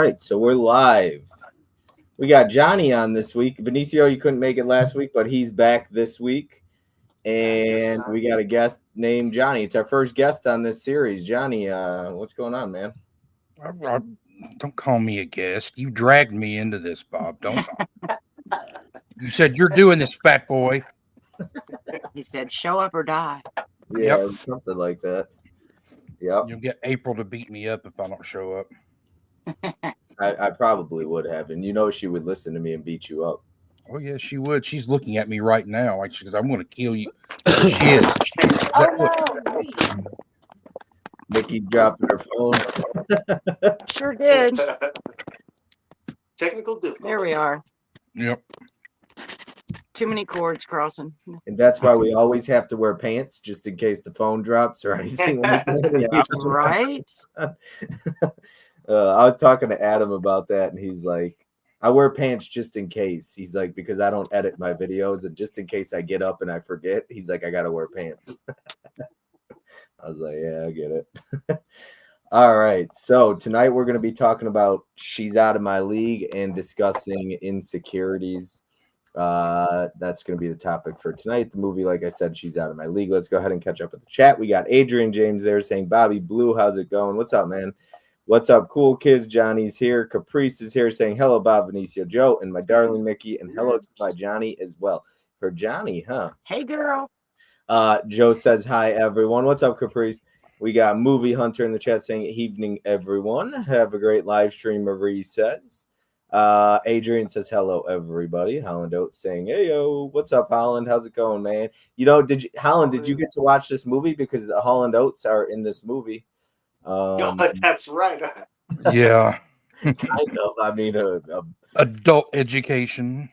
right, so we're live. We got Johnny on this week. Benicio, you couldn't make it last week, but he's back this week. And we got a guest named Johnny. It's our first guest on this series. Johnny, what's going on, man? Don't call me a guest. You dragged me into this, Bob. Don't. You said you're doing this, fat boy. He said, show up or die. Yeah, something like that. Yep. You'll get April to beat me up if I don't show up. I probably would have. And you know she would listen to me and beat you up. Oh, yeah, she would. She's looking at me right now like she goes, I'm going to kill you. She is. Nikki dropped her phone. Sure did. Technical difficulty. There we are. Yep. Too many cords crossing. And that's why we always have to wear pants just in case the phone drops or anything like that. Right? I was talking to Adam about that, and he's like, I wear pants just in case. He's like, because I don't edit my videos, and just in case I get up and I forget, he's like, I got to wear pants. I was like, yeah, I get it. All right. So tonight we're going to be talking about She's Out of My League and discussing Insecurities. That's going to be the topic for tonight. The movie, like I said, She's Out of My League. Let's go ahead and catch up with the chat. We got Adrian James there saying, Bobby Blue, how's it going? What's up, man? What's up, cool kids? Johnny's here. Caprice is here saying, hello, Bob, Benicio, Joe, and my darling Nikki, and hello to my Johnny as well. For Johnny, huh? Hey, girl. Joe says, hi, everyone. What's up, Caprice? We got Movie Hunter in the chat saying, evening, everyone. Have a great live stream, Marie says. Adrian says, hello, everybody. Holland Oates saying, hey, yo, what's up, Holland? How's it going, man? You know, did you get to watch this movie? Because the Holland Oates are in this movie. That's right. Yeah. Kind of. I mean, Adult education.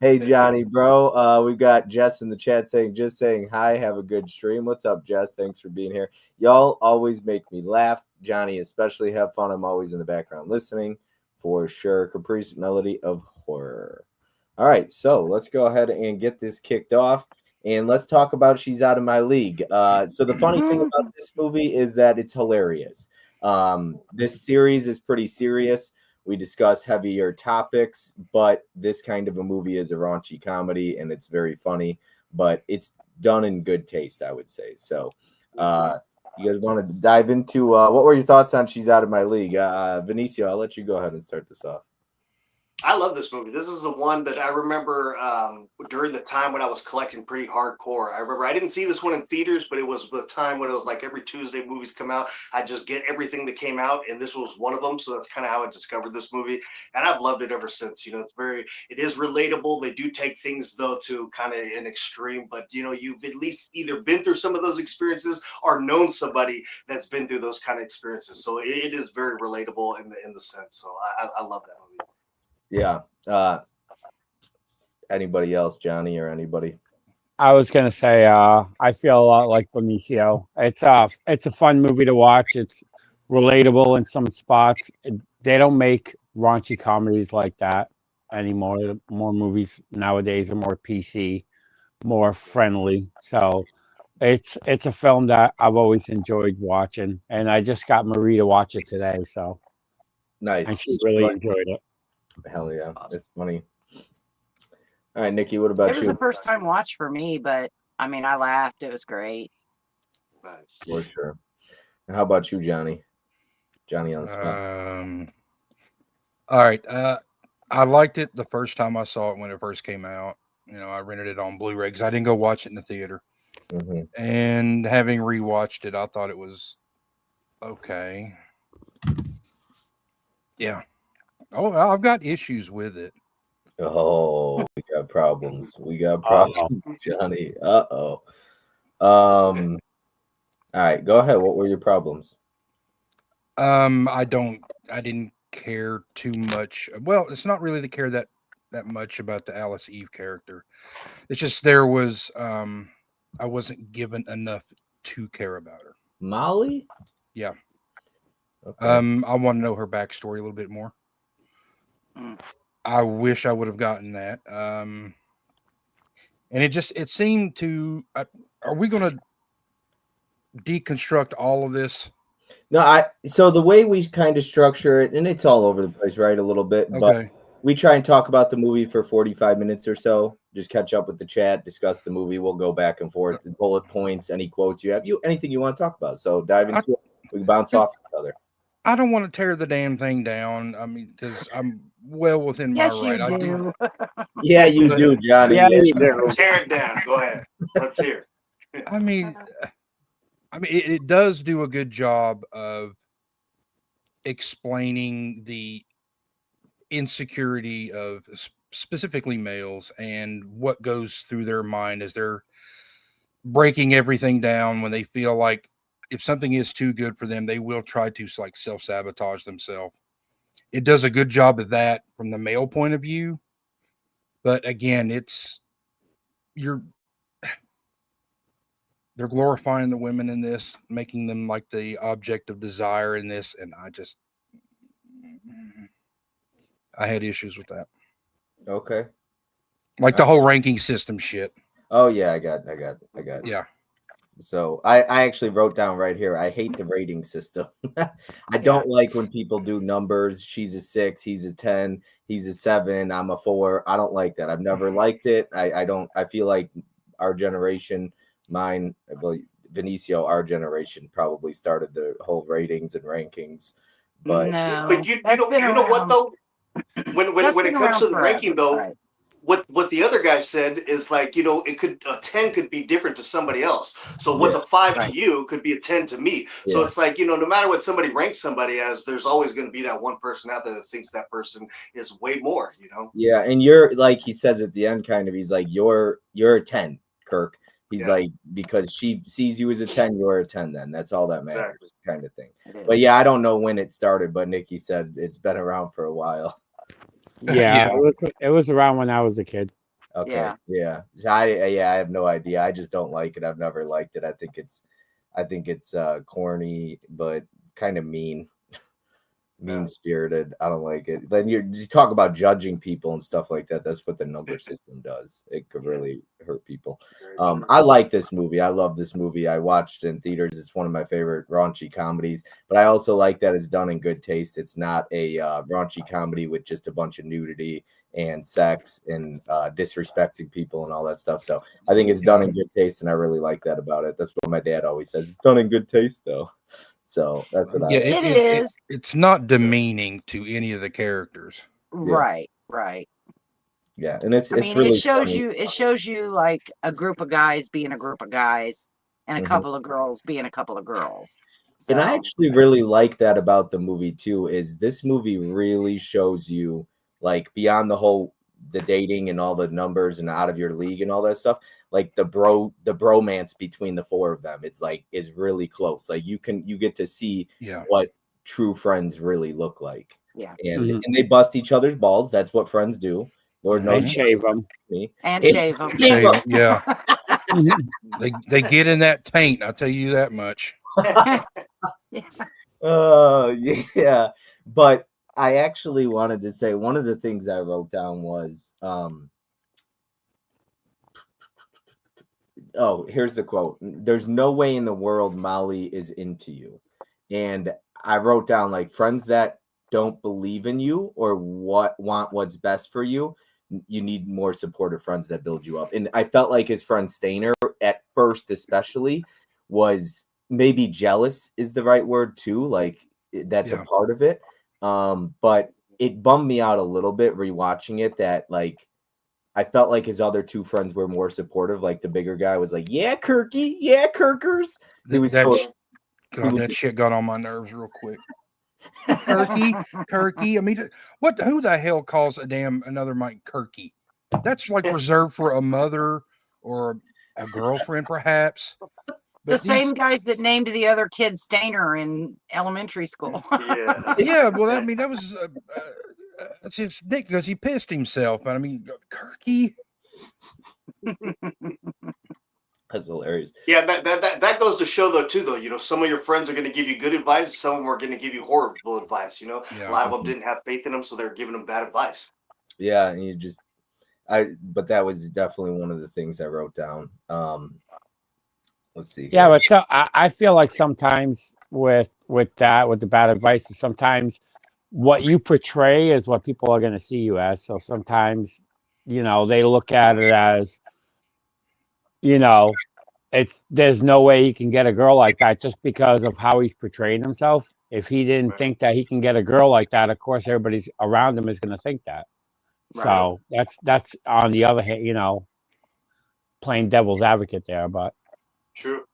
Hey, Johnny, bro. We've got Jess in the chat saying hi. Have a good stream. What's up, Jess? Thanks for being here. Y'all always make me laugh. Johnny, especially have fun. I'm always in the background listening for sure. Caprice Melody of Horror. All right, so let's go ahead and get this kicked off. And let's talk about She's Out of My League. So the funny thing about this movie is that it's hilarious. This series is pretty serious. We discuss heavier topics, but this kind of a movie is a raunchy comedy, and it's very funny, but it's done in good taste, I would say. So you guys want to dive into what were your thoughts on She's Out of My League? Benicio, I'll let you go ahead and start this off. I love this movie. This is the one that I remember during the time when I was collecting pretty hardcore. I remember I didn't see this one in theaters, but it was the time when it was like every Tuesday movies come out. I just get everything that came out, and this was one of them. So that's kind of how I discovered this movie, and I've loved it ever since. You know, it is relatable. They do take things though to kind of an extreme, but you know, you've at least either been through some of those experiences or known somebody that's been through those kind of experiences. So it is very relatable in the sense. So I love that movie. Yeah. Anybody else, Johnny, or anybody? I was gonna say, I feel a lot like Benicio. It's a fun movie to watch. It's relatable in some spots. They don't make raunchy comedies like that anymore. More movies nowadays are more PC, more friendly. So it's a film that I've always enjoyed watching, and I just got Marie to watch it today. So Nice. and she really enjoyed it. Hell yeah, it's funny. All right, Nikki, what about you? It was a first time watch for me, but I mean, I laughed. It was great. Nice. For sure. And how about you, Johnny? Johnny on the spot. All right. I liked it the first time I saw it when it first came out. You know, I rented it on Blu-ray because I didn't go watch it in the theater. Mm-hmm. And having rewatched it, I thought it was okay. Yeah. Oh, I've got issues with it. Oh, we got problems. Johnny. Uh-oh. All right, go ahead. What were your problems? I didn't care too much. Well, it's not really to care that much about the Alice Eve character. It's just there was I wasn't given enough to care about her. Molly? Yeah. Okay. I want to know her backstory a little bit more. I wish I would have gotten that. And it seemed to. Are we going to deconstruct all of this? No, so the way we kind of structure it, and it's all over the place, right? A little bit, but Okay. we try and talk about the movie for 45 minutes or so. Just catch up with the chat, discuss the movie. We'll go back and forth, bullet points, any quotes you have, anything you want to talk about. So dive into it. We can bounce off each other. I don't want to tear the damn thing down. I mean, because I'm well within my Yes, right. you I do. Yeah, you But- do, Johnny. Yeah, you Yeah. do. Tear it down. Go ahead. Let's hear. I mean, it does do a good job of explaining the insecurity of specifically males and what goes through their mind as they're breaking everything down when they feel like if something is too good for them, they will try to like self-sabotage themselves. It does a good job of that from the male point of view. But again, they're glorifying the women in this, making them like the object of desire in this, and I had issues with that. Okay. Like the whole ranking system shit. Oh yeah, I got. Yeah. So I actually wrote down right here. I hate the rating system. I don't like when people do numbers. She's a 6, he's a 10, he's a 7, I'm a 4. I don't like that. I've never liked it. I don't. I feel like our generation, mine, well, Vinicio, our generation probably started the whole ratings and rankings. But No, But you that's know been you know what around. though? When That's it been comes around to the forever, ranking though, right. what the other guy said is like, it could a 10 could be different to somebody else. So what's Yeah. a 5 Right. to you could be a 10 to me. So Yeah. it's like, no matter what somebody ranks somebody as, there's always going to be that one person out there that thinks that person is way more, Yeah, and you're like he says at the end, kind of. He's like, you're a 10, Kirk. He's Yeah. like, because she sees you as a 10, you're a 10. Then that's all that matters, Exactly. kind of thing. It is. But yeah, I don't know when it started, but Nikki said it's been around for a while. Yeah, Yeah. it was around when I was a kid. Okay, yeah. So I have no idea. I just don't like it. I've never liked it. I think it's corny, but kind of mean spirited. I don't like it. Then you talk about judging people and stuff like that. That's what the number system does. It could really hurt people. I like this movie. I love this movie. I watched it in theaters. It's one of my favorite raunchy comedies, but I also like that it's done in good taste. It's not a raunchy comedy with just a bunch of nudity and sex and disrespecting people and all that stuff. So I think it's done in good taste, and I really like that about it. That's what my dad always says. It's done in good taste, though. So that's what Yeah, I like. It is. it's not demeaning to any of the characters. Right. Right. Yeah, and it's I mean, really it shows funny. you. It shows you like a group of guys being a group of guys, and a Mhm. couple of girls being a couple of girls. And I So, actually really like that about the movie too, is this movie really shows you, like, beyond the dating and all the numbers and out of your league and all that stuff, like the bromance between the four of them. It's like is really close. Like you get to see what true friends really look like. Yeah. And they bust each other's balls. That's what friends do. Lord knows And shave them. me. And shave them. Yeah. They get in that taint, I'll tell you that much. Yeah. But I actually wanted to say one of the things I wrote down was here's the quote. There's no way in the world Molly is into you. And I wrote down, like, friends that don't believe in you or want what's best for you, you need more supportive friends that build you up. And I felt like his friend Stainer at first especially was maybe jealous is the right word too. Like that's a part of it. But it bummed me out a little bit rewatching it that, like, I felt like his other two friends were more supportive. Like the bigger guy was like, yeah, Kirky, yeah, Kirkers. That shit got on my nerves real quick. Kirky. I mean, who the hell calls another Mike Kirky? That's like reserved for a mother or a girlfriend, perhaps. The same guys that named the other kid Stainer in elementary school. Yeah. Well, I mean, that was it's just Nick because he pissed himself. I mean, Kirky. That's hilarious. Yeah, that goes to show though too. Some of your friends are going to give you good advice, some of them are going to give you horrible advice. A lot of them didn't have faith in them, so they're giving them bad advice. Yeah, and but that was definitely one of the things I wrote down. Let's see. Yeah, but so I feel like sometimes with with the bad advice is sometimes what you portray is what people are going to see you as. So sometimes, they look at it as, you know, there's no way he can get a girl like that just because of how he's portraying himself. If he didn't Right. think that he can get a girl like that, of course everybody's around him is going to think that. Right. So that's on the other hand, playing devil's advocate there, but True.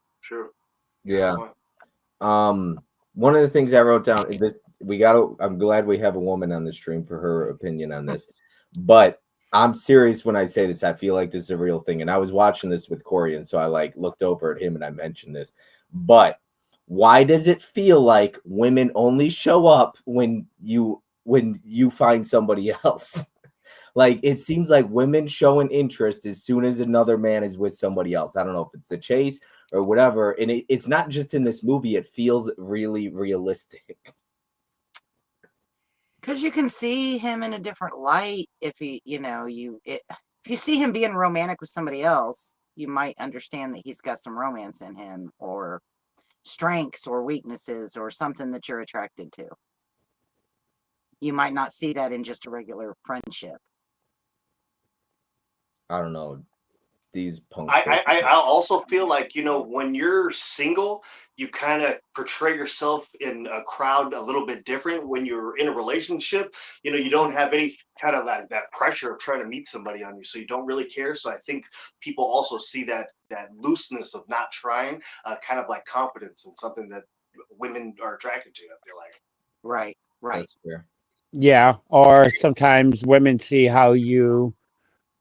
Yeah. Point. One of the things I wrote down in this, I'm glad we have a woman on the stream for her opinion on this, but I'm serious when I say this. I feel like this is a real thing. And I was watching this with Corey, and so I looked over at him and I mentioned this. But why does it feel like women only show up when you find somebody else? Like, it seems like women show an interest as soon as another man is with somebody else. I don't know if it's the chase or whatever. And it's not just in this movie. It feels really realistic. Because you can see him in a different light if if you see him being romantic with somebody else, you might understand that he's got some romance in him, or strengths or weaknesses or something that you're attracted to. You might not see that in just a regular friendship. I don't know. These punks. I also feel like, when you're single, you kind of portray yourself in a crowd a little bit different. When you're in a relationship, you don't have any kind of that pressure of trying to meet somebody on you, so you don't really care. So I think people also see that looseness of not trying, kind of like confidence, and something that women are attracted to, I feel like. Right. That's fair. yeah, or sometimes women see how you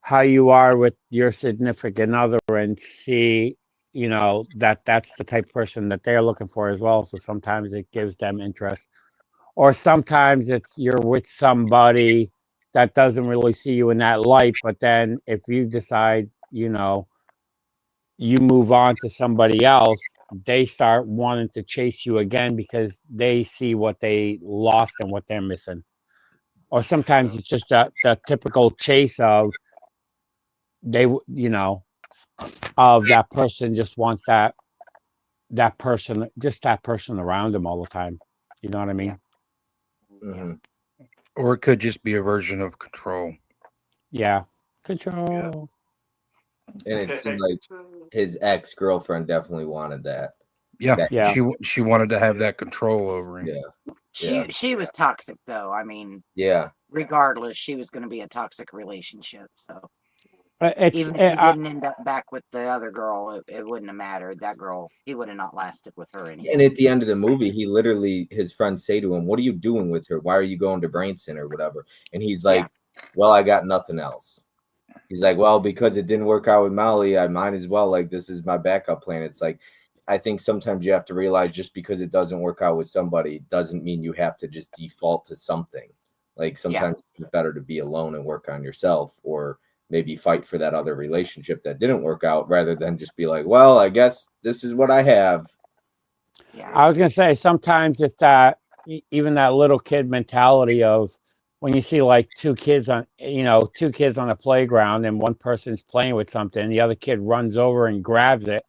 are with your significant other and see, that's the type of person that they're looking for as well. So sometimes it gives them interest. Or sometimes it's you're with somebody that doesn't really see you in that light, but then if you decide, you move on to somebody else, they start wanting to chase you again because they see what they lost and what they're missing. Or sometimes it's just the typical chase of of that person just wants that person, just that person around them all the time. You know what I mean? Mm-hmm. Or it could just be a version of control. Yeah. Control. And it seemed like his ex-girlfriend definitely wanted that. Yeah. Yeah. She wanted to have that control over him. Yeah. She was toxic, though. I mean, Yeah. regardless, she was going to be a toxic relationship. So even if he didn't end up back with the other girl, it wouldn't have mattered. That girl, he would have not lasted with her anymore. And at the end of the movie, his friends say to him, "What are you doing with her? Why are you going to Branson or whatever?" And he's like, "Well, I got nothing else." He's like, "Well, because it didn't work out with Molly, I might as well, this is my backup plan." It's like, I think sometimes you have to realize just because it doesn't work out with somebody doesn't mean you have to just default to something. Like, sometimes it's better to be alone and work on yourself, or maybe fight for that other relationship that didn't work out, rather than just be like, "Well, I guess this is what I have." Yeah. I was gonna say sometimes it's that even that little kid mentality of when you see two kids on a playground and one person's playing with something, the other kid runs over and grabs it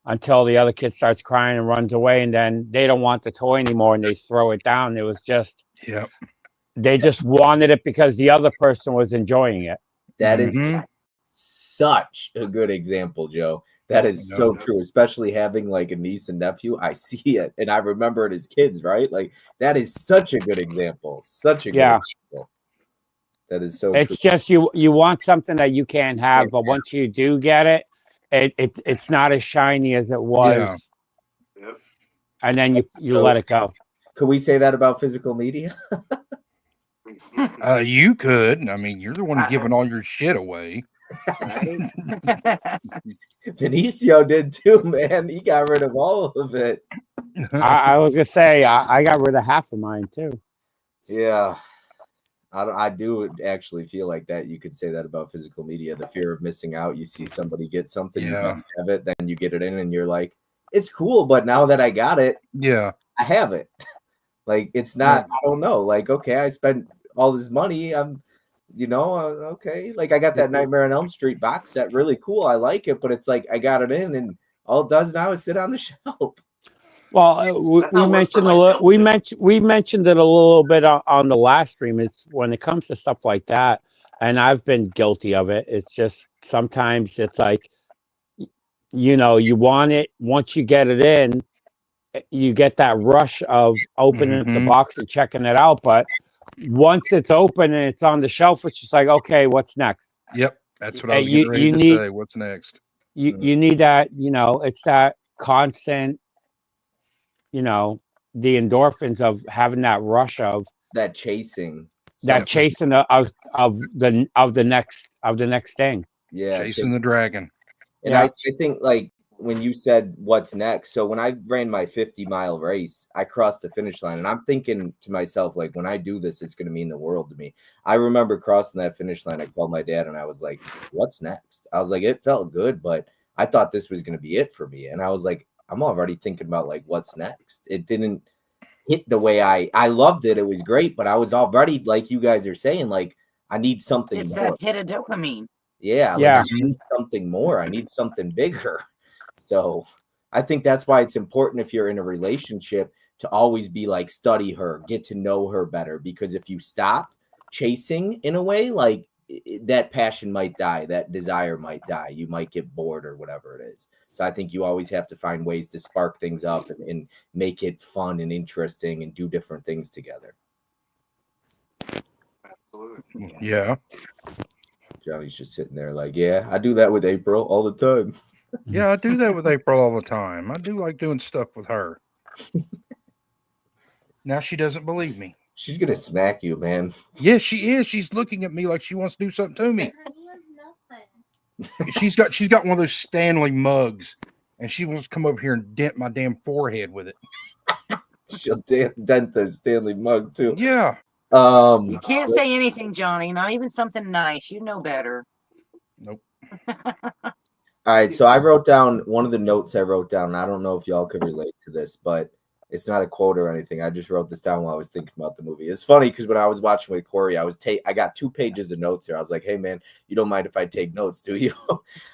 until the other kid starts crying and runs away, and then they don't want the toy anymore and they throw it down. It was just they just wanted it because the other person was enjoying it. That is such a good example, Joe. That is so true, especially having a niece and nephew. I see it, and I remember it as kids, right? That is such a good example. Such a good example. That is so It's true. just you want something that you can't have, but once you do get it, it's not as shiny as it was. Yep. And then you let it go. Could we say that about physical media? You could. I mean, you're the one giving all your shit away. Right? Benicio did too, man. He got rid of all of it. I was gonna say I got rid of half of mine too. Yeah. I do actually feel like that. You could say that about physical media, the fear of missing out. You see somebody get something, you don't have it, then you get it in and you're like, it's cool, but now that I got it, I have it. It's not, I don't know. Okay, I spent all this money. I'm, okay. I got that Nightmare on Elm Street box set, really cool. I like it, but it's I got it in, and all it does now is sit on the shelf. Well, That's we not work for mentioned like we mentioned it a little bit on the last stream. Is when it comes to stuff like that, and I've been guilty of it. It's just sometimes it's like, you want it once you get it in, you get that rush of opening up the Mhm. box and checking it out. But once it's open and it's on the shelf, it's just like, okay, what's next? Yep, that's what I Uh, was You getting ready you to need say. What's next? you need that. It's that constant. You know, the endorphins of having that rush of That chasing that something. chasing of the next thing. Yeah, Chasing the dragon. and Yeah. I think like when you said what's next, so when I ran my 50-mile race, I crossed the finish line and I'm thinking to myself, like, when I do this, it's going to mean the world to me. I remember crossing that finish line. I called my dad and I was like, what's next? I was like, it felt good, but I thought this was going to be it for me. And I was like, I'm already thinking about like what's next. It didn't hit the way I loved it. It was great, but I was already, like you guys are saying, like, I need something It's more. that hit of dopamine. Yeah, like Yeah. I need something more. I need something bigger. So I think that's why it's important if you're in a relationship to always be like, study her, get to know her better. Because if you stop chasing in a way, like that passion might die, that desire might die. You might get bored or whatever it is. So I think you always have to find ways to spark things up and make it fun and interesting and do different things together. Absolutely. Yeah. Johnny's just sitting there like, yeah, I do that with April all the time. Yeah, I do that with April all the time. I do like doing stuff with her. Now she doesn't believe me. She's gonna smack you, man. Yes, she is. She's looking at me like she wants to do something to me. She's got one of those Stanley mugs, and she wants to come over here and dent my damn forehead with it. She'll dent the Stanley mug too. Yeah. You can't say anything, Johnny. Not even something nice. You know better. Nope. All right, so I wrote down one of the notes I wrote down. And I don't know if y'all could relate to this, but it's not a quote or anything. I just wrote this down while I was thinking about the movie. It's funny because when I was watching with Corey, I got 2 pages of notes here. I was like, "Hey, man, you don't mind if I take notes, do you?"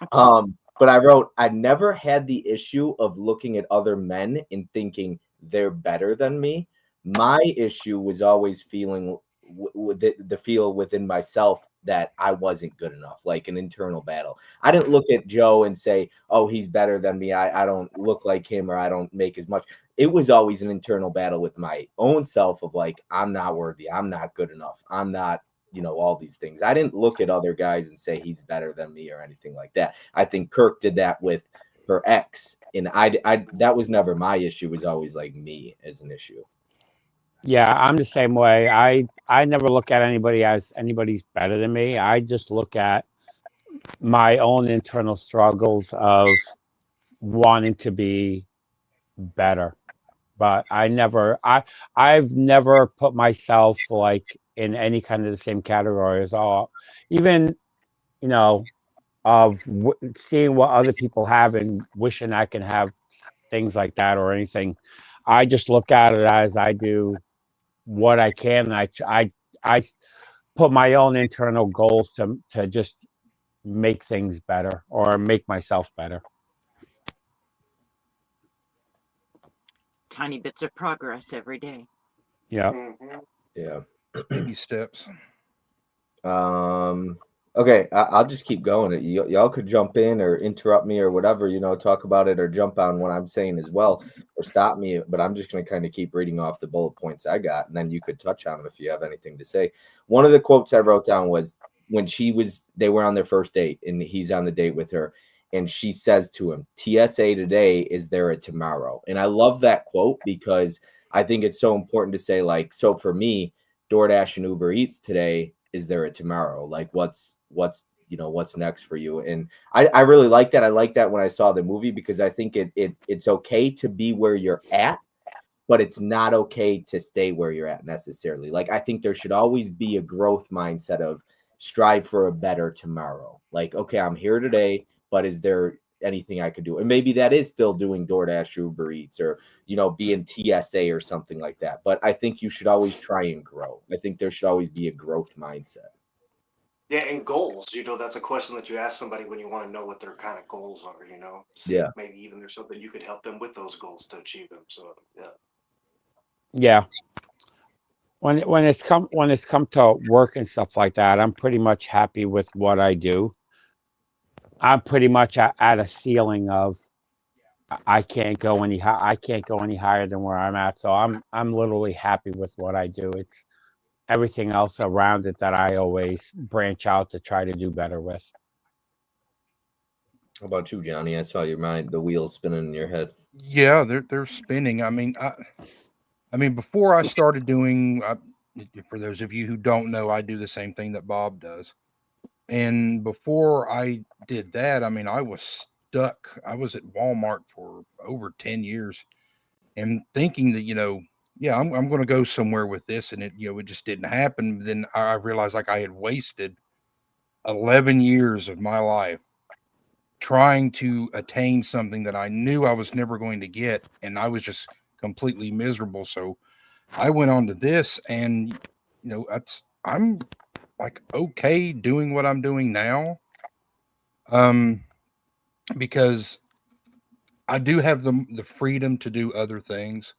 But I wrote, I never had the issue of looking at other men and thinking they're better than me. My issue was always feeling the feel within myself that I wasn't good enough, like an internal battle. I didn't look at Joe and say, oh, he's better than me. I don't look like him or I don't make as much. It was always an internal battle with my own self of like, I'm not worthy. I'm not good enough. I'm not, all these things. I didn't look at other guys and say he's better than me or anything like that. I think Kirk did that with her ex. And I that was never my issue. It was always like me as an issue. Yeah, I'm the same way. I never look at anybody as anybody's better than me. I just look at my own internal struggles of wanting to be better. But I've never put myself like in any kind of the same category as all. Even, you know, of seeing what other people have and wishing I can have things like that or anything. I just look at it as I do what I can. And I put my own internal goals to just make things better or make myself better. Tiny bits of progress every day. Yeah. Mm-hmm. Yeah. Baby steps. Okay, I'll just keep going. Y'all could jump in or interrupt me or whatever, talk about it or jump on what I'm saying as well or stop me. But I'm just going to kind of keep reading off the bullet points I got. And then you could touch on them if you have anything to say. One of the quotes I wrote down was when they were on their first date and he's on the date with her. And she says to him, TSA today, is there a tomorrow? And I love that quote because I think it's so important to say, like, so for me, DoorDash and Uber Eats today, is there a tomorrow? Like what's next for you? And I really like that. I like that when I saw the movie because I think it's okay to be where you're at, but it's not okay to stay where you're at necessarily. Like I think there should always be a growth mindset of strive for a better tomorrow. Like, okay, I'm here today, but is there anything I could do? And maybe that is still doing DoorDash, Uber Eats, or being TSA or something like that. But I think you should always try and grow. I think there should always be a growth mindset. Yeah, and goals. That's a question that you ask somebody when you want to know what their kind of goals are. See Yeah. if maybe even there's something you could help them with those goals to achieve them. So yeah. Yeah. When it's come to work and stuff like that, I'm pretty much happy with what I do. I'm pretty much at a ceiling of I can't go I can't go any higher than where I'm at. So I'm literally happy with what I do. It's everything else around it that I always branch out to try to do better with. How about you, Johnny? I saw your mind, the wheels spinning in your head. Yeah, they're spinning. I mean, before I started doing, for those of you who don't know, I do the same thing that Bob does. And before I did that, I mean, I was stuck. I was at Walmart for over 10 years and thinking that, yeah, I'm going to go somewhere with this. And it just didn't happen. Then I realized like I had wasted 11 years of my life trying to attain something that I knew I was never going to get. And I was just completely miserable. So I went on to this and, I'm like okay doing what I'm doing now. Um, because I do have the freedom to do other things,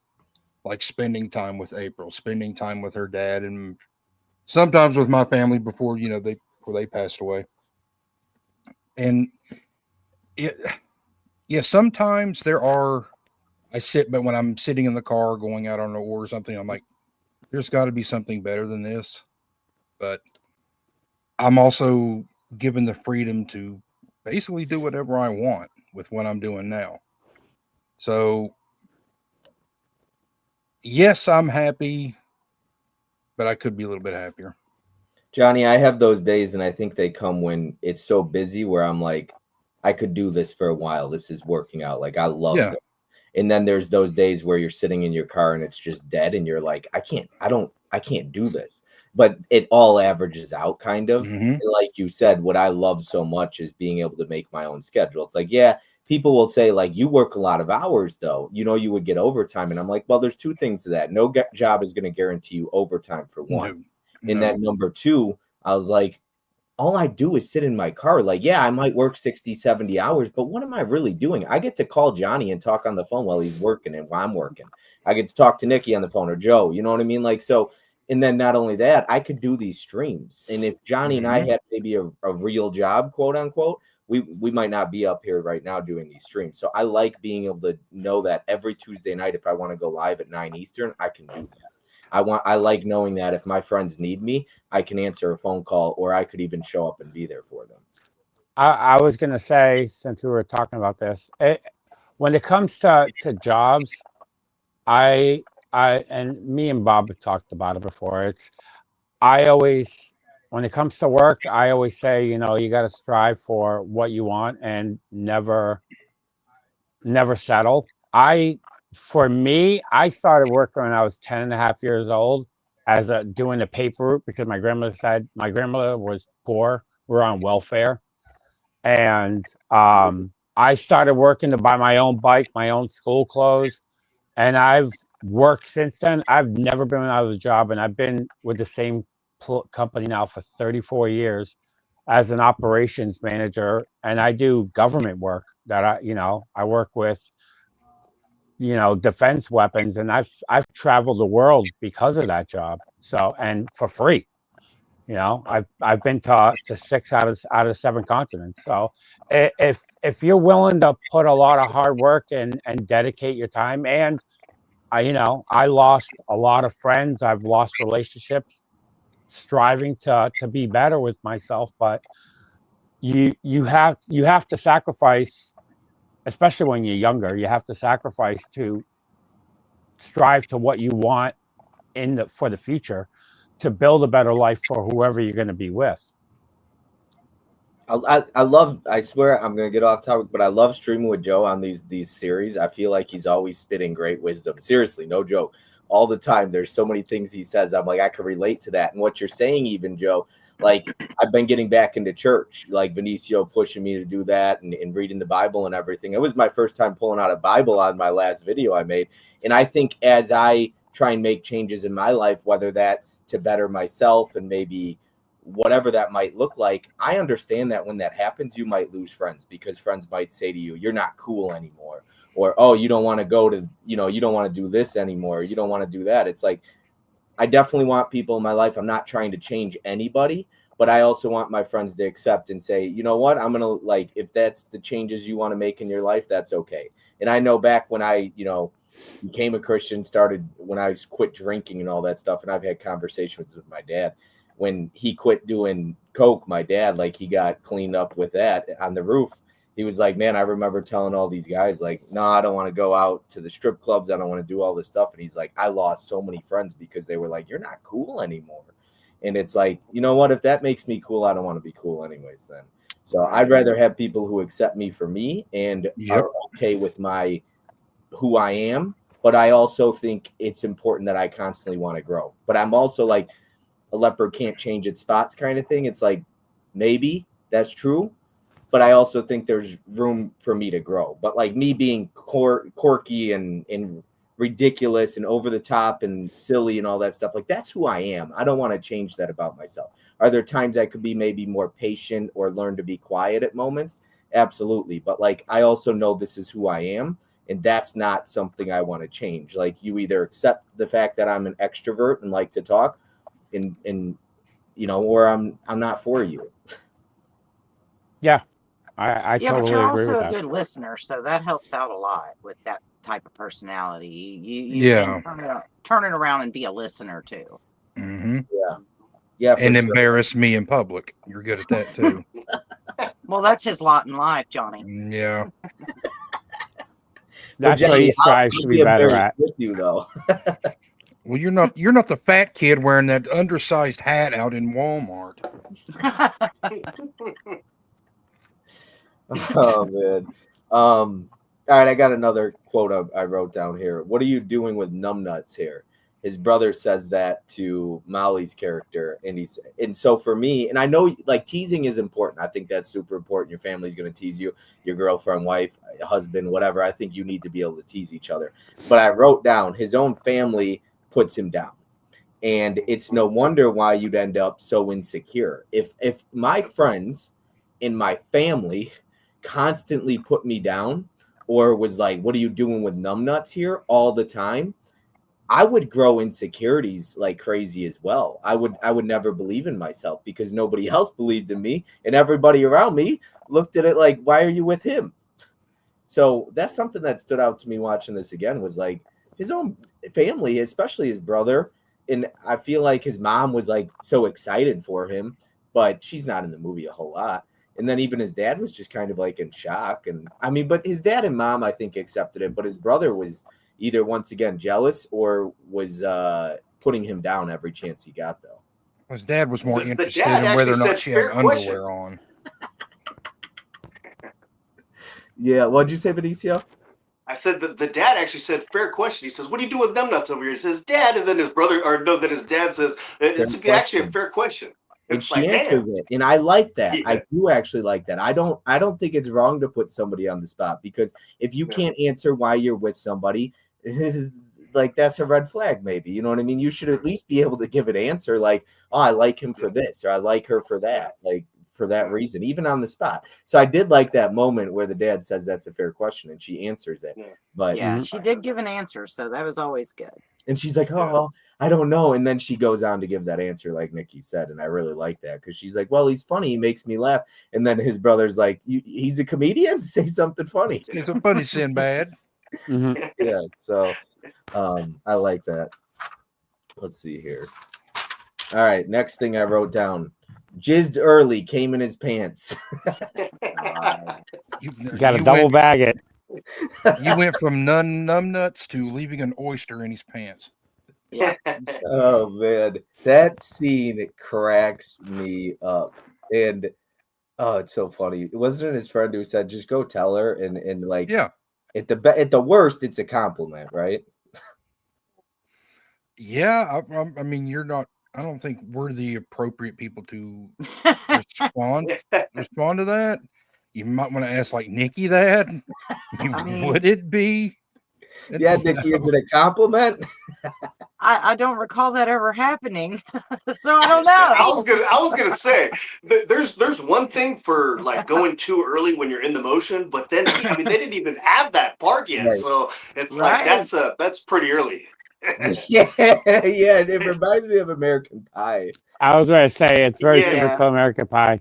like spending time with April, spending time with her dad, and sometimes with my family before they passed away. And it, yeah, sometimes there are. But when I'm sitting in the car going out on a or something, I'm like, there's got to be something better than this. But I'm also given the freedom to basically do whatever I want with what I'm doing now. So yes, I'm happy, but I could be a little bit happier. Johnny, I have those days, and I think they come when it's so busy where I'm like, I could do this for a while. This is working out. Like, I love Yeah. this. And then there's those days where you're sitting in your car and it's just dead, and you're like, I can't do this. But it all averages out, kind of. Hmm. And like you said, what I love so much is being able to make my own schedule. It's like, yeah, people will say, like, you work a lot of hours, though. You would get overtime. And I'm like, well, there's two things to that. No job is going to guarantee you overtime, for one. No, And no. then number two, I was like, all I do is sit in my car. Like, yeah, I might work 60, 70 hours, but what am I really doing? I get to call Johnny and talk on the phone while he's working and while I'm working. I get to talk to Nikki on the phone or Joe. You know what I mean? Like, so, and then not only that, I could do these streams. And if Johnny and I Hmm. had maybe a real job, quote unquote, we might not be up here right now doing these streams. So I like being able to know that every Tuesday night, if I want to go live at 9 Eastern, I can do that. I like knowing that if my friends need me, I can answer a phone call, or I could even show up and be there for them. I was gonna say, since we were talking about this, when it comes to jobs, I I and me and Bob have talked about it before. I always when it comes to work, I always say, you got to strive for what you want and never settle. For me, I started working when I was 10 and a half years old as doing the paper route because my grandmother was poor. We're on welfare. And I started working to buy my own bike, my own school clothes. And I've worked since then. I've never been out of a job. And I've been with the same company now for 34 years as an operations manager. And I do government work I work with defense weapons, and I've traveled the world because of that job. So, and for free, I've been to six out of seven continents. So, if you're willing to put a lot of hard work and dedicate your time, and I lost a lot of friends, I've lost relationships, striving to be better with myself, but you have to sacrifice, especially when you're younger. You have to sacrifice to strive to what you want for the future to build a better life for whoever you're going to be with. I love. I swear I'm gonna get off topic, but I love streaming with Joe on these series. I feel like he's always spitting great wisdom. Seriously, no joke. All the time, there's so many things he says. I'm like, I can relate to that. And what you're saying, even Joe, like I've been getting back into church, like Vinicio pushing me to do that and reading the Bible and everything. It was my first time pulling out a Bible on my last video I made. And I think as I try and make changes in my life, whether that's to better myself and maybe whatever that might look like. I understand that when that happens, you might lose friends because friends might say to you, you're not cool anymore. Or, oh, you don't want to go to, you don't want to do this anymore. You don't want to do that. It's like, I definitely want people in my life. I'm not trying to change anybody, but I also want my friends to accept and say, you know what, I'm going to like, if that's the changes you want to make in your life, that's okay. And I know back when I, became a Christian, started when I quit drinking and all that stuff. And I've had conversations with my dad when he quit doing coke. My dad, like he got cleaned up with that on the roof. He was like, man, I remember telling all these guys like, no, I don't want to go out to the strip clubs. I don't want to do all this stuff. And he's like, I lost so many friends because they were like, you're not cool anymore. And it's like, you know what, if that makes me cool, I don't want to be cool anyways then. So I'd rather have people who accept me for me and are okay with who I am. But I also think it's important that I constantly want to grow. But I'm also like a leopard can't change its spots kind of thing. It's like, maybe that's true. But I also think there's room for me to grow. But like me being quirky and ridiculous and over the top and silly and all that stuff, like that's who I am. I don't want to change that about myself. Are there times I could be maybe more patient or learn to be quiet at moments? Absolutely. But like I also know this is who I am. And that's not something I want to change. Like you either accept the fact that I'm an extrovert and like to talk and or I'm not for you. Yeah. I Yeah, but totally you're agree also with a that. good listener, so that helps out a lot with that type of personality. You can turn it around and be a listener too. Mm-hmm. Yeah, and sure. embarrass me in public. You're good at that too. Well, that's his lot in life, Johnny. Yeah. That's what he strives to be better at. With you though. Well, you're not the fat kid wearing that undersized hat out in Walmart. Oh man. All right, I got another quote I wrote down here. What are you doing with numbnuts here? His brother says that to Molly's character, and so for me, and I know like teasing is important. I think that's super important. Your family's going to tease you, your girlfriend, wife, husband, whatever. I think you need to be able to tease each other. But I wrote down his own family puts him down. And it's no wonder why you'd end up so insecure. If my friends in my family constantly put me down or was like, what are you doing with numbnuts here all the time? I would grow insecurities like crazy as well. I would never believe in myself because nobody else believed in me and everybody around me looked at it like, why are you with him? So that's something that stood out to me watching this again was like his own family, especially his brother. And I feel like his mom was like so excited for him, but she's not in the movie a whole lot. And then even his dad was just kind of like in shock. And I mean, but his dad and mom, I think, accepted it. But his brother was either once again jealous or was putting him down every chance he got, though. His dad was more interested in whether or not she had underwear on. Yeah. What'd you say, Benicio? I said that the dad actually said, fair question. He says, what are you doing with numbnuts over here? He says, Dad. And then his brother, then his dad says, it's actually a fair question. And she answers it. And I like that. Yeah. I do actually like that. I don't think it's wrong to put somebody on the spot because if you can't answer why you're with somebody, like that's a red flag, maybe. You know what I mean? You should at least be able to give an answer like, oh, I like him for this, or I like her for that. Like, for that reason, even on the spot. So I did like that moment where the dad says that's a fair question and she answers it. But yeah, she did give an answer, so that was always good. And she's like, oh, I don't know. And then she goes on to give that answer like Nikki said. And I really like that because she's like, well, he's funny. He makes me laugh. And then his brother's like, he's a comedian? Say something funny. He's a funny Sinbad. Mm-hmm. Yeah. So I like that. Let's see here. All right. Next thing I wrote down. Jizzed early, came in his pants. You got to double bag it. You went from numbnuts to leaving an oyster in his pants. Yeah. Oh man, that scene cracks me up, and oh, it's so funny. Wasn't it his friend who said, "Just go tell her," and like, yeah, at the worst, it's a compliment, right? Yeah, I mean, you're not. I don't think we're the appropriate people to respond to that. You might want to ask like Nikki that. Would it be? Yeah, Nikki, is it a compliment? I don't recall that ever happening, so I don't I know. was gonna say there's one thing for like going too early when you're in the motion, but then I mean they didn't even have that part yet, Right. so it's like Right. that's pretty early. Yeah, yeah. It reminds me of American Pie. I was going to say it's very Yeah. similar to American Pie.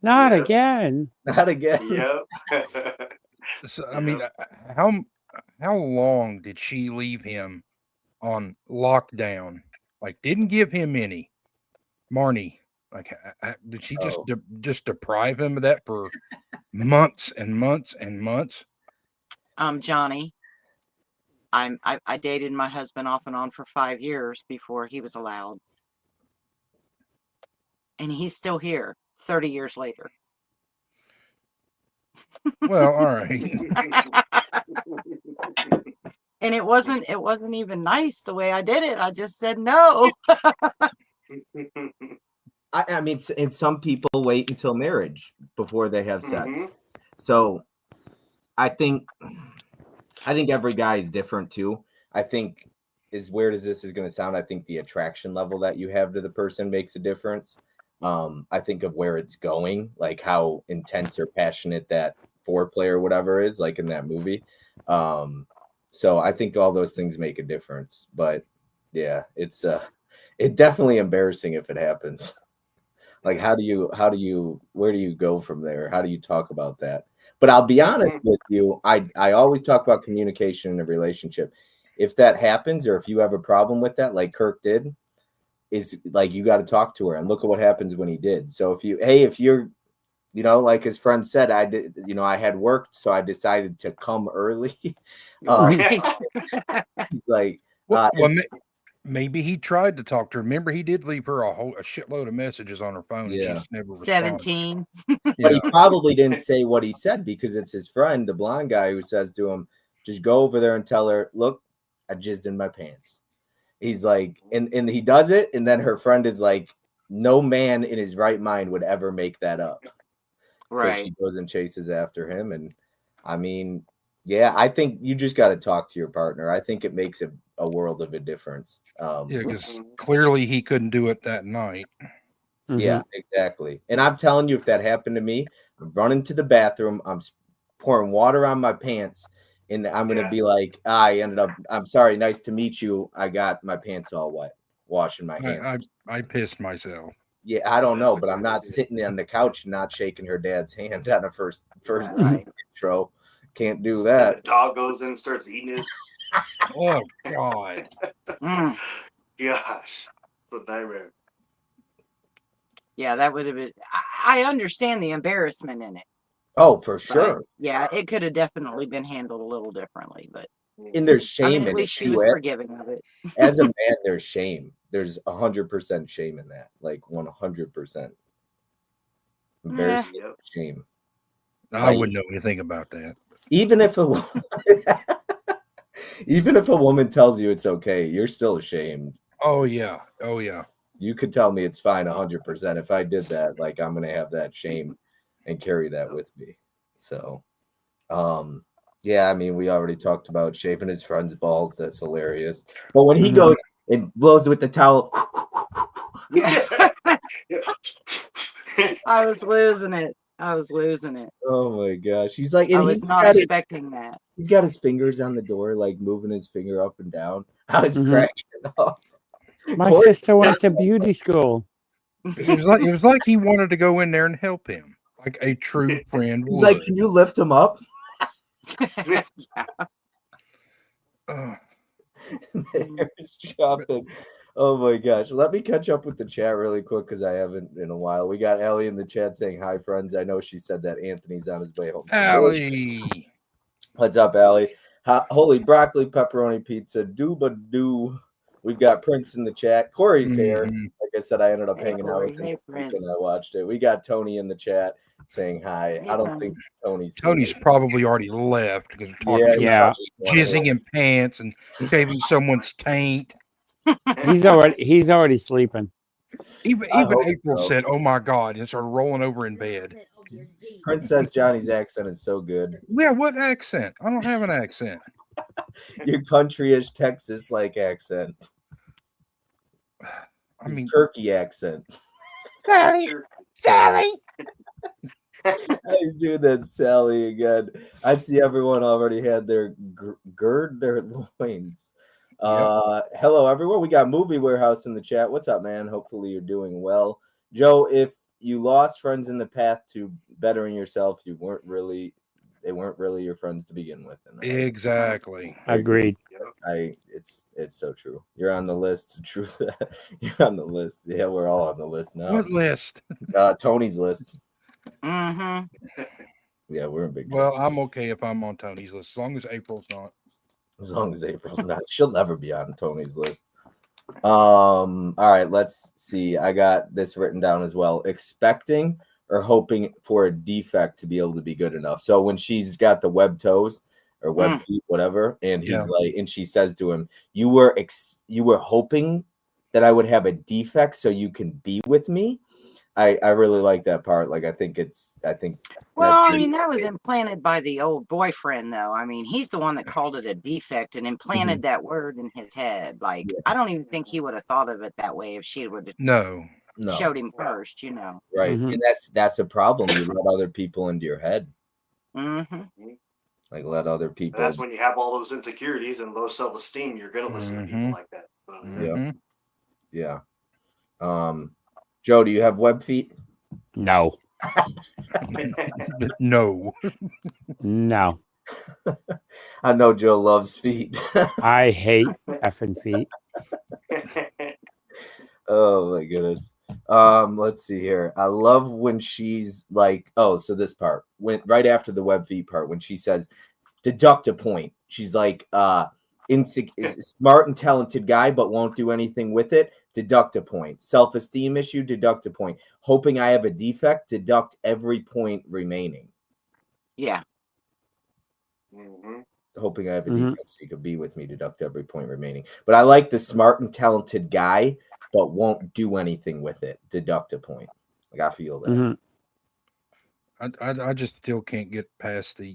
Not Yeah. again. Not again. Yep. So, I mean, how long did she leave him on lockdown? Like, didn't give him any. Marnie, like, did she just Oh. just deprive him of that for months and months and months? Johnny, I dated my husband off and on for 5 years before he was allowed, and he's still here 30 years later. Well, all right. And it wasn't even nice the way I did it. I just said no. I mean, and some people wait until marriage before they have sex. Mhm. So I think every guy is different too. I think, as weird as this is going to sound, I think the attraction level that you have to the person makes a difference. I think of where it's going, like how intense or passionate that foreplay or whatever is, like in that movie. So I think all those things make a difference. But yeah, it's definitely embarrassing if it happens. Like, where do you go from there? How do you talk about that? But I'll be honest with you, I always talk about communication in a relationship. If that happens, or if you have a problem with that, like Kirk did, is like you got to talk to her, and look at what happens when he did. So if you're, like his friend said, I did, I had worked, so I decided to come early. Right. He's like, Well, maybe he tried to talk to her. Remember, he did leave her a shitload of messages on her phone, and she Yeah. just never responded. 17. but Yeah. he probably didn't say what he said because it's his friend, the blonde guy, who says to him, just go over there and tell her, look, I jizzed in my pants. He's like, and he does it, and then her friend is like, no man in his right mind would ever make that up. So she Right. goes and chases after him. And I mean, yeah, I think you just got to talk to your partner. I think it makes a world of a difference. Yeah, because clearly he couldn't do it that night. Yeah, exactly. And I'm telling you, if that happened to me, I'm running to the bathroom, I'm pouring water on my pants, and I'm going to be like, I'm sorry, nice to meet you. I got my pants all wet, washing my hands. I pissed myself. Yeah, I don't know, but I'm not sitting on the couch and not shaking her dad's hand on a first Right. intro. Can't do And that. the dog goes in and starts eating it. Oh, God. Mm. Gosh, it's a nightmare. Yeah, that would have been. I understand the embarrassment in it. Oh, for But sure. yeah, it could have definitely been handled a little differently. But And there's I shame mean, at in least it she too. was forgiving of it. As a man, there's shame. There's 100% shame in that. Like 100%. Embarrassment, shame. I wouldn't know anything about that. Even if a woman tells you it's okay, you're still ashamed. Oh yeah. Oh yeah. You could tell me it's fine 100%. If I did that, like, I'm gonna have that shame and carry that with me. So, yeah, I mean, we already talked about shaving his friend's balls. That's hilarious. But when he goes and blows with the towel, I was losing it. oh my gosh, he's like, I and was not expecting that. He's got his fingers on the door, like moving his finger up and down. I was cracking up. My sister went to beauty school. It was like he wanted to go in there and help him, like a true friend. He's like, can you lift him up? Oh my gosh. Let me catch up with the chat really quick because I haven't in a while. We got Allie in the chat saying hi, friends. I know she said that Anthony's on his way home. Allie. What's up, Allie? Holy broccoli pepperoni pizza. Doo-ba-doo. We've got Prince in the chat. Corey's here. Like I said, I ended up hanging out with him and I watched it. We got Tony in the chat saying hi. I don't think Tony's probably already left because we're talking about jizzing in pants and shaving someone's taint. He's already sleeping. Even April said, "Oh my God," and started rolling over in bed. Princess Johnny's accent is so good. Yeah, what accent? I don't have an accent. Your country-ish Texas-like accent. I mean, turkey accent. Sally. He's doing that Sally again. I see everyone already had their gird their loins. Hello everyone. We got Movie Warehouse in the chat. What's up, man? Hopefully you're doing well. Joe, if you lost friends in the path to bettering yourself, they weren't really your friends to begin with. And Exactly. Agreed. It's so true. You're on the list. True. You're on the list. Yeah, we're all on the list now. What list? Tony's list. Mm-hmm. Yeah, we're in big trouble. Well, I'm okay if I'm on Tony's list, as long as April's not. As long as April's not. She'll never be on Tony's list. All right, let's see. I got this written down as well. Expecting or hoping for a defect to be able to be good enough. So when she's got the web toes or web feet, whatever, and he's like, and she says to him, you were hoping that I would have a defect so you can be with me. I really like that part. Like, I think well, I mean, that was implanted by the old boyfriend, though. I mean, he's the one that called it a defect and implanted that word in his head. Like, I don't even think he would have thought of it that way if she would have showed him first, you know. Right. And that's a problem. You let other people into your head. Mm-hmm. Like, let other people. And that's when you have all those insecurities and low self-esteem, you're gonna listen to people like that. So, yeah. Joe, do you have web feet? No. No. No. I know Joe loves feet. I hate effing feet. Oh my goodness. Let's see here. I love when she's like, so this part went right after the web feet part when she says, deduct a point. She's like, smart and talented guy, but won't do anything with it. Deduct a point. Self-esteem issue, deduct a point. Hoping I have a defect, deduct every point remaining. Yeah. Hoping I have a defect so you could be with me, deduct every point remaining. But I like the smart and talented guy, but won't do anything with it. Deduct a point. Like, I feel that. I just still can't get past the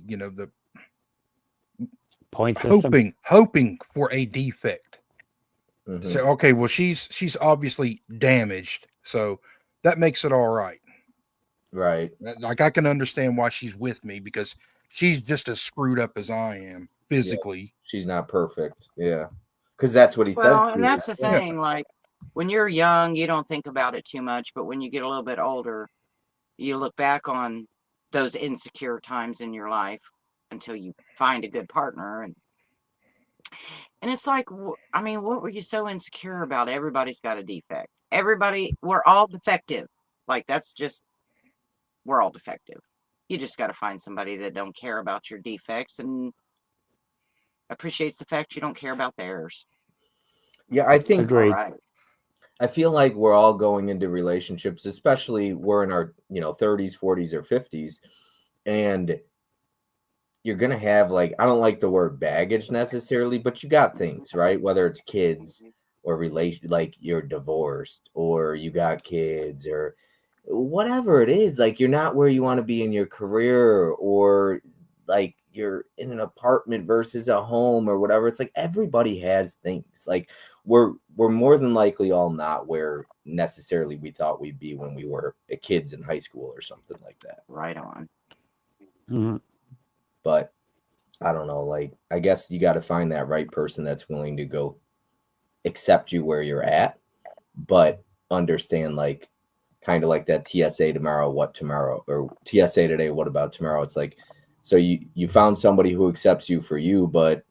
point system. Hoping for a defect. So, okay, well, she's obviously damaged, so that makes it all right. Right. Like, I can understand why she's with me because she's just as screwed up as I am physically. Yeah. She's not perfect. Yeah. Because that's what he said. Well, and that's the thing. Like, when you're young, you don't think about it too much, but when you get a little bit older, you look back on those insecure times in your life until you find a good partner. And it's like, I mean, what were you so insecure about? Everybody's got a defect. We're all defective. Like, we're all defective. You just got to find somebody that don't care about your defects and appreciates the fact you don't care about theirs. Yeah, I think. Agreed. I feel like we're all going into relationships, especially we're in our 30s, 40s, or 50s, and you're gonna have, like, I don't like the word baggage necessarily, but you got things, right? Whether it's kids or like you're divorced or you got kids or whatever it is, like you're not where you want to be in your career, or like you're in an apartment versus a home or whatever. It's like everybody has things. Like we're more than likely all not where necessarily we thought we'd be when we were kids in high school or something like that. Right on. But I don't know, like, I guess you got to find that right person that's willing to go accept you where you're at, but understand, like, kind of like that TSA tomorrow, what tomorrow, or TSA today, what about tomorrow? It's like, so you found somebody who accepts you for you, but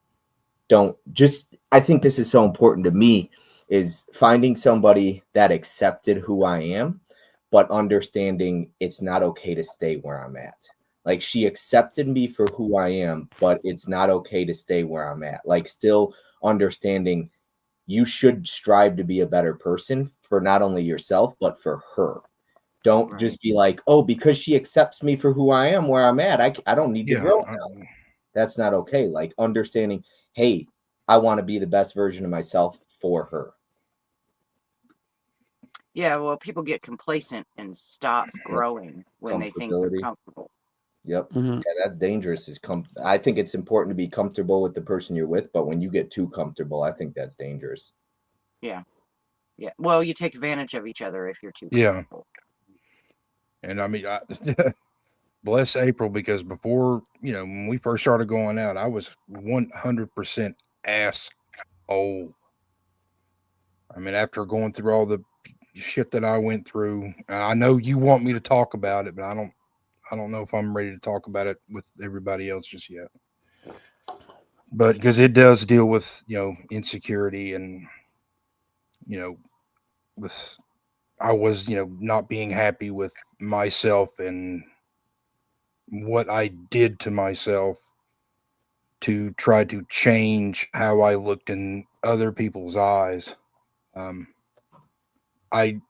I think this is so important to me, is finding somebody that accepted who I am, but understanding it's not okay to stay where I'm at. Like, she accepted me for who I am, but it's not okay to stay where I'm at. Like, still understanding you should strive to be a better person for not only yourself, but for her. Don't just be like, oh, because she accepts me for who I am, where I'm at, I don't need to grow now. That's not okay. Like, understanding, hey, I want to be the best version of myself for her. Yeah, well, people get complacent and stop growing when they think they're comfortable. Yep. Yeah, that's dangerous. I think it's important to be comfortable with the person you're with, but when you get too comfortable, I think that's dangerous. Yeah. Yeah. Well, you take advantage of each other if you're too Yeah. comfortable. And I mean, bless April, because before, when we first started going out, I was 100% asshole. I mean, after going through all the shit that I went through, and I know you want me to talk about it, but I don't know if I'm ready to talk about it with everybody else just yet. But because it does deal with, insecurity and, with, I was, not being happy with myself and what I did to myself to try to change how I looked in other people's eyes. Um, after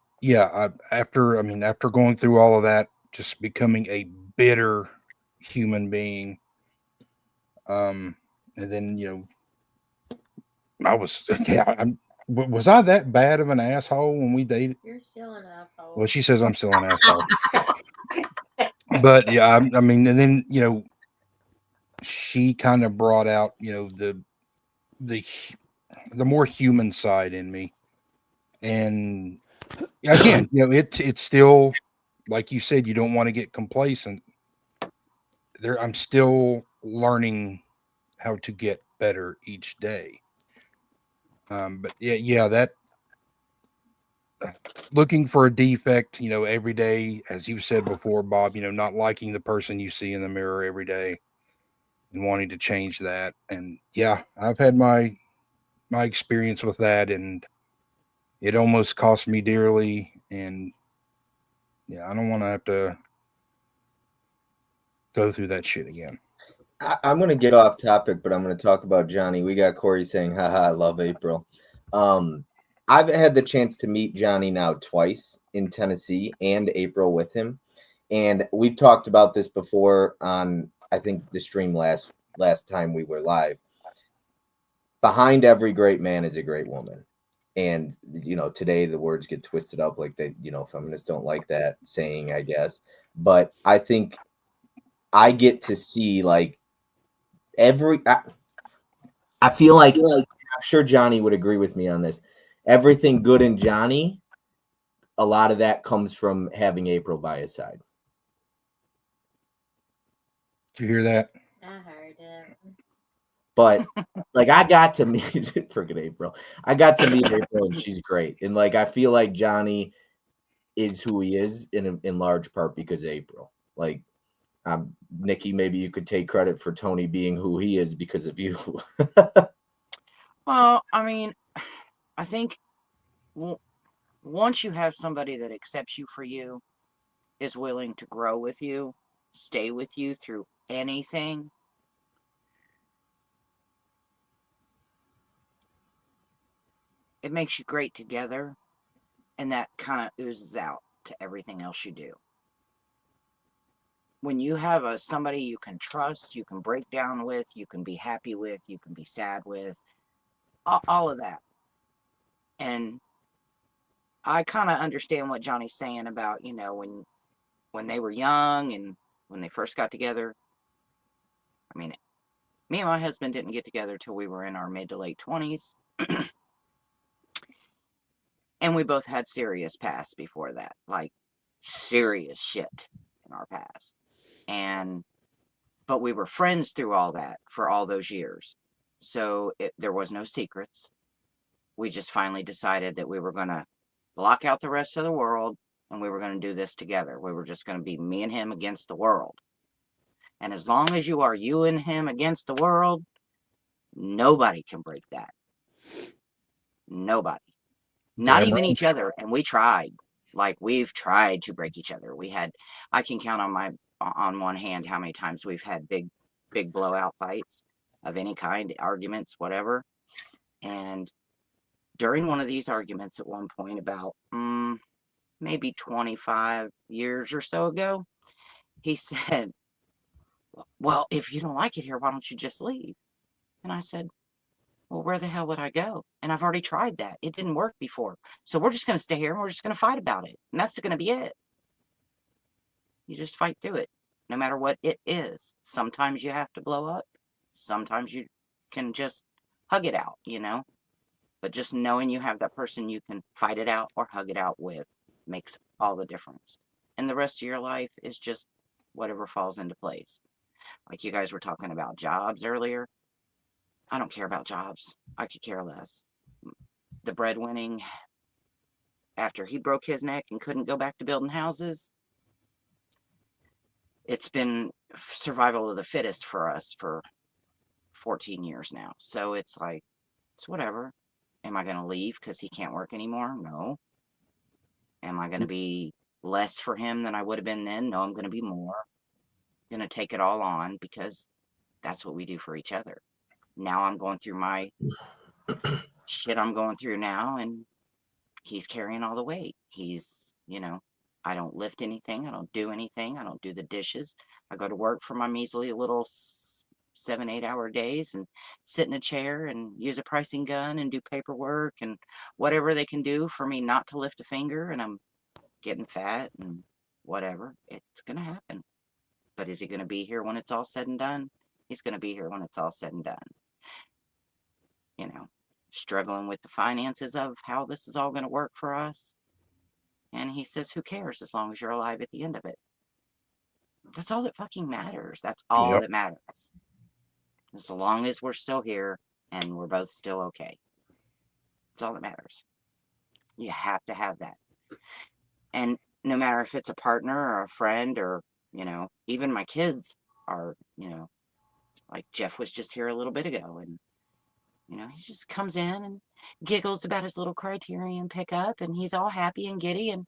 going through all of that, just becoming a bitter human being. And then, I was, was I that bad of an asshole when we dated? You're still an asshole. Well, she says I'm still an asshole. But yeah, I mean, and then, she kind of brought out, the more human side in me. And again, it's still, like you said, you don't want to get complacent. I'm still learning how to get better each day. But yeah, that looking for a defect, every day, as you said before, Bob, not liking the person you see in the mirror every day and wanting to change that. And yeah, I've had my experience with that, and it almost cost me dearly. And yeah, I don't want to have to go through that shit again. I'm going to get off topic, but I'm going to talk about Johnny. We got Corey saying, haha, I love April. I've had the chance to meet Johnny now twice in Tennessee and April with him. And we've talked about this before on, I think, the stream last time we were live. Behind every great man is a great woman. And, today the words get twisted up like they, feminists don't like that saying, I guess. But I think I get to see like I feel like I'm sure Johnny would agree with me on this. Everything good in Johnny, a lot of that comes from having April by his side. Did you hear that? I heard it. But like I got to meet freaking April. I got to meet April and she's great. And like I feel like Johnny is who he is in large part because of April. Like Nikki, maybe you could take credit for Tony being who he is because of you. Well, I mean, I think once you have somebody that accepts you for you, is willing to grow with you, stay with you through anything, it makes you great together, and that kind of oozes out to everything else you do. When you have somebody you can trust, you can break down with, you can be happy with, you can be sad with, all of that. And I kind of understand what Johnny's saying about, when they were young and when they first got together. I mean, me and my husband didn't get together till we were in our mid to late 20s. And we both had serious past before that, like serious shit in our past. But we were friends through all that for all those years. So there was no secrets. We just finally decided that we were going to block out the rest of the world and we were going to do this together. We were just going to be me and him against the world. And as long as you are you and him against the world, nobody can break that. Nobody. Not even each other. And we tried. Like we've tried to break each other. I can count on one hand how many times we've had big blowout fights of any kind, arguments, whatever. And during one of these arguments at one point about maybe 25 years or so ago, he said, well, if you don't like it here, why don't you just leave? And I said, well, where the hell would I go? And I've already tried that. It didn't work before. So we're just going to stay here and we're just going to fight about it. And that's going to be it. You just fight through it, no matter what it is. Sometimes you have to blow up. Sometimes you can just hug it out, But just knowing you have that person you can fight it out or hug it out with makes all the difference. And the rest of your life is just whatever falls into place. Like you guys were talking about jobs earlier. I don't care about jobs. I could care less. The breadwinning, after he broke his neck and couldn't go back to building houses, it's been survival of the fittest for us for 14 years now. So it's like, it's whatever. Am I going to leave because he can't work anymore? No. Am I going to be less for him than I would have been then? No, I'm going to be more. I'm going to take it all on because that's what we do for each other. Now I'm going through my shit I'm going through now, and he's carrying all the weight. He's, I don't lift anything. I don't do anything. I don't do the dishes. I go to work for my measly little 7-8 hour days and sit in a chair and use a pricing gun and do paperwork and whatever they can do for me not to lift a finger, and I'm getting fat and whatever. It's going to happen. But is he going to be here when it's all said and done? He's going to be here when it's all said and done. Struggling with the finances of how this is all going to work for us. And he says, who cares as long as you're alive at the end of it? That's all that fucking matters. That's all that matters. As long as we're still here and we're both still okay. That's all that matters. You have to have that. And no matter if it's a partner or a friend or, even my kids are, like Jeff was just here a little bit ago, and he just comes in and giggles about his little Criterion pickup, and he's all happy and giddy, and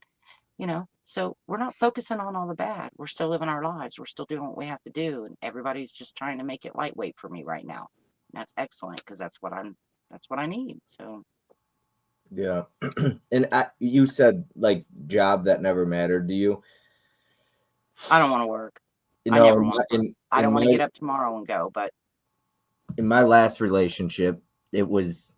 so we're not focusing on all the bad. We're still living our lives. We're still doing what we have to do, and everybody's just trying to make it lightweight for me right now. And that's excellent because that's what I need. So yeah. And you said like job that never mattered to you. I don't want to work. I never want to work. I don't want to get up tomorrow and go. But in my last relationship, it was.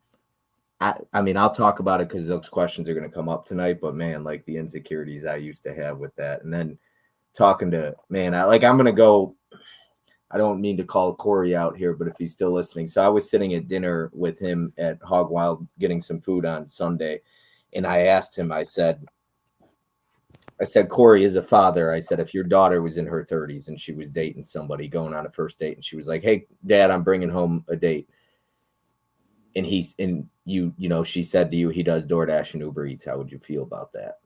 I mean, I'll talk about it because those questions are going to come up tonight. But man, like the insecurities I used to have with that, and then talking to I'm going to go. I don't mean to call Corey out here, but if he's still listening. So I was sitting at dinner with him at Hog Wild getting some food on Sunday. And I asked him, I said, Corey, as a father, I said, if your daughter was in her 30s and she was dating somebody going on a first date and she was like, hey, Dad, I'm bringing home a date. And she said to you, he does DoorDash and Uber Eats. How would you feel about that?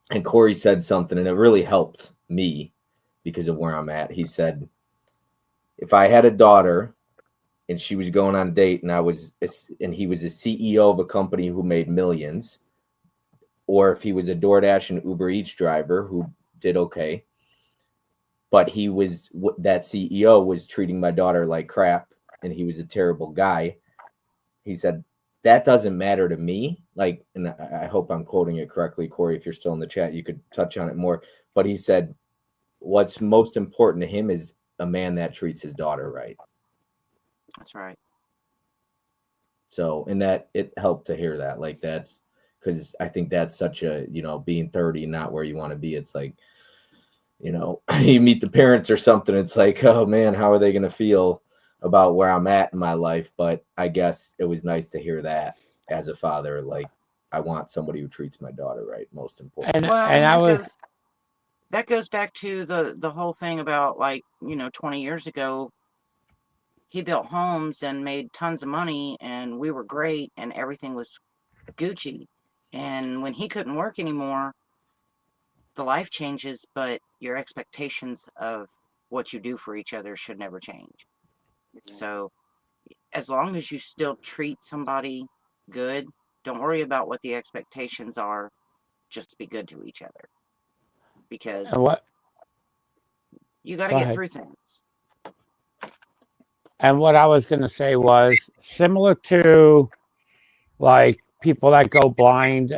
And Corey said something, and it really helped me because of where I'm at. He said, if I had a daughter and she was going on a date and he was a CEO of a company who made millions, or if he was a DoorDash and Uber Eats driver who did okay, but that CEO was treating my daughter like crap and he was a terrible guy, he said, that doesn't matter to me. Like, and I hope I'm quoting it correctly, Corey, if you're still in the chat, you could touch on it more. But he said, what's most important to him is a man that treats his daughter right. That's right. So, and that it helped to hear that. Like, that's because I think that's such a, being 30, not where you want to be. It's like, you meet the parents or something. It's like, oh man, how are they going to feel about where I'm at in my life? But I guess it was nice to hear that as a father. Like, I want somebody who treats my daughter right, most important. That goes back to the whole thing about 20 years ago, he built homes and made tons of money and we were great and everything was Gucci. And when he couldn't work anymore, the life changes, but your expectations of what you do for each other should never change. So as long as you still treat somebody good, don't worry about what the expectations are. Just be good to each other. Because you got to get through things. And what I was going to say was similar to like people that go blind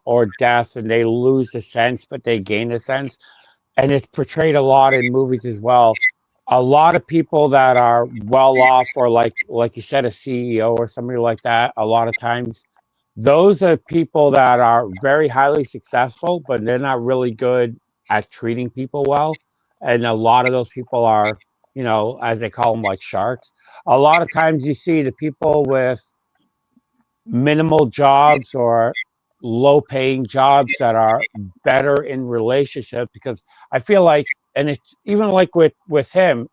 or deaf and they lose the sense, but they gain the sense. And it's portrayed a lot in movies as well. A lot of people that are well off, or like you said, a CEO or somebody like that, a lot of times those are people that are very highly successful, but they're not really good at treating people well. And a lot of those people are, as they call them, like sharks. A lot of times you see the people with minimal jobs or low paying jobs that are better in relationships, because I feel like, and it's even like with him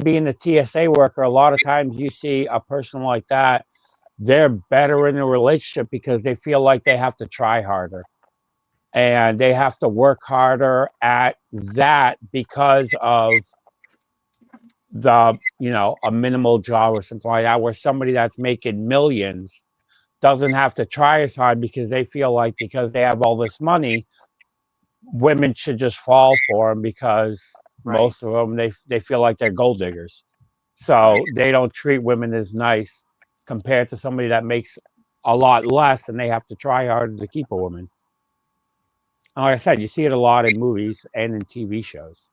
being the TSA worker, a lot of times you see a person like that, they're better in a relationship because they feel like they have to try harder and they have to work harder at that because of a minimal job or something like that, where somebody that's making millions doesn't have to try as hard because they feel like because they have all this money, women should just fall for them because Right. most of them they feel like they're gold diggers, so they don't treat women as nice compared to somebody that makes a lot less and they have to try harder to keep a woman. And like I said, you see it a lot in movies and in TV shows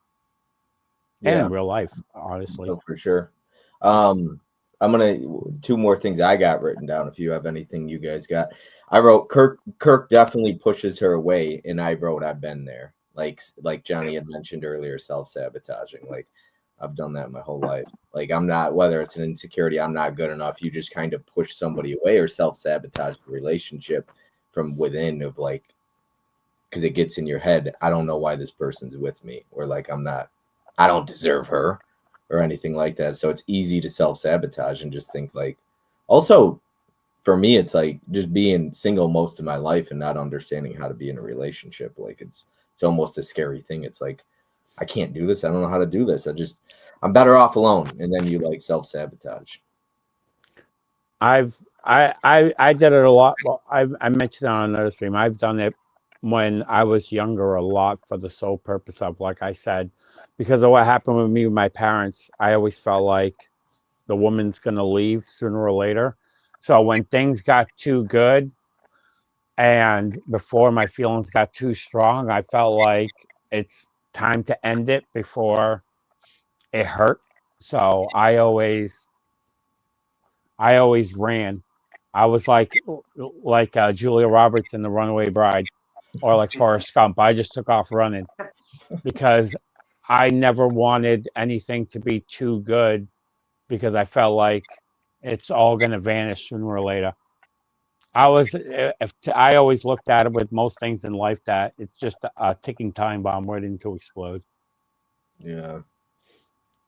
and Yeah. in real life, honestly. Oh, for sure. I'm gonna two more things I got written down. If you have anything you guys got, I wrote Kirk definitely pushes her away, and I wrote I've been there. Like Johnny had mentioned earlier, self-sabotaging. Like I've done that my whole life. Like I'm not, whether it's an insecurity, I'm not good enough. You just kind of push somebody away or self-sabotage the relationship from within of like, because it gets in your head. I don't know why this person's with me, or like I don't deserve her or anything like that. So it's easy to self-sabotage and just think like, also for me, it's like just being single most of my life and not understanding how to be in a relationship. Like it's almost a scary thing. It's like, I can't do this. I don't know how to do this. I'm better off alone. And then you like self-sabotage. I did it a lot. Well, I mentioned it on another stream. I've done it when I was younger a lot for the sole purpose of, like I said, because of what happened with me with my parents. I always felt like the woman's gonna leave sooner or later. So when things got too good and before my feelings got too strong, I felt like it's time to end it before it hurt. So I always ran. I was like Julia Roberts in The Runaway Bride, or like Forrest Gump. I just took off running because I never wanted anything to be too good because I felt like it's all going to vanish sooner or later. I always looked at it with most things in life that it's just a ticking time bomb waiting to explode. Yeah.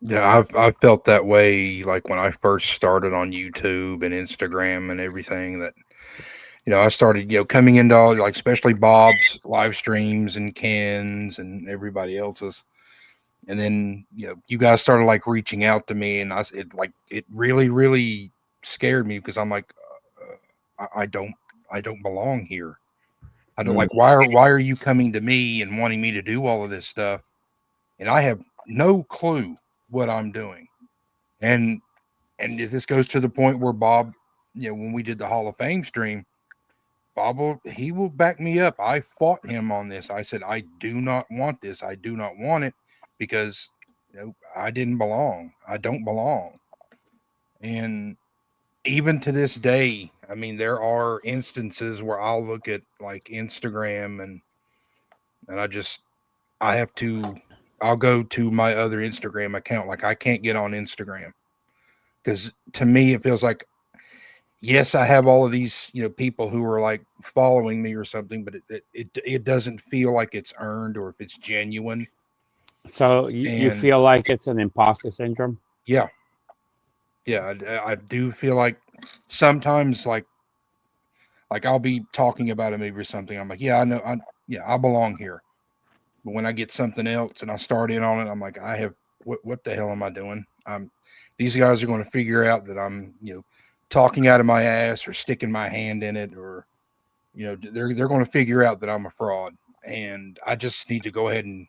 Yeah, I've felt that way like when I first started on YouTube and Instagram and everything. That I started coming into all, like, especially Bob's live streams and Ken's and everybody else's, and then you guys started like reaching out to me, and it really scared me because I'm like, I don't belong here. I don't, like, why are you coming to me and wanting me to do all of this stuff, and I have no clue what I'm doing. And if this goes to the point where Bob, when we did the Hall of Fame stream, he will back me up. I fought him on this. I said, I do not want this. I do not want it because I didn't belong. I don't belong. And even to this day, I mean, there are instances where I'll look at like Instagram and I'll go to my other Instagram account. Like, I can't get on Instagram because to me, it feels like, yes, I have all of these, people who are like following me or something, but it doesn't feel like it's earned or if it's genuine. So you And feel like it's an imposter syndrome? yeah, I do feel like sometimes like I'll be talking about a movie or something. I'm like, yeah, I know, I belong here. But when I get something else and I start in on it, I'm like, what the hell am I doing? These guys are going to figure out that I'm, talking out of my ass or sticking my hand in it, or, they're going to figure out that I'm a fraud. And I just need to go ahead and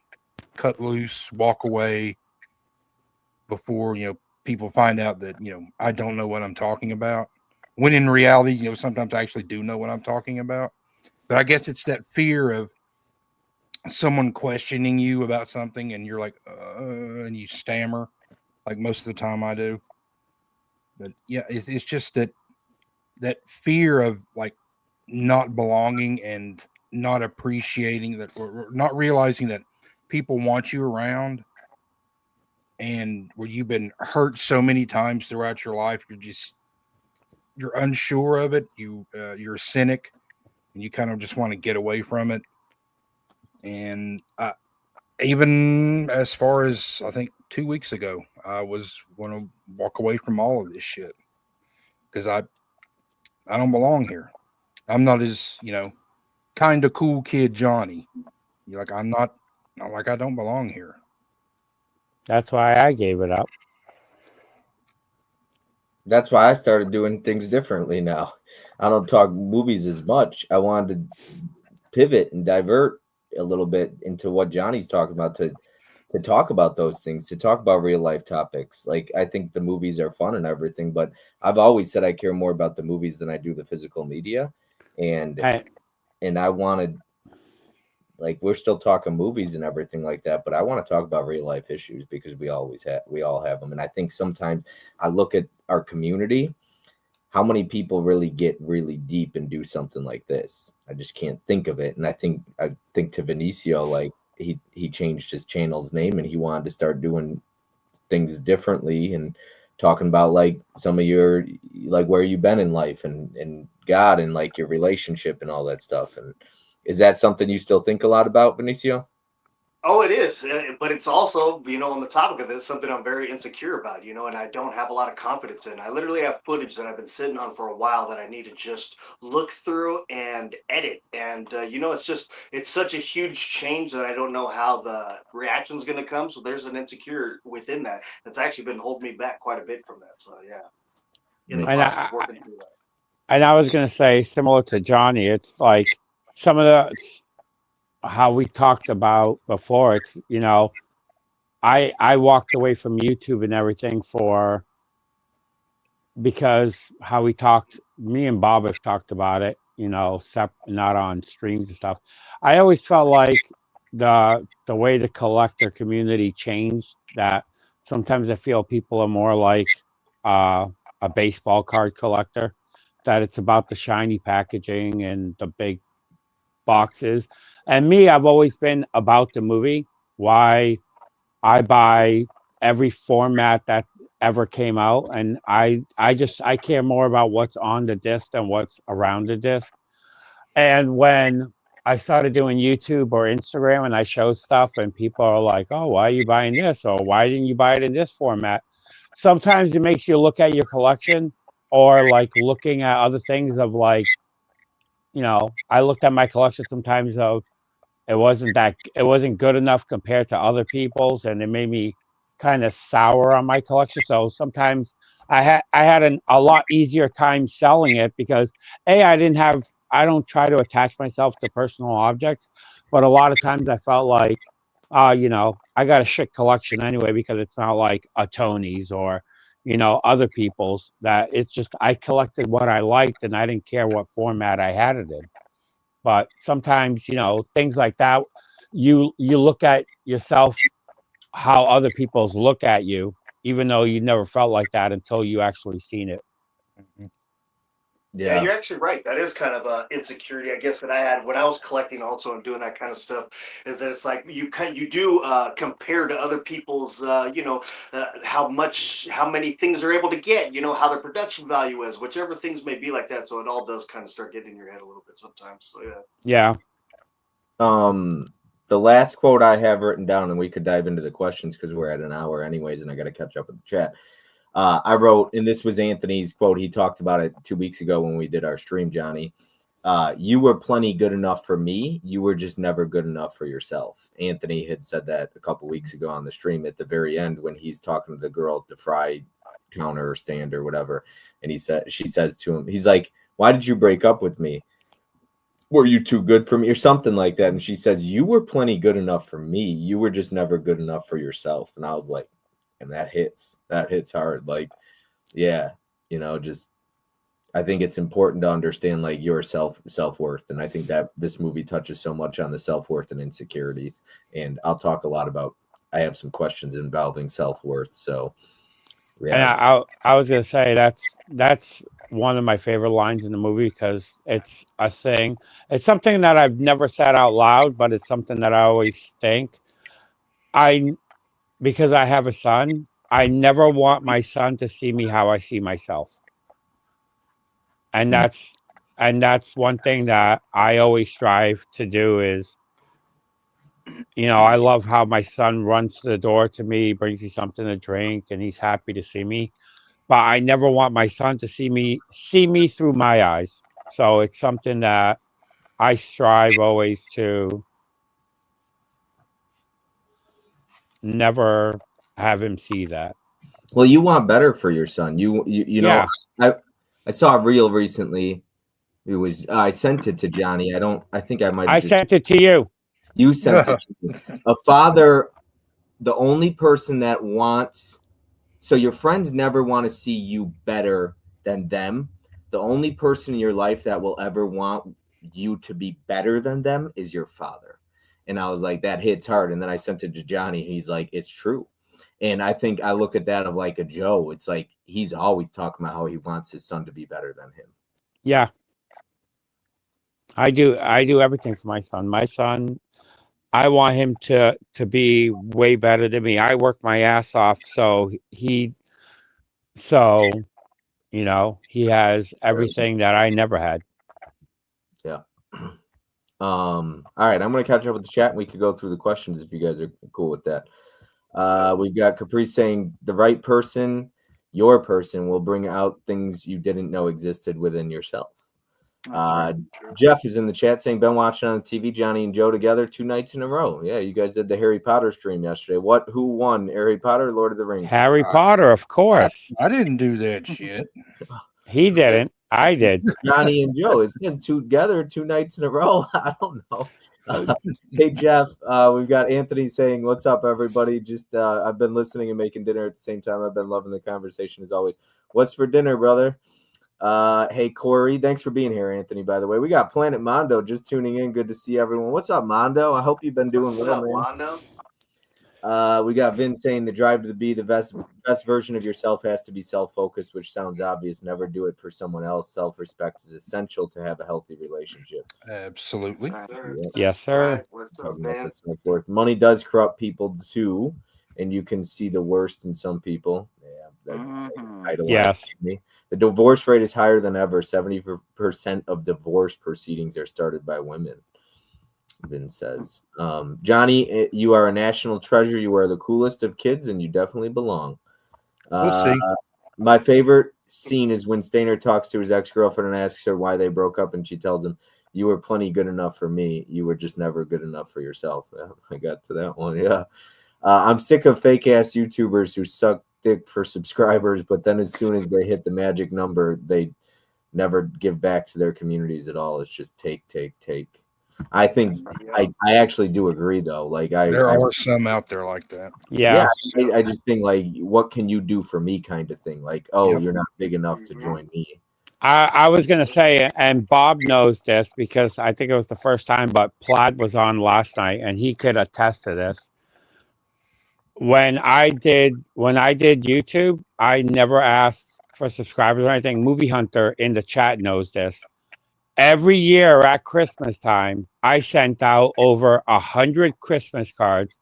cut loose, walk away before, people find out that, I don't know what I'm talking about. When in reality, sometimes I actually do know what I'm talking about. But I guess it's that fear of someone questioning you about something and you're like, and you stammer, like most of the time I do. But yeah, it's just that fear of like not belonging and not appreciating that, or not realizing that people want you around, and where you've been hurt so many times throughout your life, you're just you're unsure of it. You're a cynic, and you kind of just want to get away from it. And even as far as I think 2 weeks ago, I was going to walk away from all of this shit because I don't belong here. I'm not as kind of cool kid Johnny. You're like not like I don't belong here. That's why I gave it up. That's why I started doing things differently now. I don't talk movies as much. I wanted to pivot and divert a little bit into what Johnny's talking about to talk about those things, to talk about real life topics. Like, I think the movies are fun and everything, but I've always said I care more about the movies than I do the physical media. And I, I wanted, like, we're still talking movies and everything like that, but I want to talk about real life issues because we all have them. And I think sometimes I look at our community, how many people really get really deep and do something like this. I just can't think of it. And I think to Vinicio, like, he changed his channel's name and he wanted to start doing things differently and talking about, like, some of your, like, where you've been in life and God and, like, your relationship and all that stuff. And is that something you still think a lot about, Vinicio? Oh, it is, but it's also, on the topic of this, something I'm very insecure about, and I don't have a lot of confidence in. I literally have footage that I've been sitting on for a while that I need to just look through and edit. And, it's such a huge change that I don't know how the reaction's going to come. So there's an insecure within that that's actually been holding me back quite a bit from that. So, yeah, in the Makes and process I, of working through that. and I was gonna say, similar to Johnny, it's like some of the how we talked about before. It's I walked away from YouTube and everything because how we talked. Me and Bob have talked about it. Not on streams and stuff. I always felt like the way the collector community changed. That sometimes I feel people are more like uh, a baseball card collector. That it's about the shiny packaging and the big boxes. And me, I've always been about the movie. Why I buy every format that ever came out, and I care more about what's on the disc than what's around the disc. And when I started doing YouTube or Instagram and I show stuff and people are like, "Oh, why are you buying this?" or "Why didn't you buy it in this format?" Sometimes it makes you look at your collection or like looking at other things of like, I looked at my collection sometimes of it wasn't good enough compared to other people's, and it made me kind of sour on my collection. So sometimes I had a lot easier time selling it because I don't try to attach myself to personal objects, but a lot of times I felt like I got a shit collection anyway because it's not like a Tony's or other people's. That it's just I collected what I liked and I didn't care what format I had it in. But sometimes, things like that, you look at yourself how other people's look at you, even though you never felt like that until you actually seen it. Mhm. Yeah, Yeah. you're actually right. That is kind of a insecurity, I guess, that I had when I was collecting also and doing that kind of stuff. Is that it's like you do compare to other people's, how many things they're able to get, how their production value is, whichever things may be like that. So it all does kind of start getting in your head a little bit sometimes. So yeah. Yeah. The last quote I have written down, and we could dive into the questions because we're at an hour anyways, and I got to catch up with the chat. I wrote, and this was Anthony's quote. He talked about it 2 weeks ago when we did our stream, Johnny. You were plenty good enough for me. You were just never good enough for yourself. Anthony had said that a couple weeks ago on the stream at the very end when he's talking to the girl at the fry counter or stand or whatever. And she says to him, he's like, "Why did you break up with me? Were you too good for me?" or something like that. And she says, "You were plenty good enough for me. You were just never good enough for yourself." And I was like, and that hits hard. Like, yeah, just I think it's important to understand, like, your self-worth. And I think that this movie touches so much on the self-worth and insecurities. And I'll talk a lot about, I have some questions involving self-worth. So And yeah. I was gonna say that's one of my favorite lines in the movie because it's a thing. It's something that I've never said out loud, but it's something that I always think. I Because I have a son, I never want my son to see me how I see myself. and that's one thing that I always strive to do is, I love how my son runs to the door to me, brings me something to drink, and he's happy to see me. But I never want my son to see me through my eyes. So it's something that I strive always to never have him see that. Well, you want better for your son. You know, I saw a reel recently. It was I sent it to Johnny. I think I might I have just sent it to you. you sent it to me. A father, the only person that wants so your friends never want to see you better than them. The only person in your life that will ever want you to be better than them is your father. And I was like, that hits hard. And then I sent it to Johnny. He's like, it's true. And I think I look at that of like a Joe. It's like he's always talking about how he wants his son to be better than him. Yeah. I do everything for my son. My son, I want him to be way better than me. I work my ass off so he has everything that I never had. Yeah. All right, I'm gonna catch up with the chat and we could go through the questions if you guys are cool with that. We've got Caprice saying the right person, your person, will bring out things you didn't know existed within yourself. Jeff is in the chat saying, been watching on TV, Johnny and Joe together 2 nights in a row. Yeah, you guys did the Harry Potter stream yesterday. Who won, Harry Potter or Lord of the Rings? Harry Potter, of course. I didn't do that shit. He didn't. I did. Johnny and Joe. It says together 2 nights in a row. I don't know. Hey, Jeff, we've got Anthony saying, what's up, everybody? Just I've been listening and making dinner at the same time. I've been loving the conversation as always. What's for dinner, brother? Hey, Corey, thanks for being here, Anthony, by the way. We got Planet Mondo just tuning in. Good to see everyone. What's up, Mondo? I hope you've been doing well, man. Mondo? We got Vin saying the drive to be the best version of yourself has to be self-focused, which sounds obvious. Never do it for someone else. Self-respect is essential to have a healthy relationship. Absolutely. Yes, sir. What's up, man? Money does corrupt people too, and you can see the worst in some people. Yeah, yes. Me. The divorce rate is higher than ever. 70% of divorce proceedings are started by women. Vin says, Johnny, you are a national treasure. You are the coolest of kids, and you definitely belong. We'll see. My favorite scene is when Stainer talks to his ex-girlfriend and asks her why they broke up, and she tells him, "You were plenty good enough for me. You were just never good enough for yourself." I got to that one. Yeah. I'm sick of fake-ass YouTubers who suck dick for subscribers, but then as soon as they hit the magic number, they never give back to their communities at all. It's just take. I think I actually do agree though. Like there are some out there like that. Yeah. I just think like, what can you do for me kind of thing. Like, you're not big enough to join me. I was going to say, and Bob knows this because I think it was the first time, but Plaid was on last night and he could attest to this. When I did YouTube, I never asked for subscribers or anything. Movie Hunter in the chat knows this. Every year at Christmas time, I sent out over 100 Christmas cards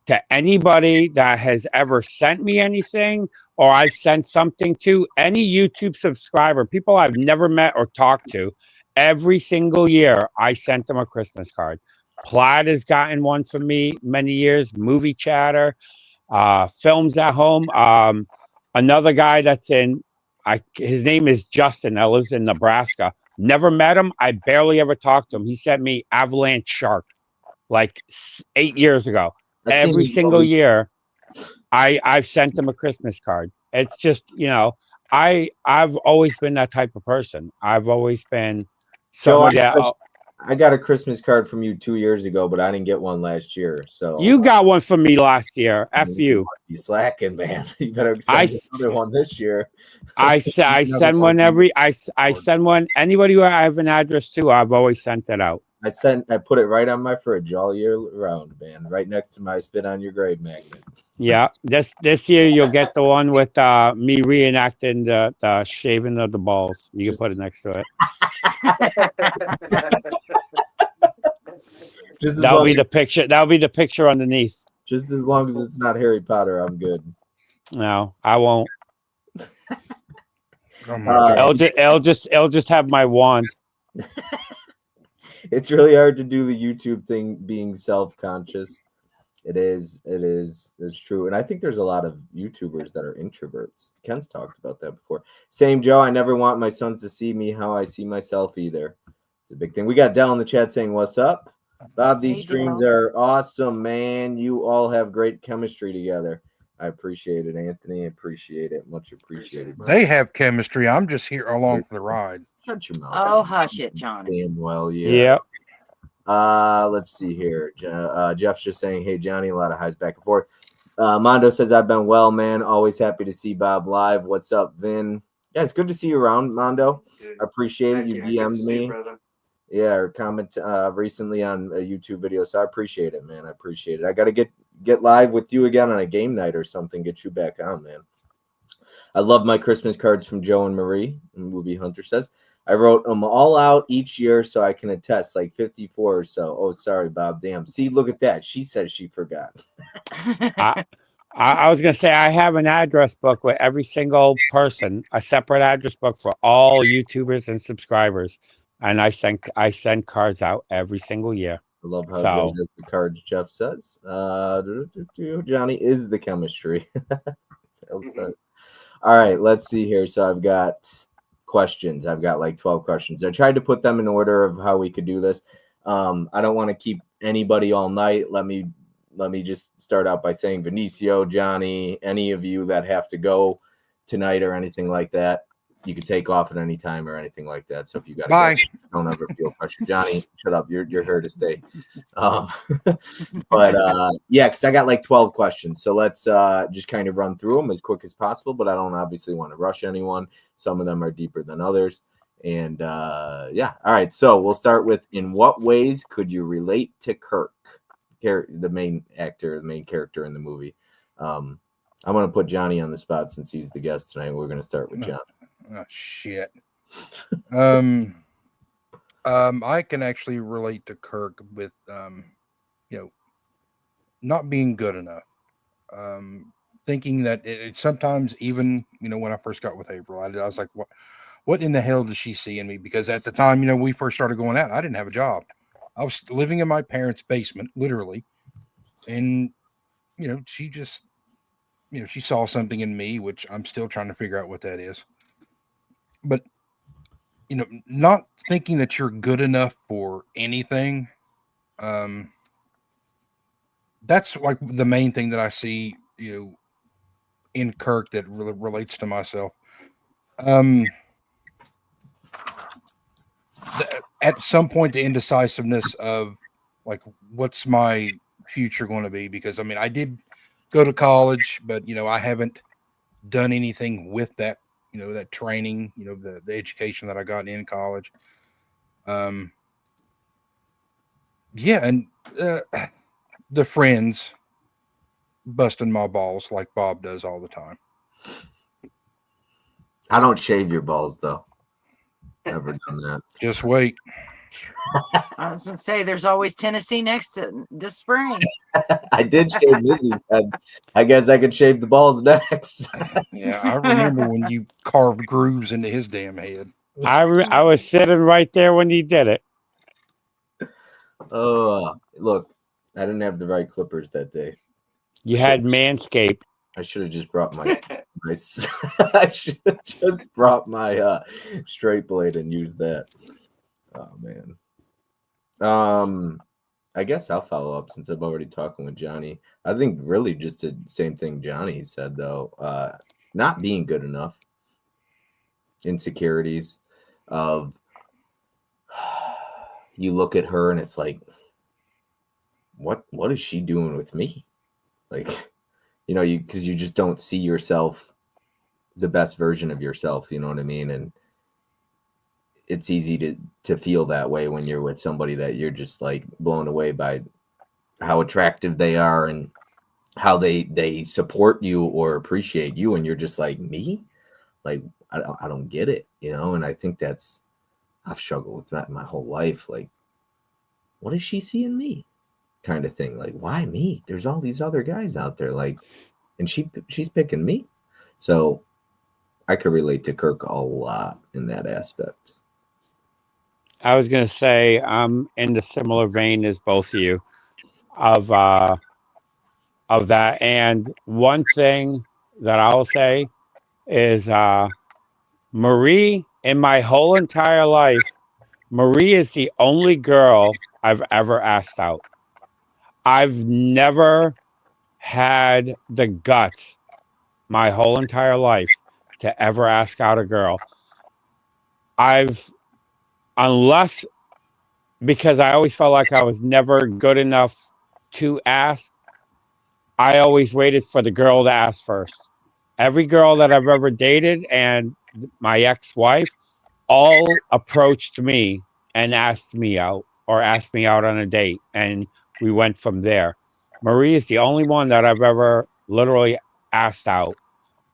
to anybody that has ever sent me anything or I sent something to any YouTube subscriber, people I've never met or talked to. Every single year, I sent them a Christmas card. Plaid has gotten one from me many years, Movie Chatter, Films at Home. Another guy that's his name is Justin, that lives in Nebraska. Never met him. I barely ever talked to him. He sent me Avalanche Shark like 8 years ago. Every single year, I've sent him a Christmas card. It's just, I've always been that type of person. I've always been somebody I got a Christmas card from you 2 years ago, but I didn't get one last year. So you got one from me last year. F you. You slacking, man. You better send another one this year. I send one I send one. Anybody who I have an address to, I've always sent it out. I put it right on my fridge all year round, man. Right next to my spit on your grave magnet. Yeah. This year you'll get the one with me reenacting the shaving of the balls. You can put it next to it. That'll be the picture. That'll be the picture underneath. Just as long as it's not Harry Potter, I'm good. No, I won't. Oh my God. It'll just have my wand. It's really hard to do the YouTube thing being self-conscious. It is. It's true. And I think there's a lot of YouTubers that are introverts. Ken's talked about that before. Same, Joe. I never want my sons to see me how I see myself either. It's a big thing. We got Dell in the chat saying, "What's up, Bob? These Hey, streams Dell. are awesome, man. You all have great chemistry together. I appreciate it, Anthony. I appreciate it. Much appreciated. They have chemistry. I'm just here along for the ride. Shut your mouth. Oh, hush it, Johnny. Damn well, yeah. Yep. Let's see here. Jeff's just saying, "Hey Johnny," a lot of highs back and forth. Mondo says, "I've been well, man. Always happy to see Bob live. What's up, Vin? Yeah, it's good to see you around, Mondo. I appreciate it. You DM'd me, yeah, or comment recently on a YouTube video, so I appreciate it, man. I appreciate it. I got to get live with you again on a game night or something. Get you back on, man. I love my Christmas cards from Joe and Marie. Movie Hunter says, I wrote them all out each year so I can attest, like 54 or so. Oh, sorry, Bob. Damn. See, look at that. She says she forgot. I was gonna say I have an address book with every single person, a separate address book for all YouTubers and subscribers, and I send cards out every single year. I love how Joe does the cards, Jeff says. Johnny is the chemistry. All right, let's see here. So I've got questions. I've got like 12 questions. I tried to put them in order of how we could do this. I don't want to keep anybody all night. Let me just start out by saying, Vinicio, Johnny, any of you that have to go tonight or anything like that, you can take off at any time or anything like that. So if you got to go, don't ever feel pressure. Johnny, shut up. You're here to stay. But yeah, because I got like 12 questions. So let's just kind of run through them as quick as possible. But I don't obviously want to rush anyone. Some of them are deeper than others. And yeah. All right. So we'll start with, in what ways could you relate to Kirk, the main actor, the main character in the movie? I'm going to put Johnny on the spot since he's the guest tonight. We're going to start with Johnny. Oh shit. I can actually relate to Kirk with not being good enough. Thinking that it sometimes, even when I first got with April, I was like, what in the hell does she see in me? Because at the time, we first started going out, I didn't have a job. I was living in my parents' basement, literally. And she just she saw something in me, which I'm still trying to figure out what that is. But, not thinking that you're good enough for anything. That's like the main thing that I see, in Kirk that really relates to myself. At some point, the indecisiveness of like, what's my future going to be? Because I did go to college, but I haven't done anything with that, that training, the education that I got in college. Yeah, and the friends busting my balls like Bob does all the time. I don't shave your balls though. Never done that. Just wait. I was going to say, there's always Tennessee next to this spring. I did shave Missy's head. I guess I could shave the balls next. Yeah, I remember when you carved grooves into his damn head. I was sitting right there when he did it. Oh, look, I didn't have the right clippers that day. You had Manscaped. I should have just brought my I should have just brought my straight blade and used that. Oh man. I guess I'll follow up since I'm already talking with Johnny. I think really just the same thing Johnny said though. Not being good enough. Insecurities of you look at her and it's like, what is she doing with me? Like, because you just don't see yourself the best version of yourself, you know what I mean? And it's easy to feel that way when you're with somebody that you're just like blown away by how attractive they are and how they support you or appreciate you, and you're just like, me? Like, I don't get it, and I think I've struggled with that my whole life. Like, what does she see in me? Kind of thing. Like, why me? There's all these other guys out there, like, and she's picking me. So I could relate to Kirk a lot in that aspect. I was gonna say I'm in the similar vein as both of you of uh of that. And one thing that I'll say is Marie, in my whole entire life, Marie is the only girl I've ever asked out. I've never had the guts my whole entire life to ever ask out a girl. I've, unless, because I always felt like I was never good enough to ask, I always waited for the girl to ask first. Every girl that I've ever dated and my ex wife all approached me and asked me out or asked me out on a date. And we went from there. Marie is the only one that I've ever literally asked out.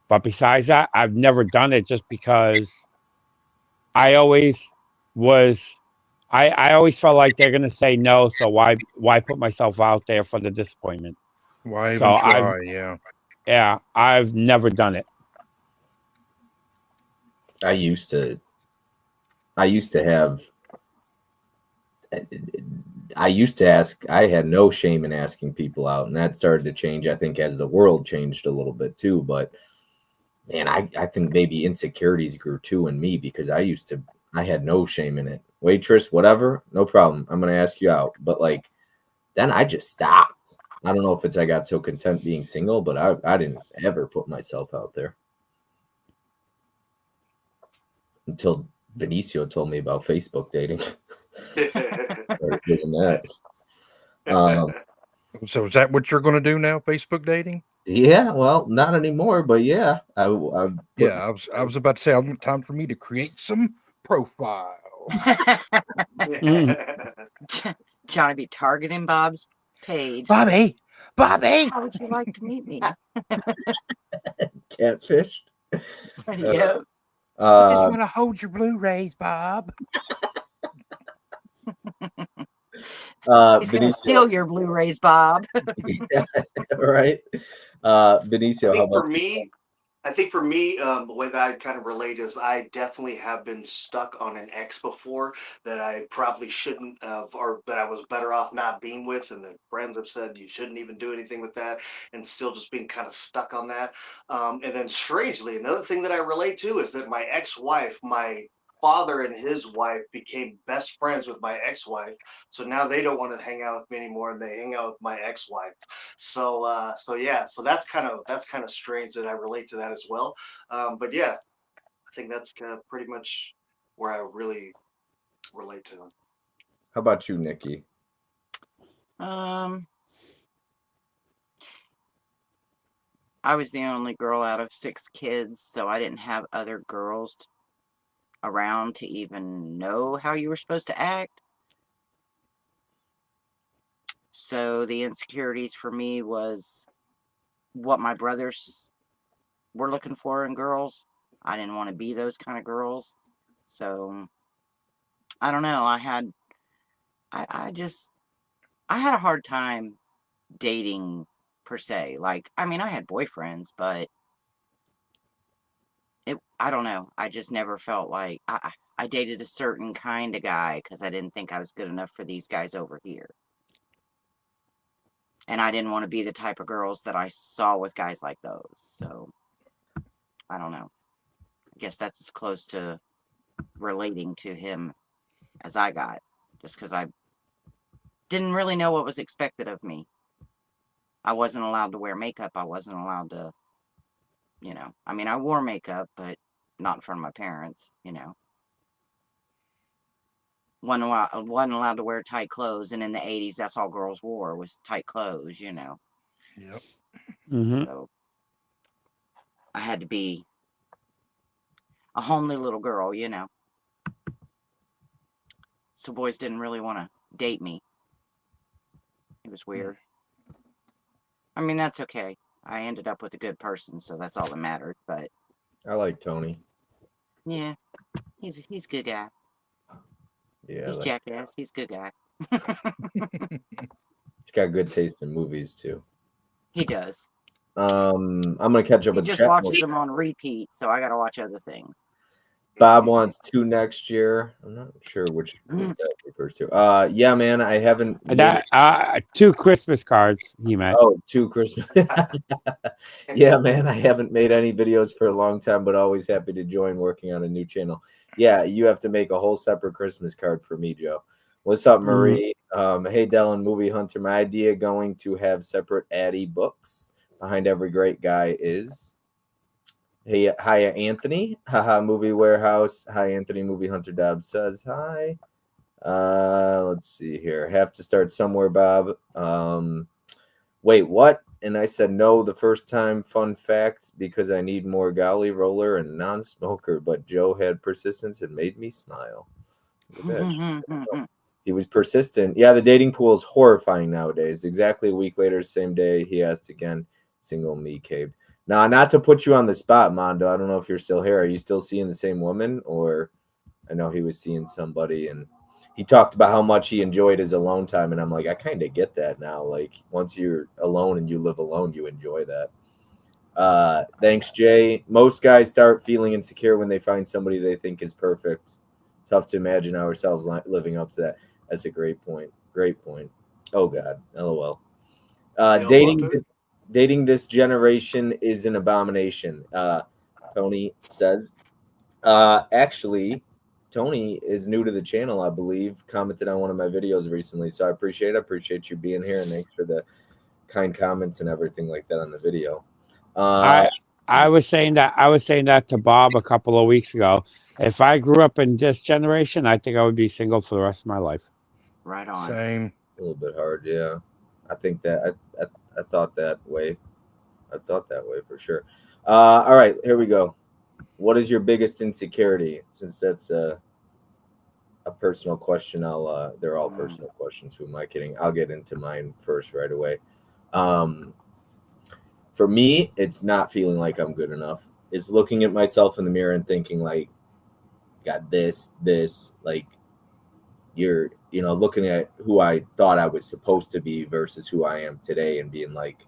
But besides that, I've never done it just because I always was I always felt like they're gonna say no, so why put myself out there for the disappointment? Why So even try? Yeah. I've never done it. I used to have I used to ask. I had no shame in asking people out, and that started to change, I think, as the world changed a little bit too. But man, I think maybe insecurities grew too in me because I had no shame in it. Waitress, whatever, no problem. I'm gonna ask you out. But like then I just stopped. I don't know if it's I got so content being single, but I didn't ever put myself out there until Benicio told me about Facebook dating. Started doing that. So is that what you're going to do now? Facebook dating? Yeah, well, not anymore, but yeah, I put, Yeah, I was about to say, time for me to create some profile. Johnny be targeting Bob's page. Bobby, How would you like to meet me? catfished. Yeah. I just want to hold your Blu-rays, Bob. He's going to steal your Blu-rays, Bob. Yeah, right. Benicio, how about I think for me, the way that I kind of relate is I definitely have been stuck on an ex before that I probably shouldn't have, or that I was better off not being with. And the friends have said you shouldn't even do anything with that, and still just being kind of stuck on that. And then strangely, another thing that I relate to is that my ex-wife, my father and his wife became best friends with my ex-wife. So now they don't want to hang out with me anymore, and they hang out with my ex-wife. So yeah, so that's kind of strange that I relate to that as well. But yeah, I think that's pretty much where I really relate to them. how about you, Nikki? I was the only girl out of 6 kids, so I didn't have other girls around to even know how you were supposed to act. So the insecurities for me was what my brothers were looking for in girls. I didn't want to be those kind of girls. So I don't know. I had a hard time dating per se. Like, I mean, I had boyfriends, but I don't know. I just never felt like I dated a certain kind of guy because I didn't think I was good enough for these guys over here. And I didn't want to be the type of girls that I saw with guys like those. So I don't know. I guess that's as close to relating to him as I got, just because I didn't really know what was expected of me. I wasn't allowed to wear makeup. I wasn't allowed to, I mean, I wore makeup, but not in front of my parents, Wasn't allowed to wear tight clothes. And in the 80s, that's all girls wore was tight clothes, Yep. Mm-hmm. So I had to be a homely little girl, So boys didn't really want to date me. It was weird. I mean, that's okay. I ended up with a good person, so that's all that mattered. But I like Tony. yeah, he's a good guy. Yeah, He's jackass. He's a good guy. he's got good taste in movies too. He does. I'm gonna catch up He with just chat. watches them on repeat, so I got to watch other things. Bob wants 2 next year. I'm not sure which that refers to. Yeah, man, I haven't. That 2 Christmas cards he meant. Oh, 2 Christmas. Yeah, man, I haven't made any videos for a long time, but always happy to join working on a new channel. Yeah, you have to make a whole separate Christmas card for me, Joe. What's up, Marie? Hey, Dellen, Movie Hunter. My idea going to have separate Addy books behind every great guy is. Hey, hi, Anthony. Haha, Movie Warehouse. Hi, Anthony. Movie Hunter Dobbs says hi. Let's see here. Have to start somewhere, Bob. Wait, what? And I said no the first time. Fun fact, because I need more golly roller and non-smoker. But Joe had persistence and made me smile. Look at that. He was persistent. Yeah, the dating pool is horrifying nowadays. Exactly a week later, same day, he asked again. Single me caved. Now, not to put you on the spot, Mondo. I don't know if you're still here. Are you still seeing the same woman? Or I know he was seeing somebody and he talked about how much he enjoyed his alone time. And I'm like, I kind of get that now. Like, once you're alone and you live alone, you enjoy that. Thanks, Jay. Most guys start feeling insecure when they find somebody they think is perfect. Tough to imagine ourselves living up to that. That's a great point. Great point. Oh, God. LOL. Dating this generation is an abomination. Tony says. Actually, Tony is new to the channel, I believe. Commented on one of my videos recently, so I appreciate you being here, and thanks for the kind comments and everything like that on the video. I was saying that to Bob a couple of weeks ago. If I grew up in this generation, I think I would be single for the rest of my life. Right on. Same. A little bit hard, yeah. I think that I thought that way. I thought that way for sure. All right, here we go. What is your biggest insecurity? Since that's a personal question, they're all personal questions. Who am I kidding? I'll get into mine first right away. For me, it's not feeling like I'm good enough. It's looking at myself in the mirror and thinking like, got this, like you're, looking at who I thought I was supposed to be versus who I am today and being like,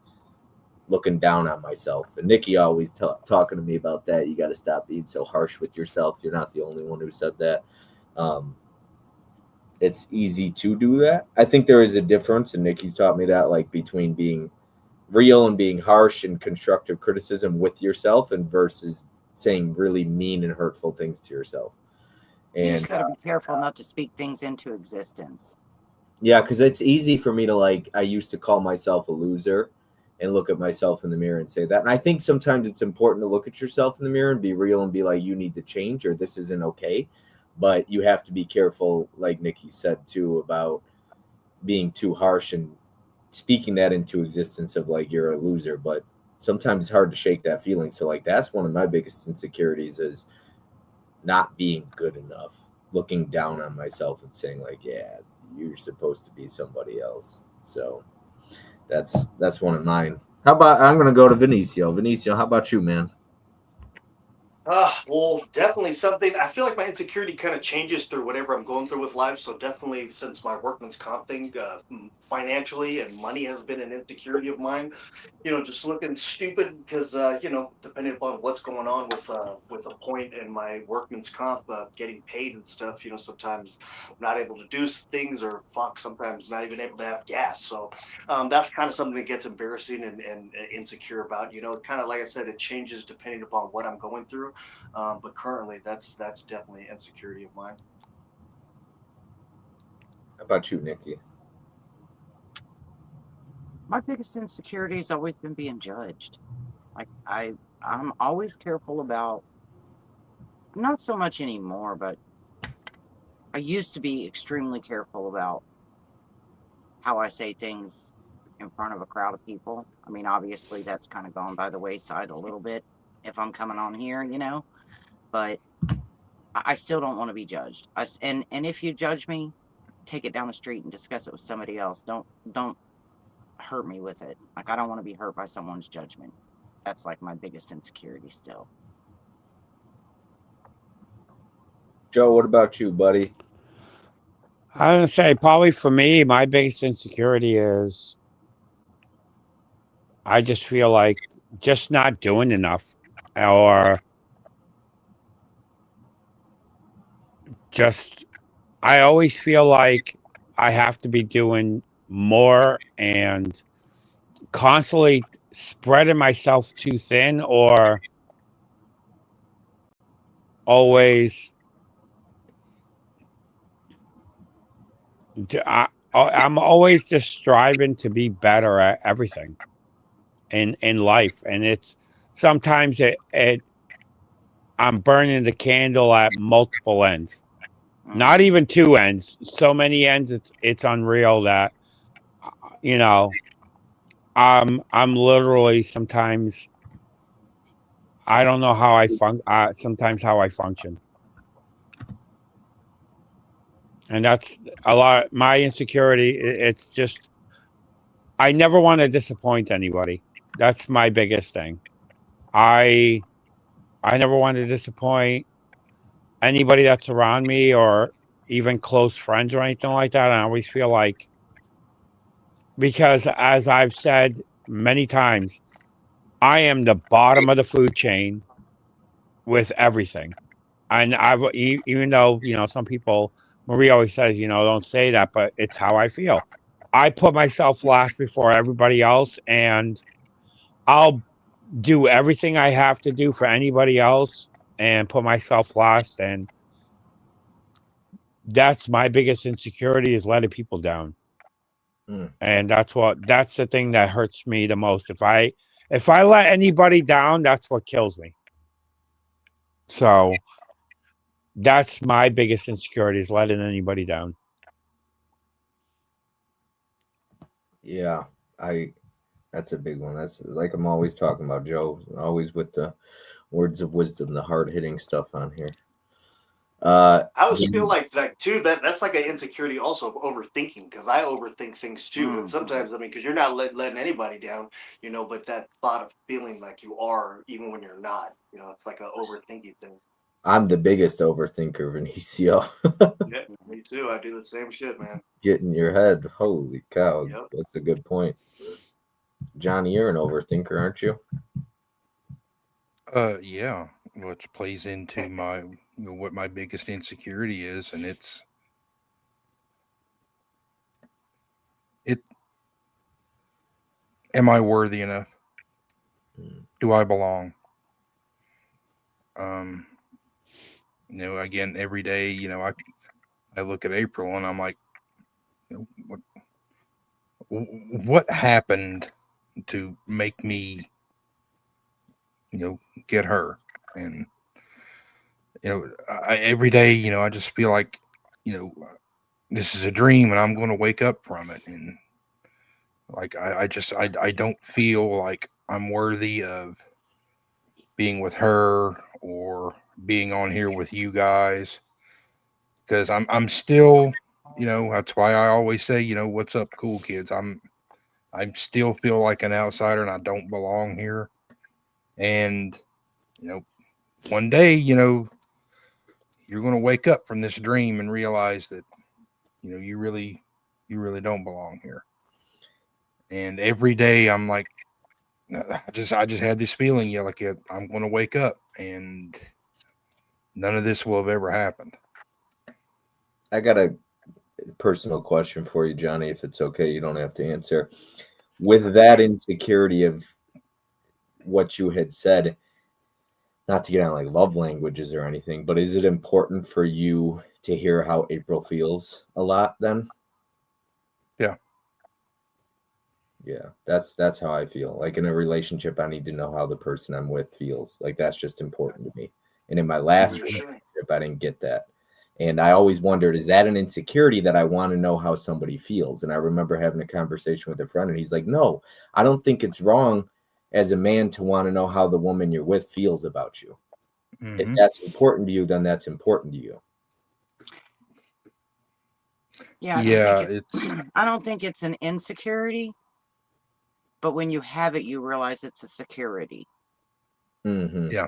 looking down on myself. And Nikki always talking to me about that. You got to stop being so harsh with yourself. You're not the only one who said that. It's easy to do that. I think there is a difference, and Nikki's taught me that, like between being real and being harsh and constructive criticism with yourself and versus saying really mean and hurtful things to yourself. And you just got to be careful not to speak things into existence. Yeah, because it's easy for me to I used to call myself a loser and look at myself in the mirror and say that. And I think sometimes it's important to look at yourself in the mirror and be real and be like, you need to change or this isn't okay. But you have to be careful, like Nikki said too, about being too harsh and speaking that into existence of like you're a loser. But sometimes it's hard to shake that feeling. So that's one of my biggest insecurities is not being good enough, looking down on myself and saying like, yeah, you're supposed to be somebody else. So that's one of mine. How about I'm gonna go to Vinicio. Vinicio, how about you, man? Well, definitely something. I feel like my insecurity kind of changes through whatever I'm going through with life. So definitely, since my workman's comp thing, financially and money has been an insecurity of mine. Just looking stupid because depending upon what's going on with a point in my workman's comp, getting paid and stuff. Sometimes I'm not able to do things, or sometimes not even able to have gas. So that's kind of something that gets embarrassing and insecure about. Kind of like I said, it changes depending upon what I'm going through. But currently, that's definitely an insecurity of mine. How about you, Nikki? My biggest insecurity has always been being judged. Like I'm always careful about, not so much anymore, but I used to be extremely careful about how I say things in front of a crowd of people. I mean, obviously that's kind of gone by the wayside a little bit if I'm coming on here, but I still don't want to be judged. And if you judge me, take it down the street and discuss it with somebody else. Don't hurt me with it. Like, I don't want to be hurt by someone's judgment. That's like my biggest insecurity still. Joe, what about you, buddy? I'm gonna say probably for me, my biggest insecurity is I just feel like just not doing enough, or just I always feel like I have to be doing more and constantly spreading myself too thin, or always I'm always just striving to be better at everything in life, and it's sometimes it I'm burning the candle at multiple ends, not Mm. even two ends, so many ends it's unreal that you know I'm literally sometimes I don't know how sometimes how I function, and that's a lot. My insecurity, it's just I never want to disappoint anybody. That's my biggest thing. I I never want to disappoint anybody that's around me, or even close friends or anything like that. I always feel like, because as I've said many times, I am the bottom of the food chain with everything. And even though, some people, Marie always says, don't say that, but it's how I feel. I put myself last before everybody else, and I'll do everything I have to do for anybody else and put myself last. And that's my biggest insecurity, is letting people down. Mm. And that's the thing that hurts me the most. If I let anybody down, that's what kills me. So that's my biggest insecurity, is letting anybody down. Yeah, I that's a big one. That's like I'm always talking about, Joe. Always with the words of wisdom, the hard hitting stuff on here. I always feel Yeah, like too that's like an insecurity also of overthinking, because I overthink things too, and Mhm. sometimes I mean because you're not letting anybody down, but that thought of feeling like you are even when you're not, it's like a overthinking thing. I'm the biggest overthinker, Benicio. Yeah, me too. I do the same shit, man. Get in your head. Holy cow, Yep. that's a good point. Johnny, you're an overthinker, aren't you? Yeah, which plays into what my biggest insecurity is, and it. Am I worthy enough? Mm. Do I belong? Um, again, every day, I look at April and I'm like, what what happened to make me, get her? And every day, I just feel like, you know, this is a dream, and I'm going to wake up from it, and like I don't feel like I'm worthy of being with her or being on here with you guys, because I'm still, that's why I always say, what's up, cool kids. I still feel like an outsider and I don't belong here. And you know, one day, you're going to wake up from this dream and realize that you really don't belong here. And every day I'm like, I just had this feeling, like I'm going to wake up and none of this will have ever happened. I got a personal question for you, Johnny, if it's okay. You don't have to answer. With that insecurity of what you had said, not to get on like love languages or anything, but is it important for you to hear how April feels a lot then? Yeah. Yeah, that's how I feel. Like in a relationship, I need to know how the person I'm with feels. Like that's just important to me. And in my last For sure. relationship, I didn't get that. And I always wondered, is that an insecurity that I want to know how somebody feels? And I remember having a conversation with a friend, and he's like, no, I don't think it's wrong as a man to want to know how the woman you're with feels about you. If Mm-hmm. that's important to you, then that's important to you. Yeah, Yeah, it's I don't think it's an insecurity, but when you have it, you realize it's a security. Mm-hmm. yeah.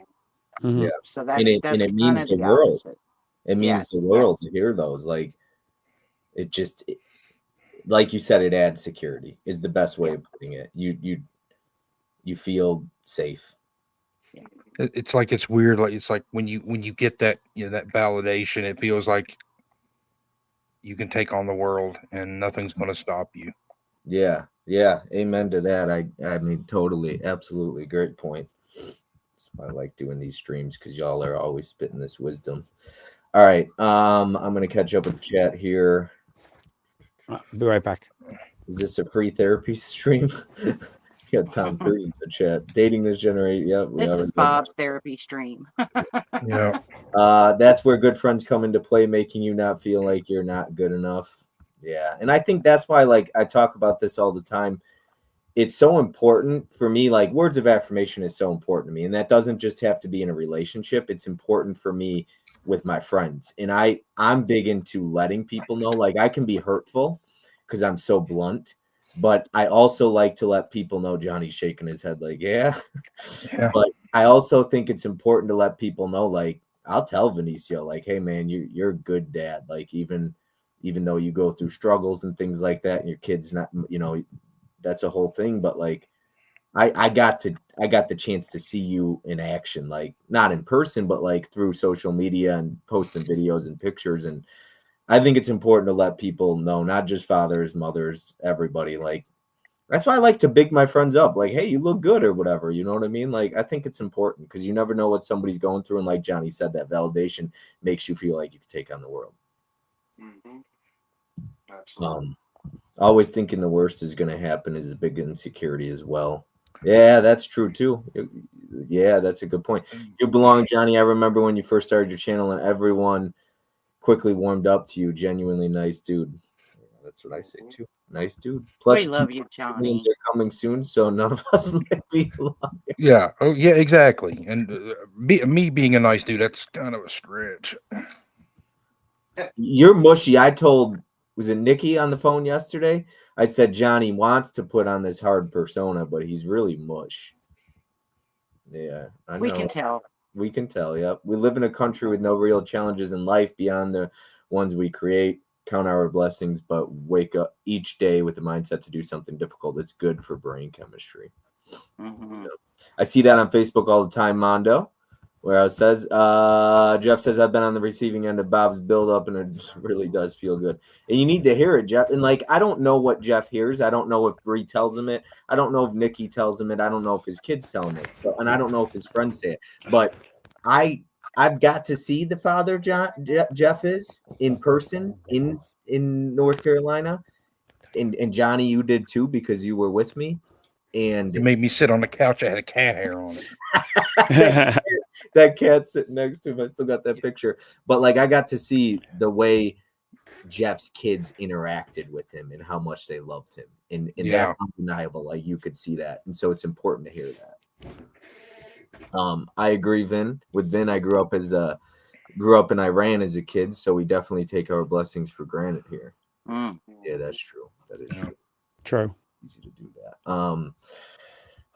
Mhm. Yeah. So And that's it kind means of the the world. opposite. It means the Yes, world yes. to hear those. Like it just like you said, it adds security is the best way Yeah. of putting it. You you feel safe. It's like it's weird. Like it's like when you get that that validation, it feels like you can take on the world and nothing's going to stop you. Yeah, yeah, amen to that. I mean, totally, absolutely, great point. That's why I like doing these streams because y'all are always spitting this wisdom. All right, I'm gonna catch up with the chat here. I'll be right back. Is this a free therapy stream? Got Tom Cruise in the chat. Dating this generation. Yep, we This already is did that. Bob's therapy stream. Yeah. That's where good friends come into play, making you not feel like you're not good enough. Yeah, and I think that's why, like, I talk about this all the time. It's so important for me. Like, words of affirmation is so important to me, and that doesn't just have to be in a relationship. It's important for me with my friends, and I'm big into letting people know. Like, I can be hurtful because I'm so blunt, but I also like to let people know. Johnny's shaking his head like, yeah. Yeah. But I also think it's important to let people know, like, I'll tell Vinicio, like, hey man, you're a good dad. Like, even though you go through struggles and things like that, and your kid's not, that's a whole thing. But like, I got the chance to see you in action, like not in person, but like through social media and posting videos and pictures. And I think it's important to let people know, not just fathers, mothers, everybody. Like, that's why I like to big my friends up. Like, hey, you look good or whatever. You know what I mean? Like, I think it's important because you never know what somebody's going through. And like Johnny said, that validation makes you feel like you can take on the world. Mm-hmm. Absolutely. Always thinking the worst is going to happen is a big insecurity as well. Yeah, that's true too. Yeah, that's a good point. You belong, Johnny. I remember when you first started your channel and everyone quickly warmed up to you. Genuinely nice dude. That's what I say too. Nice dude. Plus, We love you, Johnny. aliens are coming soon, so none of us might be alive. Yeah. Oh, yeah. Exactly. And me being a nice dude, that's kind of a stretch. You're mushy. I told, was it Nikki on the phone yesterday? I said Johnny wants to put on this hard persona, but he's really mush. Yeah, I know. We can tell. We can tell. Yep. We live in a country with no real challenges in life beyond the ones we create. Count our blessings, but wake up each day with the mindset to do something difficult. It's good for brain chemistry. Mm-hmm. I see that on Facebook all the time, Mondo, where it says, Jeff says, I've been on the receiving end of Bob's buildup, and it really does feel good. And you need to hear it, Jeff. And like, I don't know what Jeff hears. I don't know if Bree tells him it. I don't know if Nikki tells him it. I don't know if his kids tell him it. So, and I don't know if his friends say it. But I've got to see the father Jeff is in person in North Carolina. And Johnny, you did too, because you were with me. And It made me sit on the couch. I had a cat hair on it. that cat sitting next to him. I still got that picture. But like, I got to see the way Jeff's kids interacted with him and how much they loved him. And Yeah. that's undeniable. Like, you could see that. And so it's important to hear that. I agree, Vin. With Vin, I grew up in Iran as a kid, so we definitely take our blessings for granted here. Mm. Yeah, that's true. That is true. True. Easy to do that.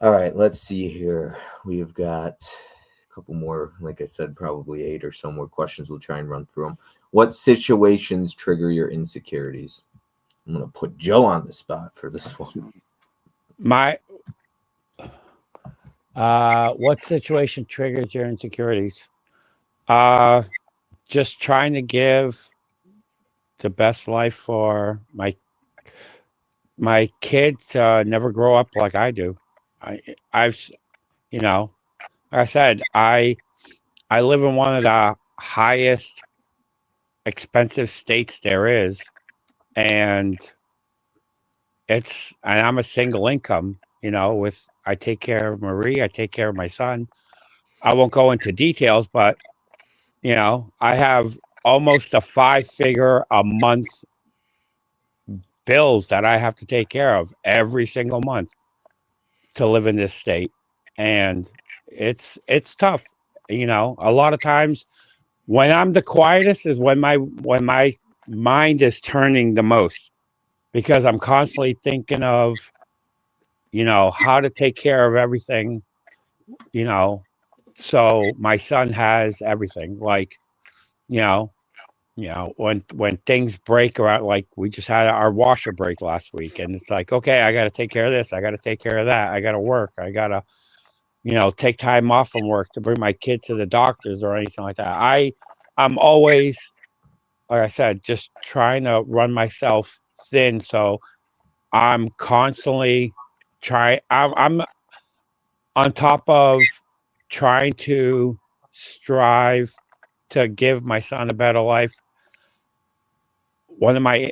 All right, let's see here. We have got a couple more, like I said, probably 8 or so more questions. We'll try and run through them. What situations trigger your insecurities? I'm gonna put Joe on the spot for this one. What situation triggers your insecurities? Just trying to give the best life for my kids never grow up like I do. I've like I said, I live in one of the highest expensive states there is, and I'm a single income, I take care of Marie, I take care of my son. I won't go into details, but I have almost a 5-figure a month bills that I have to take care of every single month to live in this state. And it's tough. A lot of times when I'm the quietest is when my mind is turning the most, because I'm constantly thinking of, how to take care of everything, so my son has everything. Like, when things break around, like we just had our washer break last week, and it's like, okay, I got to take care of this, I got to take care of that, I got to work, I got to take time off from work to bring my kid to the doctors or anything like that. I'm always, like I said, just trying to run myself thin, so I'm constantly I'm on top of trying to strive to give my son a better life. One of my,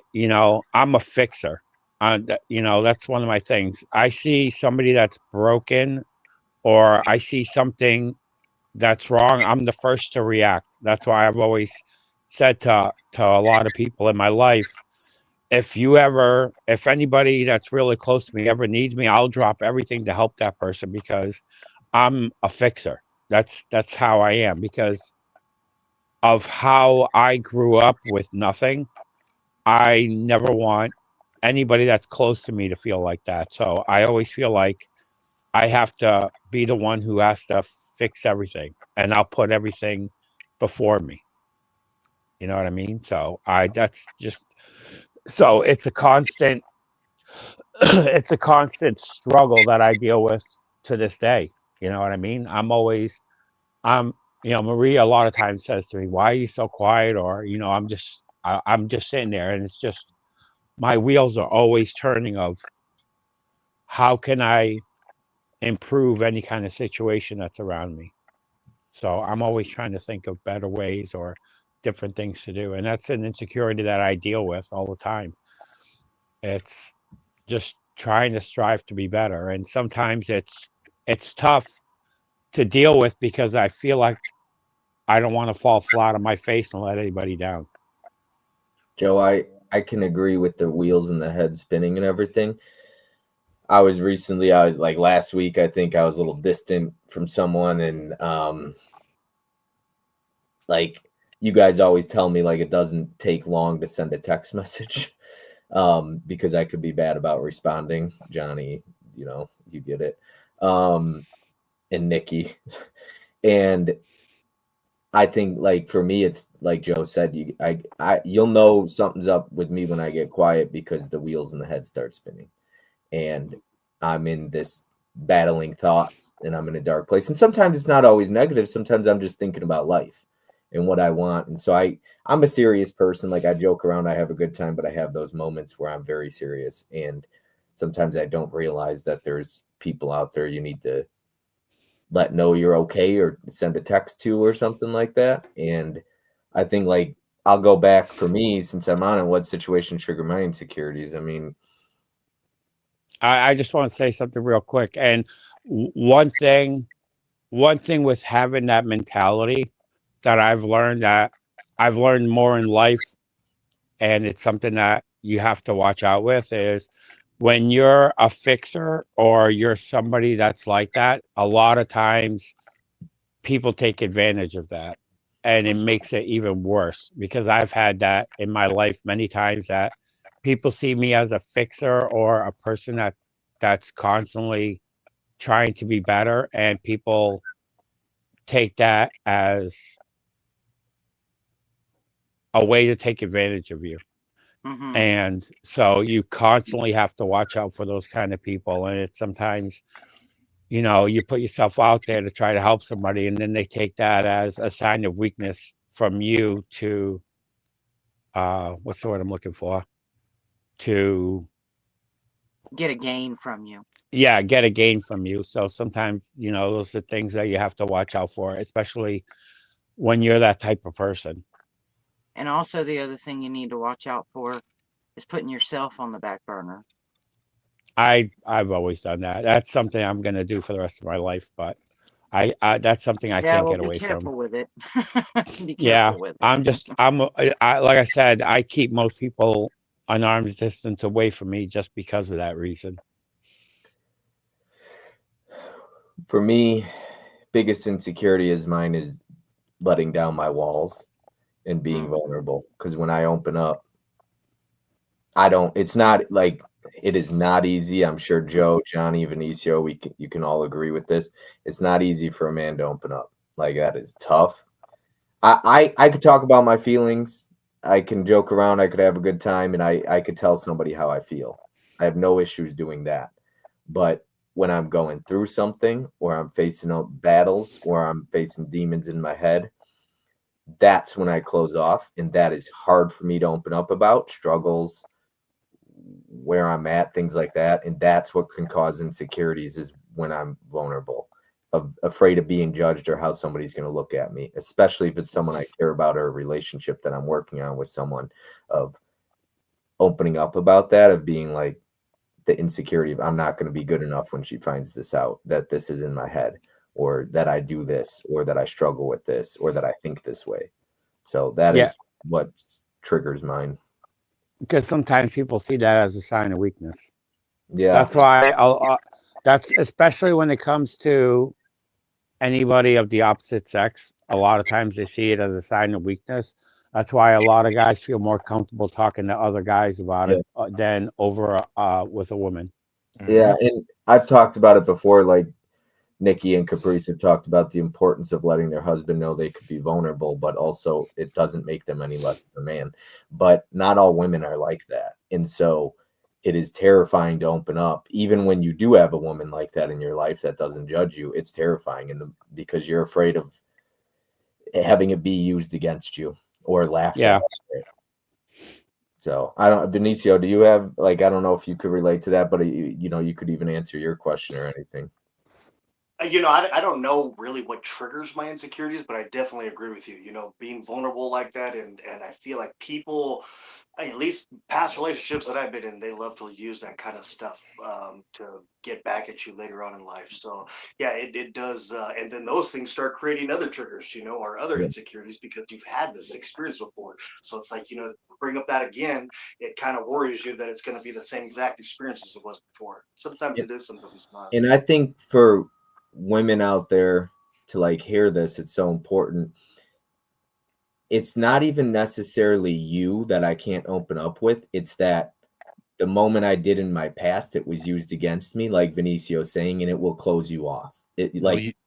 I'm a fixer. That's one of my things. I see somebody that's broken, or I see something that's wrong, I'm the first to react. That's why I've always said to a lot of people in my life, if anybody that's really close to me ever needs me, I'll drop everything to help that person, because I'm a fixer. That's how I am, because of how I grew up with nothing. I never want anybody that's close to me to feel like that. So I always feel like I have to be the one who has to fix everything, and I'll put everything before me. You know what I mean? So it's a constant it's a constant struggle that I deal with to this day. You know what I mean? I'm Maria a lot of times says to me, "Why are you so quiet?" Or I'm just sitting there, and it's just my wheels are always turning of how can I improve any kind of situation that's around me. So I'm always trying to think of better ways or different things to do. And that's an insecurity that I deal with all the time. It's just trying to strive to be better. And sometimes it's tough to deal with, because I feel like I don't want to fall flat on my face and let anybody down. Joe, I can agree with the wheels in the head spinning and everything. I was like last week, I think I was a little distant from someone, and like you guys always tell me, like, it doesn't take long to send a text message, because I could be bad about responding. Johnny, you get it. And Nikki. And I think, like, for me, it's like Joe said, you'll know something's up with me when I get quiet, because the wheels in the head start spinning, and I'm in this battling thoughts, and I'm in a dark place. And sometimes it's not always negative. Sometimes I'm just thinking about life and what I want. And so I'm a serious person. Like, I joke around, I have a good time, but I have those moments where I'm very serious. And sometimes I don't realize that there's people out there you need to let know you're okay, or send a text to, or something like that. And I think, like, I'll go back for me, since I'm on it, what situation trigger my insecurities. I mean, I just want to say something real quick. And one thing with having that mentality that I've learned more in life, and it's something that you have to watch out with, is when you're a fixer or you're somebody that's like that, a lot of times people take advantage of that, and it makes it even worse, because I've had that in my life many times, that people see me as a fixer or a person that's constantly trying to be better, and people take that as a way to take advantage of you. Mm-hmm. And so you constantly have to watch out for those kind of people. And it's sometimes, you put yourself out there to try to help somebody, and then they take that as a sign of weakness from you to, what's the word I'm looking for? To, Get a gain from you. yeah, get a gain from you. So sometimes, those are things that you have to watch out for, especially when you're that type of person. And also, the other thing you need to watch out for is putting yourself on the back burner. I've always done that. That's something I'm going to do for the rest of my life, but I that's something I can't get Be away careful from. with it. Be Yeah, careful with it. like I said, I keep most people an arm's distance away from me just because of that reason. for me, biggest insecurity is mine is letting down my walls and being vulnerable. Because when I open up, it's not like, it is not easy. I'm sure Joe, Johnny, Vinicio, you can all agree with this. It's not easy for a man to open up. Like, that is tough. I could talk about my feelings. I can joke around, I could have a good time, and I could tell somebody how I feel. I have no issues doing that. But when I'm going through something, or I'm facing battles, or I'm facing demons in my head, that's when I close off, and that is hard for me to open up about struggles, where I'm at, things like that. And that's what can cause insecurities, is when I'm vulnerable, afraid of being judged or how somebody's going to look at me, especially if it's someone I care about or a relationship that I'm working on with someone, of opening up about that, of being like the insecurity of I'm not going to be good enough when she finds this out, that this is in my head, or that I do this, or that I struggle with this, or that I think this way. So that Yeah. is what triggers mine. Because sometimes people see that as a sign of weakness. Yeah. That's why that's especially when it comes to anybody of the opposite sex. A lot of times they see it as a sign of weakness. That's why a lot of guys feel more comfortable talking to other guys about Yeah. it than over with a woman. Yeah. And I've talked about it before, like Nikki and Caprice have talked about the importance of letting their husband know they could be vulnerable, but also it doesn't make them any less of a man. But not all women are like that. And so it is terrifying to open up, even when you do have a woman like that in your life that doesn't judge you. It's terrifying, because you're afraid of having it be used against you or laughed Yeah. at. So I don't, Benicio, do you have, like, I don't know if you could relate to that, but you could even answer your question or anything. I don't know really what triggers my insecurities, but I definitely agree with you. Being vulnerable like that, and I feel like people, at least past relationships that I've been in, they love to use that kind of stuff to get back at you later on in life. So yeah, it does, and then those things start creating other triggers, or other insecurities, because you've had this experience before. So it's like, bring up that again, it kind of worries you that it's going to be the same exact experience as it was before. Sometimes it is, sometimes it's not. And I think for women out there to like hear this, it's so important. It's not even necessarily you that I can't open up with. It's that the moment I did in my past, it was used against me, like Vinicio saying, and it will close you off.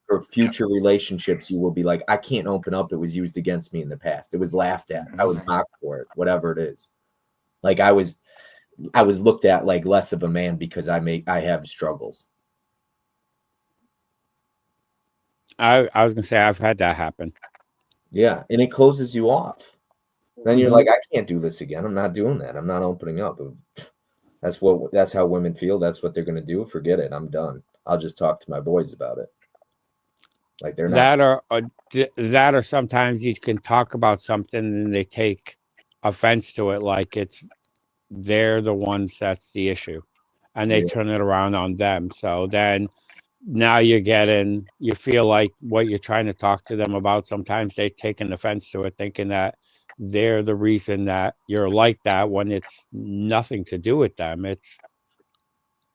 For future relationships, you will be like, I can't open up. It was used against me in the past. It was laughed at. I was mocked for it, whatever it is. Like I was looked at like less of a man because I have struggles. I was gonna say I've had that happen. Yeah, and it closes you off. Then you're like, I can't do this again. I'm not doing that. I'm not opening up. That's how women feel. That's what they're gonna do. Forget it. I'm done. I'll just talk to my boys about it. Like they're not. That or sometimes you can talk about something and they take offense to it, like they're the ones that's the issue, and they turn it around on them. So then now you feel like what you're trying to talk to them about, sometimes they take an offense to it, thinking that they're the reason that you're like that, when it's nothing to do with them. It's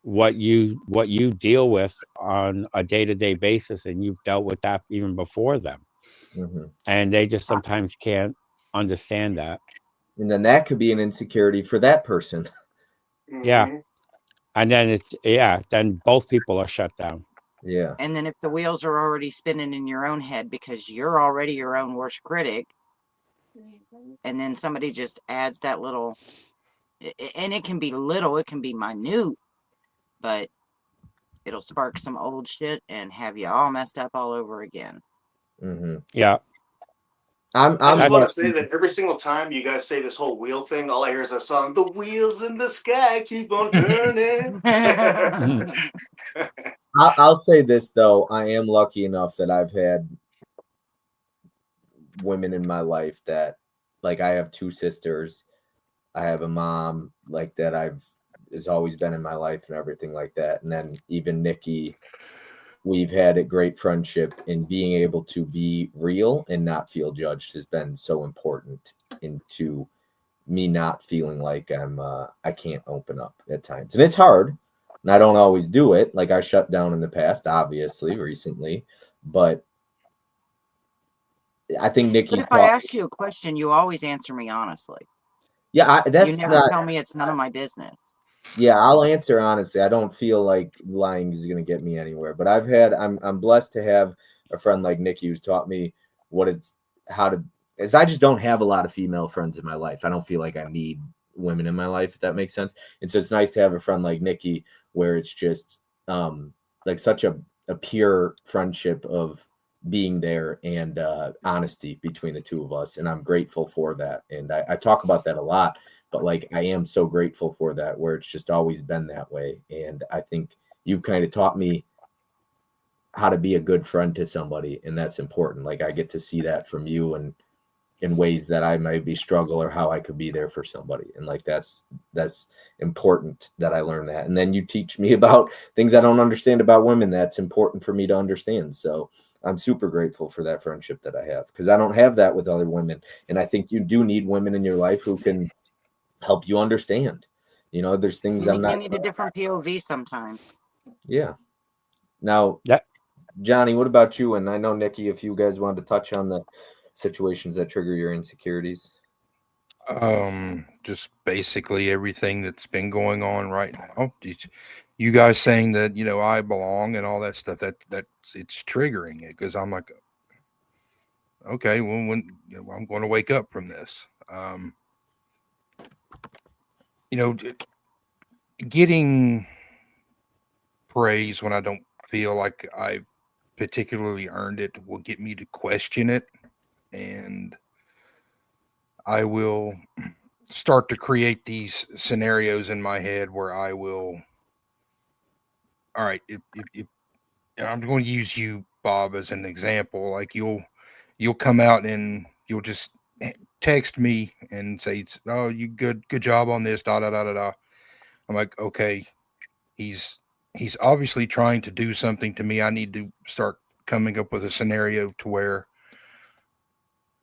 what you deal with on a day-to-day basis, and you've dealt with that even before them. And they just sometimes can't understand that. And then that could be an insecurity for that person. Yeah. And then then both people are shut down. Yeah. And then if the wheels are already spinning in your own head because you're already your own worst critic, and then somebody just adds that little, and it can be little, it can be minute, but it'll spark some old shit and have you all messed up all over again. Yeah. I just want to say that every single time you guys say this whole wheel thing, all I hear is that song, "The wheels in the sky keep on turning." I'll say this though, I am lucky enough that I've had women in my life that, like, I have two sisters, I have a mom like that has always been in my life and everything like that, and then even Nikki, we've had a great friendship, and being able to be real and not feel judged has been so important into me not feeling like I can't open up at times. And it's hard, and I don't always do it. Like I shut down in the past, obviously, recently, but I think Nikki. But if I ask you a question, you always answer me honestly. Yeah, that's you never tell me it's none of my business. Yeah, I'll answer honestly. I don't feel like lying is going to get me anywhere, but I'm blessed to have a friend like Nikki who's taught me how to is I just don't have a lot of female friends in my life. I don't feel like I need women in my life, if that makes sense. And so it's nice to have a friend like Nikki where it's just like such a pure friendship of being there and honesty between the two of us. And I'm grateful for that. And I talk about that a lot, but like I am so grateful for that, where it's just always been that way. And I think you've kind of taught me how to be a good friend to somebody, and that's important. Like I get to see that from you, and in ways that I might be struggle, or how I could be there for somebody. And like that's important that I learn that. And then you teach me about things I don't understand about women that's important for me to understand. So I'm super grateful for that friendship that I have, because I don't have that with other women. And I think you do need women in your life who can help you understand. You know, there's things I'm You not. need a different POV sometimes. Yeah. Now, Yeah. Johnny, what about you? And I know Nikki, if you guys wanted to touch on the situations that trigger your insecurities. Just basically everything that's been going on right now. You guys saying that, you know, I belong and all that stuff, that's it's triggering it, because I'm like, okay, well, when you know, I'm going to wake up from this. You know, getting praise when I don't feel like I particularly earned it will get me to question it, and I will start to create these scenarios in my head where I will, all right, if and I'm going to use you, Bob, as an example. Like you'll come out and you'll just text me and say, "Oh, you good job on this." Da da da da da. I'm like, okay, he's he's obviously trying to do something to me. I need to start coming up with a scenario to where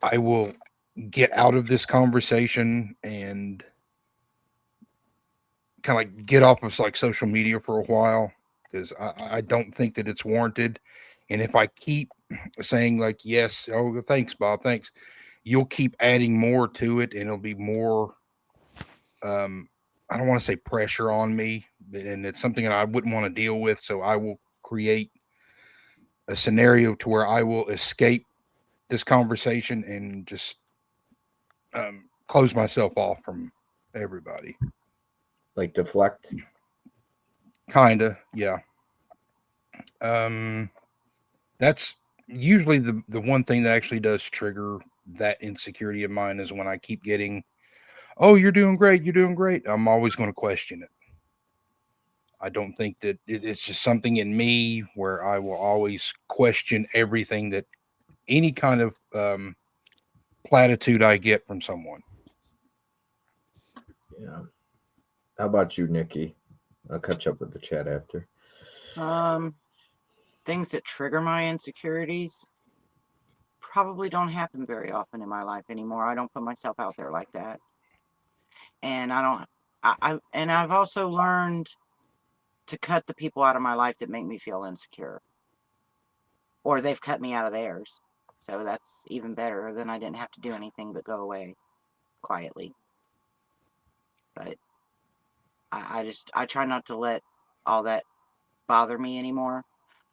I will get out of this conversation and kind of like get off of like social media for a while, because I don't think that it's warranted. And if I keep saying like, yes, oh, thanks, Bob, thanks, you'll keep adding more to it, and it'll be more, I don't want to say pressure on me, and it's something that I wouldn't want to deal with. So I will create a scenario to where I will escape this conversation and just close myself off from everybody. Like deflect. Kinda, yeah. That's usually the one thing that actually does trigger that insecurity of mine, is when I keep getting, "Oh, you're doing great, you're doing great." I'm always going to question it. I don't think that it's just something in me where I will always question everything, that any kind of platitude I get from someone. Yeah. How about you, Nikki? I'll catch up with the chat after. Things that trigger my insecurities probably don't happen very often in my life anymore. I don't put myself out there like that. And I don't and I've also learned to cut the people out of my life that make me feel insecure, or they've cut me out of theirs. So that's even better. Then I didn't have to do anything but go away quietly. But I try not to let all that bother me anymore.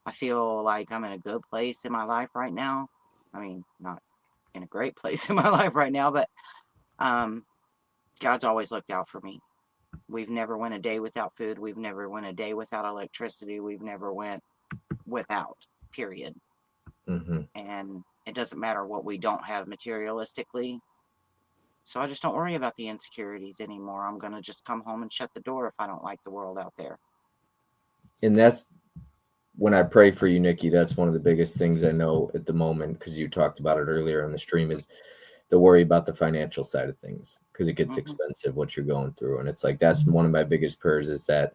I feel like I'm in a good place in my life right now. I mean, not in a great place in my life right now, but God's always looked out for me. We've never went a day without food. We've never went a day without electricity. We've never went without, period. Mm-hmm. And it doesn't matter what we don't have materialistically. So I just don't worry about the insecurities anymore. I'm going to just come home and shut the door if I don't like the world out there. And that's when I pray for you, Nikki. That's one of the biggest things I know at the moment, because you talked about it earlier on the stream, is the worry about the financial side of things, because it gets expensive what you're going through. And it's like, that's one of my biggest prayers, is that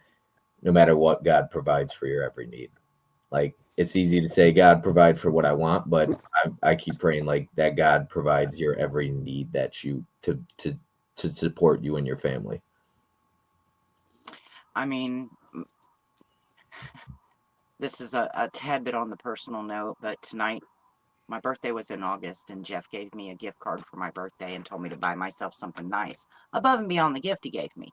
no matter what, God provides for your every need. Like, it's easy to say, God, provide for what I want, but I keep praying like that God provides your every need that you to support you and your family. I mean, this is a tad bit on the personal note, but tonight, my birthday was in August, and Jeff gave me a gift card for my birthday and told me to buy myself something nice above and beyond the gift he gave me.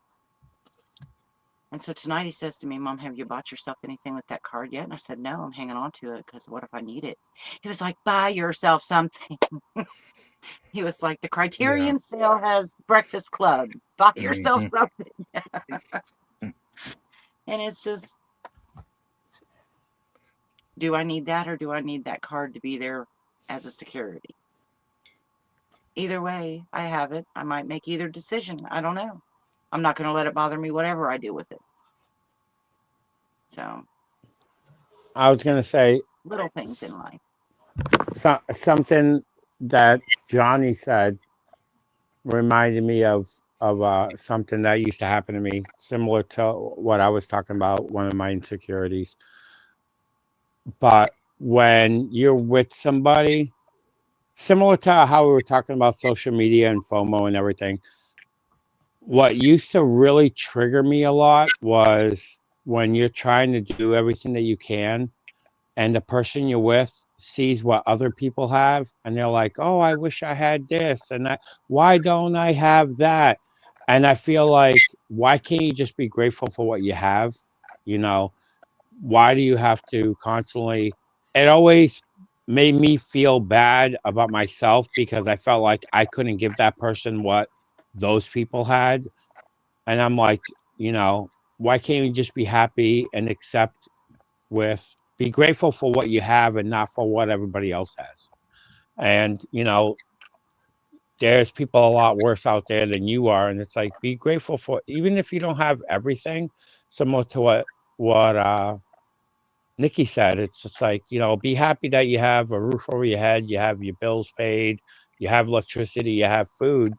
And so tonight he says to me, "Mom, have you bought yourself anything with that card yet?" And I said, "No, I'm hanging on to it because what if I need it?" He was like, "Buy yourself something." He was like, the Criterion sale has Breakfast Club. Buy yourself something. And it's just, do I need that or do I need that card to be there as a security? Either way, I have it. I might make either decision. I don't know. I'm not going to let it bother me, whatever I do with it. So, I was going to say little things in life. something that Johnny said reminded me of something that used to happen to me, similar to what I was talking about, one of my insecurities. But when you're with somebody, similar to how we were talking about social media and FOMO and everything, what used to really trigger me a lot was when you're trying to do everything that you can and the person you're with sees what other people have and they're like, oh, I wish I had this and that. Why don't I have that? And I feel like, why can't you just be grateful for what you have? You know, why do you have to constantly? It always made me feel bad about myself because I felt like I couldn't give that person what those people had. And I'm like, why can't you just be happy and accept be grateful for what you have and not for what everybody else has? And, there's people a lot worse out there than you are. And it's like, be grateful for, even if you don't have everything, similar to what Nikki said, it's just like, be happy that you have a roof over your head, you have your bills paid, you have electricity, you have food.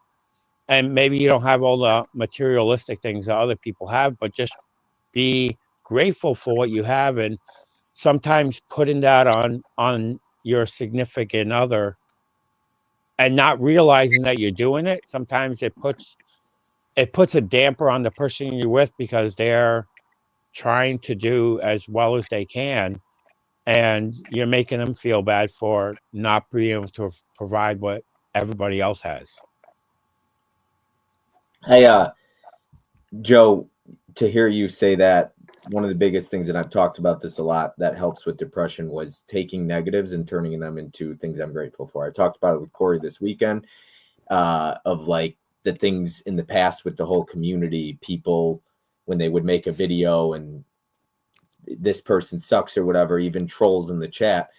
And maybe you don't have all the materialistic things that other people have, but just be grateful for what you have. And sometimes putting that on your significant other and not realizing that you're doing it, sometimes it puts a damper on the person you're with because they're trying to do as well as they can, and you're making them feel bad for not being able to provide what everybody else has. Hey, Joe, to hear you say that, one of the biggest things, and I've talked about this a lot, that helps with depression was taking negatives and turning them into things I'm grateful for. I talked about it with Corey this weekend, of like the things in the past with the whole community, people when they would make a video and this person sucks or whatever, even trolls in the chat.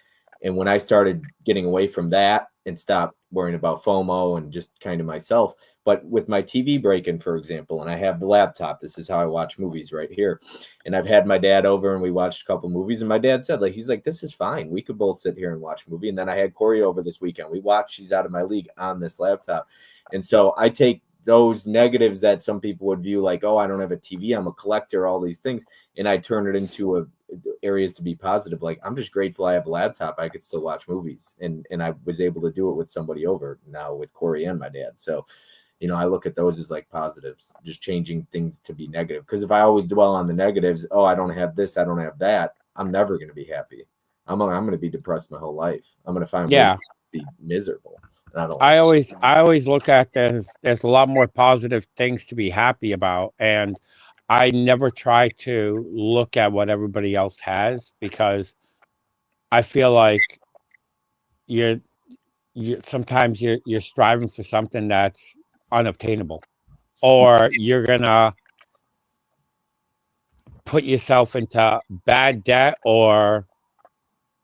And when I started getting away from that and stopped worrying about FOMO and just kind of myself, but with my TV break-in, for example, and I have the laptop, this is how I watch movies right here. And I've had my dad over and we watched a couple movies, and my dad said, like, he's like, this is fine. We could both sit here and watch a movie. And then I had Corey over this weekend. We watched She's Out of My League on this laptop. And so I take those negatives that some people would view like, oh, I don't have a TV, I'm a collector, all these things, and I turn it into areas to be positive. Like, I'm just grateful I have a laptop, I could still watch movies, and I was able to do it with somebody over now with Corey and my dad. So I look at those as like positives, just changing things to be negative. Because if I always dwell on the negatives, oh, I don't have this, I don't have that, I'm never going to be happy. I'm going to be depressed my whole life. I'm going to find ways to be miserable. I always look at there's a lot more positive things to be happy about, and I never try to look at what everybody else has because I feel like you're sometimes you're striving for something that's unobtainable, or you're gonna put yourself into bad debt or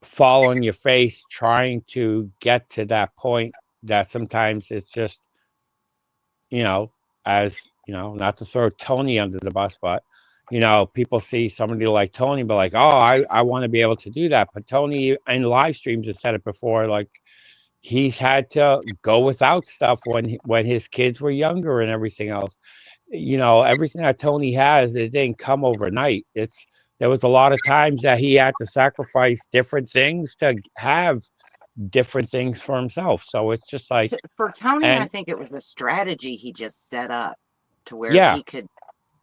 fall on your face trying to get to that point that sometimes it's just, as not to throw Tony under the bus, but people see somebody like Tony, but like, oh, I want to be able to do that. But Tony in live streams has said it before, like he's had to go without stuff when his kids were younger and everything else. Everything that Tony has, it didn't come overnight. There was a lot of times that he had to sacrifice different things to have different things for himself. So it's just like, for Tony, I think it was a strategy he just set up to where he could,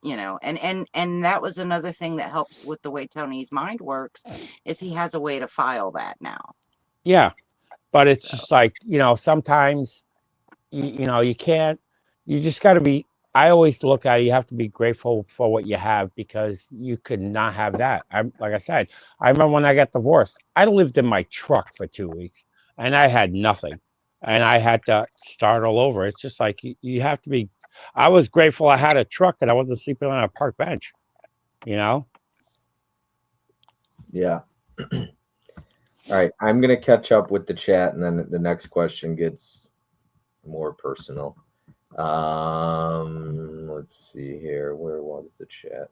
and that was another thing that helps with the way Tony's mind works, is he has a way to file that now. Yeah. But it's just like, sometimes, you can't, you just got to be, I always look at it, you have to be grateful for what you have because you could not have that. Like I said, I remember when I got divorced, I lived in my truck for 2 weeks and I had nothing. and I had to start all over. It's just like you have to be. I was grateful I had a truck and I wasn't sleeping on a park bench. You know. Yeah. All right, I'm gonna catch up with the chat, and then the next question gets more personal. Let's see here. Where was the chat?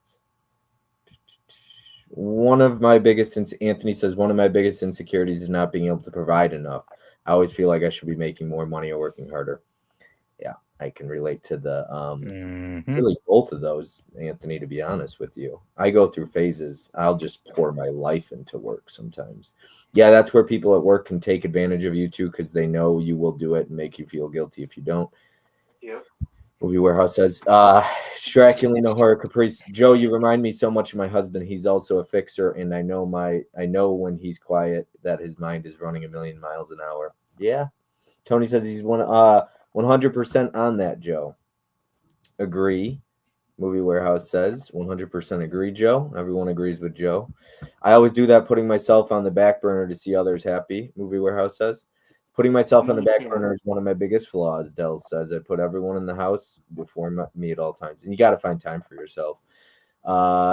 One of my biggest Anthony says one of my biggest insecurities is not being able to provide enough. I always feel like I should be making more money or working harder. Yeah, I can relate to the really both of those, Anthony, to be honest with you. I go through phases. I'll just pour my life into work sometimes. Yeah, that's where people at work can take advantage of you too, because they know you will do it and make you feel guilty if you don't. Yep. Movie Warehouse says, Draculino Horror Caprice. Joe, you remind me so much of my husband. He's also a fixer, and I know when he's quiet that his mind is running a million miles an hour. Yeah. Tony says he's 100% on that, Joe. Agree. Movie Warehouse says 100% agree, Joe. Everyone agrees with Joe. I always do that, putting myself on the back burner to see others happy. Movie Warehouse says putting myself on the Me back too. burner is one of my biggest flaws. Dell says I put everyone in the house before me at all times, and you got to find time for yourself.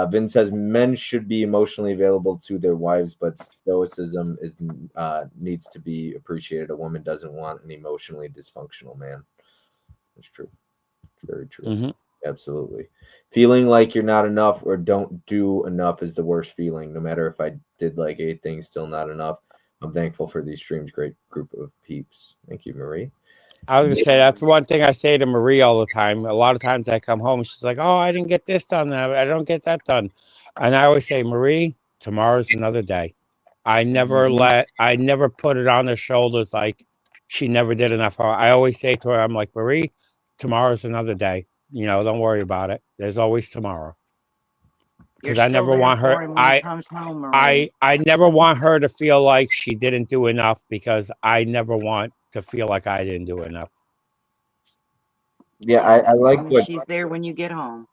Vin says men should be emotionally available to their wives, but stoicism needs to be appreciated. A woman doesn't want an emotionally dysfunctional man. That's true. Very true. Mm-hmm. Absolutely. Feeling like you're not enough or don't do enough is the worst feeling. No matter if I did like 8 things, still not enough. I'm thankful for these streams. Great group of peeps. Thank you, Marie. I was gonna say that's one thing I say to Marie all the time. A lot of times I come home, she's like, "Oh, I didn't get this done. I don't get that done," and I always say, "Marie, tomorrow's another day." I never put it on her shoulders like she never did enough. I always say to her, "I'm like Marie, tomorrow's another day. You know, don't worry about it. There's always tomorrow." You're Because I still never there want her. for him when he comes home, Marie. I never want her to feel like she didn't do enough because I never want to feel like I didn't do enough. Yeah, I as like long as what she's there when you get home.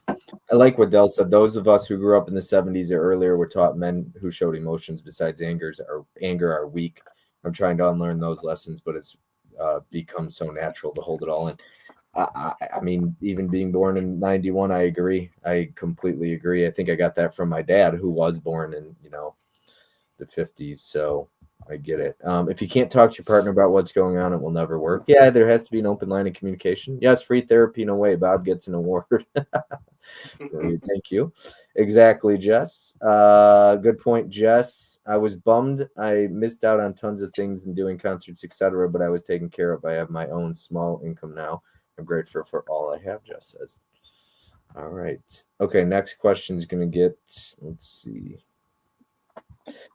I like what Dell said. Those of us who grew up in the 70s or earlier were taught men who showed emotions besides anger are weak. I'm trying to unlearn those lessons, but it's become so natural to hold it all in. I mean, even being born in 91, I agree. I completely agree. I think I got that from my dad, who was born in, the 50s. So I get it. If you can't talk to your partner about what's going on, it will never work. Yeah, there has to be an open line of communication. Yes, free therapy in a way. Bob gets an award. Thank you. Exactly, Jess. Good point, Jess. I was bummed. I missed out on tons of things and doing concerts, etc., but I was taken care of. I have my own small income now. I'm grateful for all I have, Jess says. All right. Okay, next question is going to get, let's see.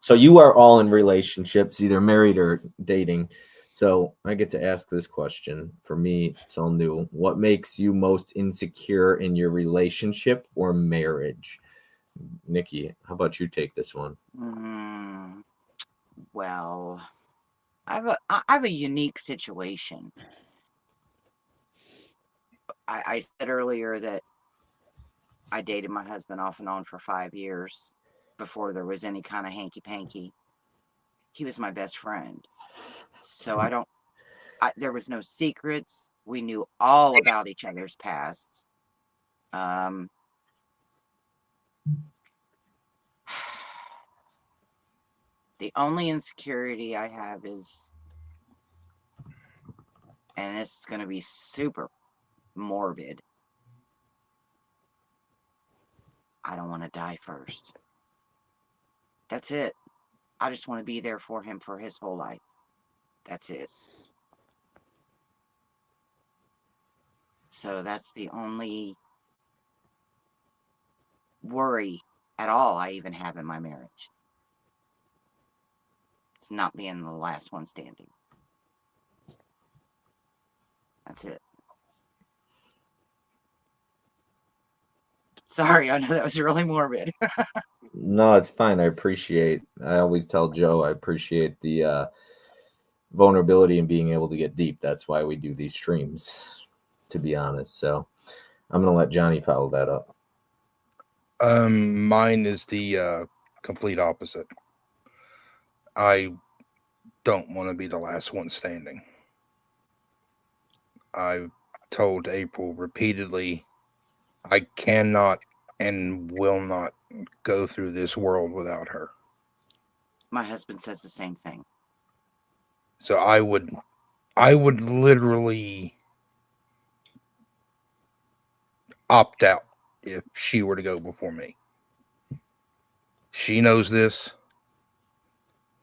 So you are all in relationships, either married or dating. So I get to ask this question. For me, it's all new. What makes you most insecure in your relationship or marriage? Nikki, how about you take this one? Well, I have a unique situation. I said earlier that I dated my husband off and on for 5 years before there was any kind of hanky-panky. He was my best friend. So there was no secrets. We knew all about each other's pasts. The only insecurity I have is, and this is going to be super morbid, I don't want to die first. That's it. I just want to be there for him for his whole life. That's it. So that's the only worry at all I even have in my marriage. It's not being the last one standing. That's it. Sorry, I know that was really morbid. No, it's fine. I always tell Joe I appreciate the vulnerability and being able to get deep. That's why we do these streams, to be honest. So I'm going to let Johnny follow that up. Mine is the complete opposite. I don't want to be the last one standing. I've told April repeatedly, I cannot and will not go through this world without her. My husband says the same thing. So I would literally opt out if she were to go before me. She knows this.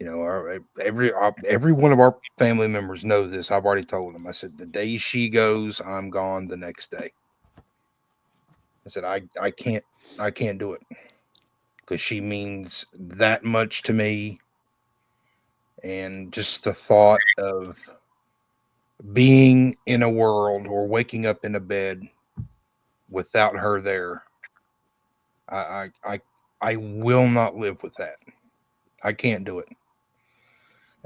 You know, every one of our family members knows this. I've already told them. I said, the day she goes, I'm gone the next day. I said, I can't do it because she means that much to me. And just the thought of being in a world or waking up in a bed without her there, I will not live with that. I can't do it.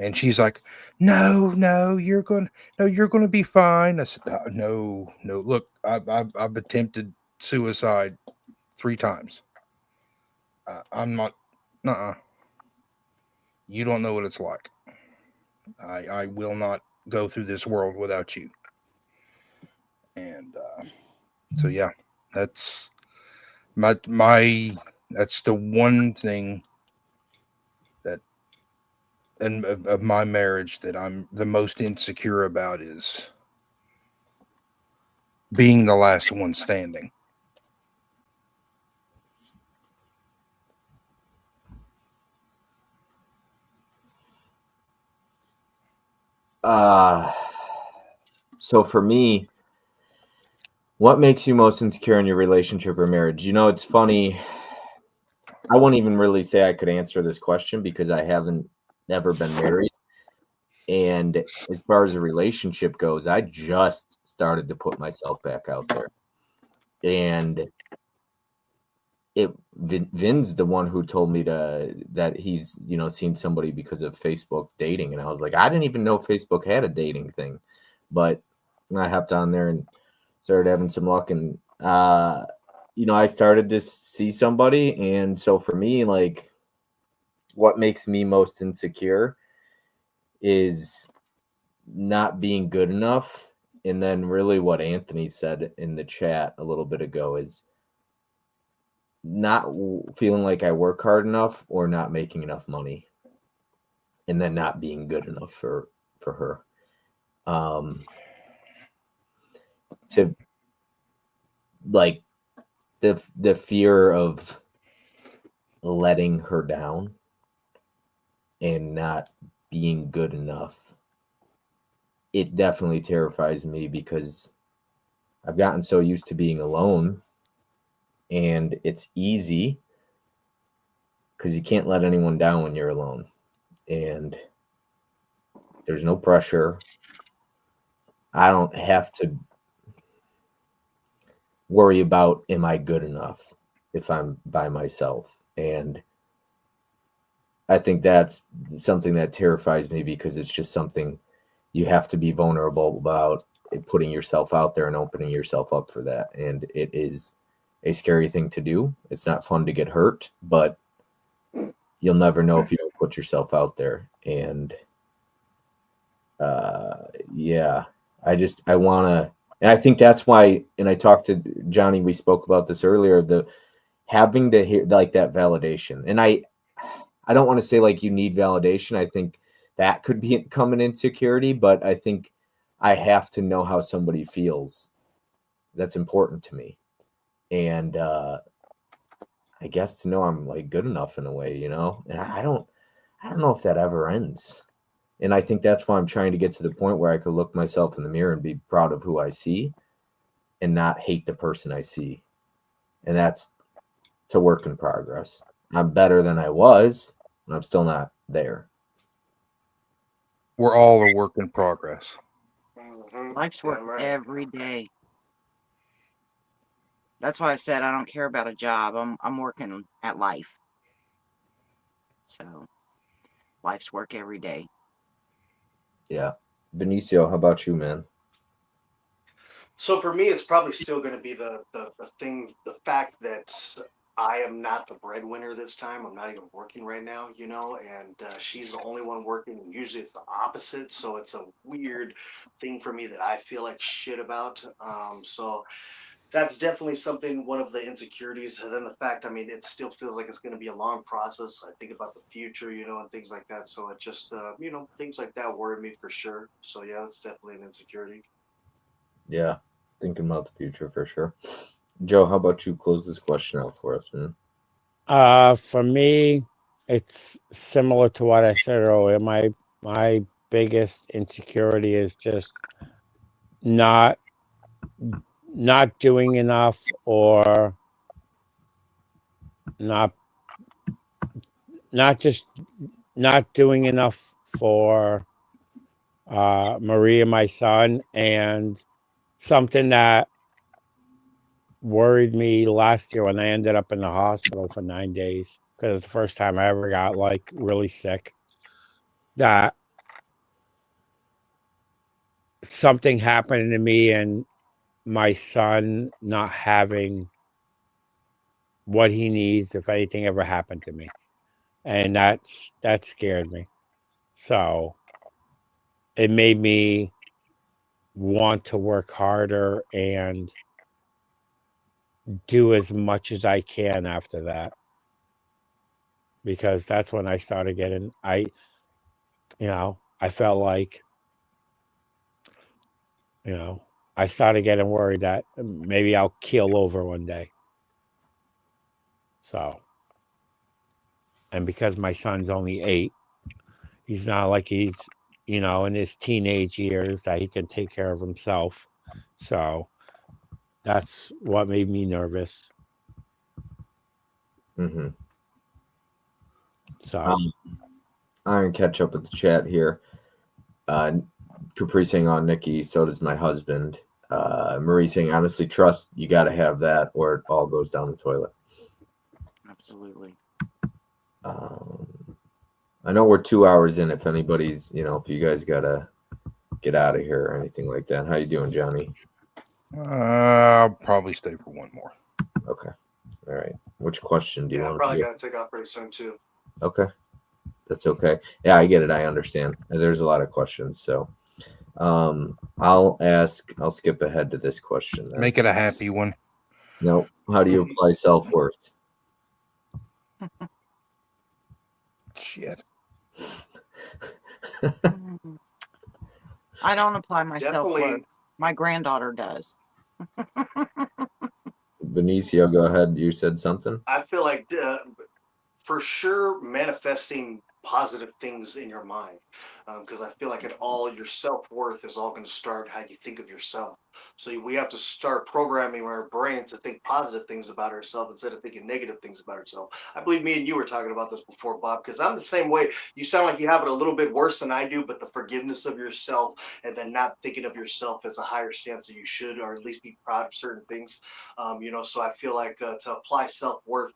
And she's like, no, you're going to be fine. I said, no. Look, I've attempted suicide 3 times. I'm not. You don't know what it's like. I will not go through this world without you. And so yeah, that's my that's the one thing that and of my marriage that I'm the most insecure about is being the last one standing. So for me, what makes you most insecure in your relationship or marriage? You know, it's funny. I won't even really say I could answer this question because I haven't never been married. And as far as a relationship goes, I just started to put myself back out there. And Vin's the one who told me that he's, you know, seen somebody because of Facebook dating. And I was like, I didn't even know Facebook had a dating thing. But I hopped on there and started having some luck. And, you know, I started to see somebody. And so for me, like, what makes me most insecure is not being good enough. And then really what Anthony said in the chat a little bit ago is not feeling like I work hard enough or not making enough money, and then not being good enough for her. To like the fear of letting her down and not being good enough, it definitely terrifies me because I've gotten so used to being alone, and it's easy because you can't let anyone down when you're alone, and there's no pressure. I don't have to worry about, am I good enough if I'm by myself? And I think that's something that terrifies me because it's just something you have to be vulnerable about, putting yourself out there and opening yourself up for that. And it is a scary thing to do. It's not fun to get hurt, but you'll never know if you don't put yourself out there. And yeah, I want to, and I think that's why, and I talked to Johnny, we spoke about this earlier, the having to hear like that validation. And I don't want to say like you need validation. I think that could become an insecurity, but I think I have to know how somebody feels. That's important to me. And I guess to know I'm like good enough in a way, you know, and I don't know if that ever ends. And I think that's why I'm trying to get to the point where I could look myself in the mirror and be proud of who I see and not hate the person I see. And that's a work in progress. I'm better than I was, and I'm still not there. We're all a work in progress. Life's work every day. That's why I said I don't care about a job. I'm working at life. So life's work every day. Yeah. Benicio, how about you, man? So for me, it's probably still going to be the fact that I am not the breadwinner this time. I'm not even working right now, you know, and she's the only one working. And usually it's the opposite. So it's a weird thing for me that I feel like shit about. So that's definitely something, one of the insecurities. And then the fact, I mean, it still feels like it's going to be a long process. I think about the future, you know, and things like that. So it just, you know, things like that worry me for sure. So yeah, it's definitely an insecurity. Yeah, thinking about the future for sure. Joe, how about you close this question out for us, man? For me, it's similar to what I said earlier. My biggest insecurity is just not not doing enough, or not not just not doing enough for Maria, my son. And something that worried me last year when I ended up in the hospital for 9 days, because it's the first time I ever got like really sick, that something happened to me and my son not having what he needs if anything ever happened to me. And that scared me. So it made me want to work harder and do as much as I can after that, because that's when I started getting, I felt like, you know, I started getting worried that maybe I'll keel over one day. So, and because my son's only 8, he's not like he's, in his teenage years that he can take care of himself. So that's what made me nervous. Mm-hmm. So, I'm gonna catch up with the chat here. Capri saying on Nikki, so does my husband. Marie saying, honestly, trust, you got to have that or it all goes down the toilet. Absolutely. I know we're 2 hours in. If anybody's, if you guys got to get out of here or anything like that. How you doing, Johnny? I'll probably stay for one more. Okay. All right. Which question do you Yeah, I'm want probably to do? going to take off pretty soon too. Okay. That's okay. Yeah, I get it. I understand. There's a lot of questions. So I'll skip ahead to this question then. Make it a happy one. No. How do you apply self-worth? Shit. I don't apply my Definitely. self-worth. My granddaughter does. Benicio, go ahead. You said something? I feel like for sure manifesting positive things in your mind, because I feel like your self-worth is all going to start how you think of yourself. So we have to start programming our brain to think positive things about ourselves instead of thinking negative things about ourselves. I believe me and you were talking about this before, Bob, because I'm the same way. You sound like you have it a little bit worse than I do, but the forgiveness of yourself and then not thinking of yourself as a higher stance that you should, or at least be proud of certain things. So I feel like to apply self-worth,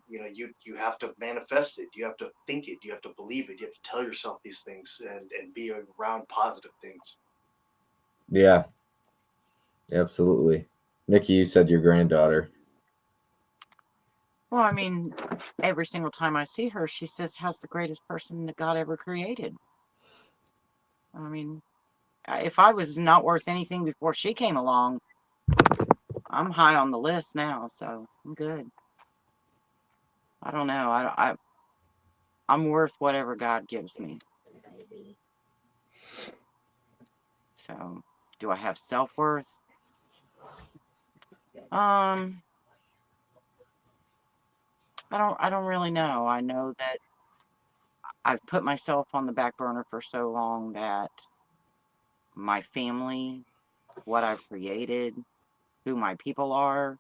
you have to manifest it. You have to think it. You have to believe it. You have to tell yourself these things and be around positive things. Yeah, absolutely. Nikki, you said your granddaughter. Well, I mean, every single time I see her, she says, "How's the greatest person that God ever created?" I mean, if I was not worth anything before she came along, I'm high on the list now, so I'm good. I don't know. I'm worth whatever God gives me. So, do I have self-worth? I don't really know. I know that I've put myself on the back burner for so long that my family, what I've created, who my people are,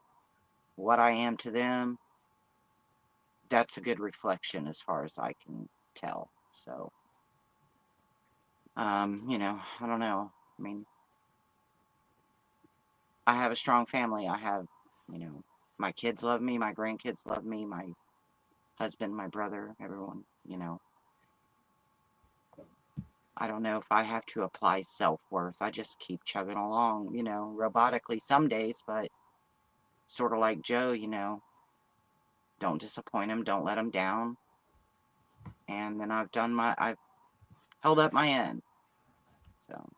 what I am to them, that's a good reflection as far as I can tell. So, I don't know. I mean, I have a strong family. I have, my kids love me, my grandkids love me, my husband, my brother, everyone, I don't know if I have to apply self-worth. I just keep chugging along, robotically some days, but sort of like Joe, Don't disappoint him. Don't let him down. And then I've held up my end. So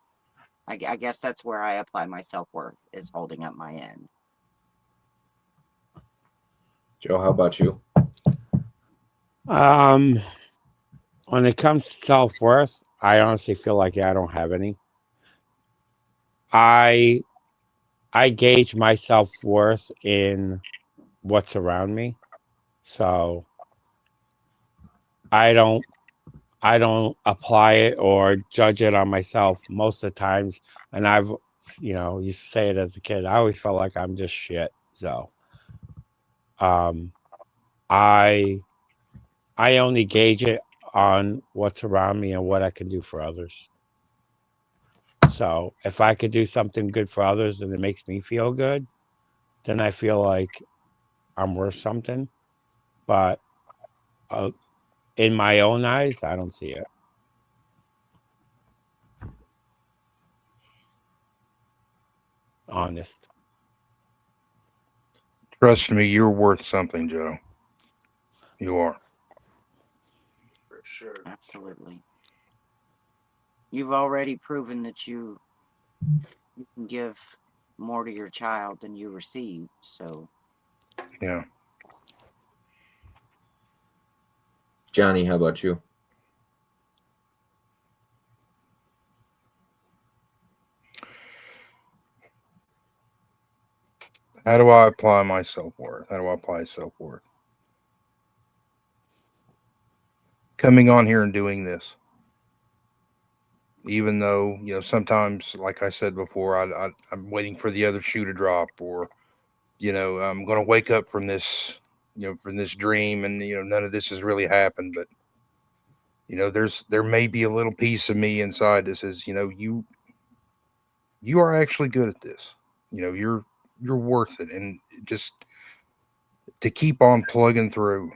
I guess that's where I apply my self-worth, is holding up my end. Joe, how about you? When it comes to self-worth, I honestly feel like I don't have any. I gauge my self-worth in what's around me. So I don't apply it or judge it on myself most of the times. And I've used to say it as a kid. I always felt like I'm just shit. So I only gauge it on what's around me and what I can do for others. So if I could do something good for others and it makes me feel good, then I feel like I'm worth something. But in my own eyes, I don't see it. Honest. Trust me, you're worth something, Joe. You are. For sure. Absolutely. You've already proven that you can give more to your child than you receive. So Yeah. Johnny, how about you? How do I apply my self-worth? How do I apply self-worth? Coming on here and doing this. Even though, sometimes, like I said before, I'm waiting for the other shoe to drop, or, I'm going to wake up from this, from this dream, and, none of this has really happened. But, there may be a little piece of me inside that says, you are actually good at this. You're worth it. And just to keep on plugging through,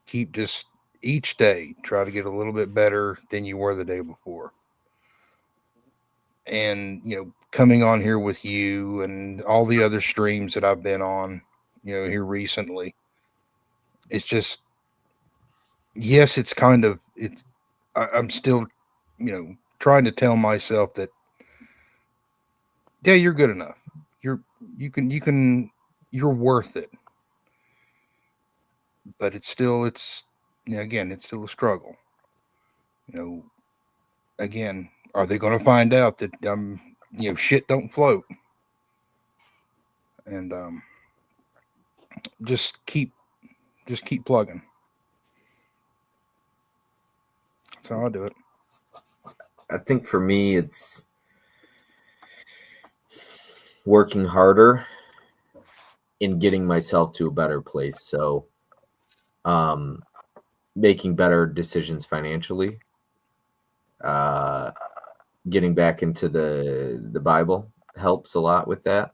keep just each day, try to get a little bit better than you were the day before. And, coming on here with you and all the other streams that I've been on, here recently, it's just, yes, it's kind of, I'm still, trying to tell myself that, yeah, you're good enough. You're worth it. But it's still, again, it's still a struggle. Again, are they going to find out that, shit don't float? And, just keep plugging. That's how I do it. I think for me, it's working harder in getting myself to a better place. So, making better decisions financially, getting back into the Bible helps a lot with that.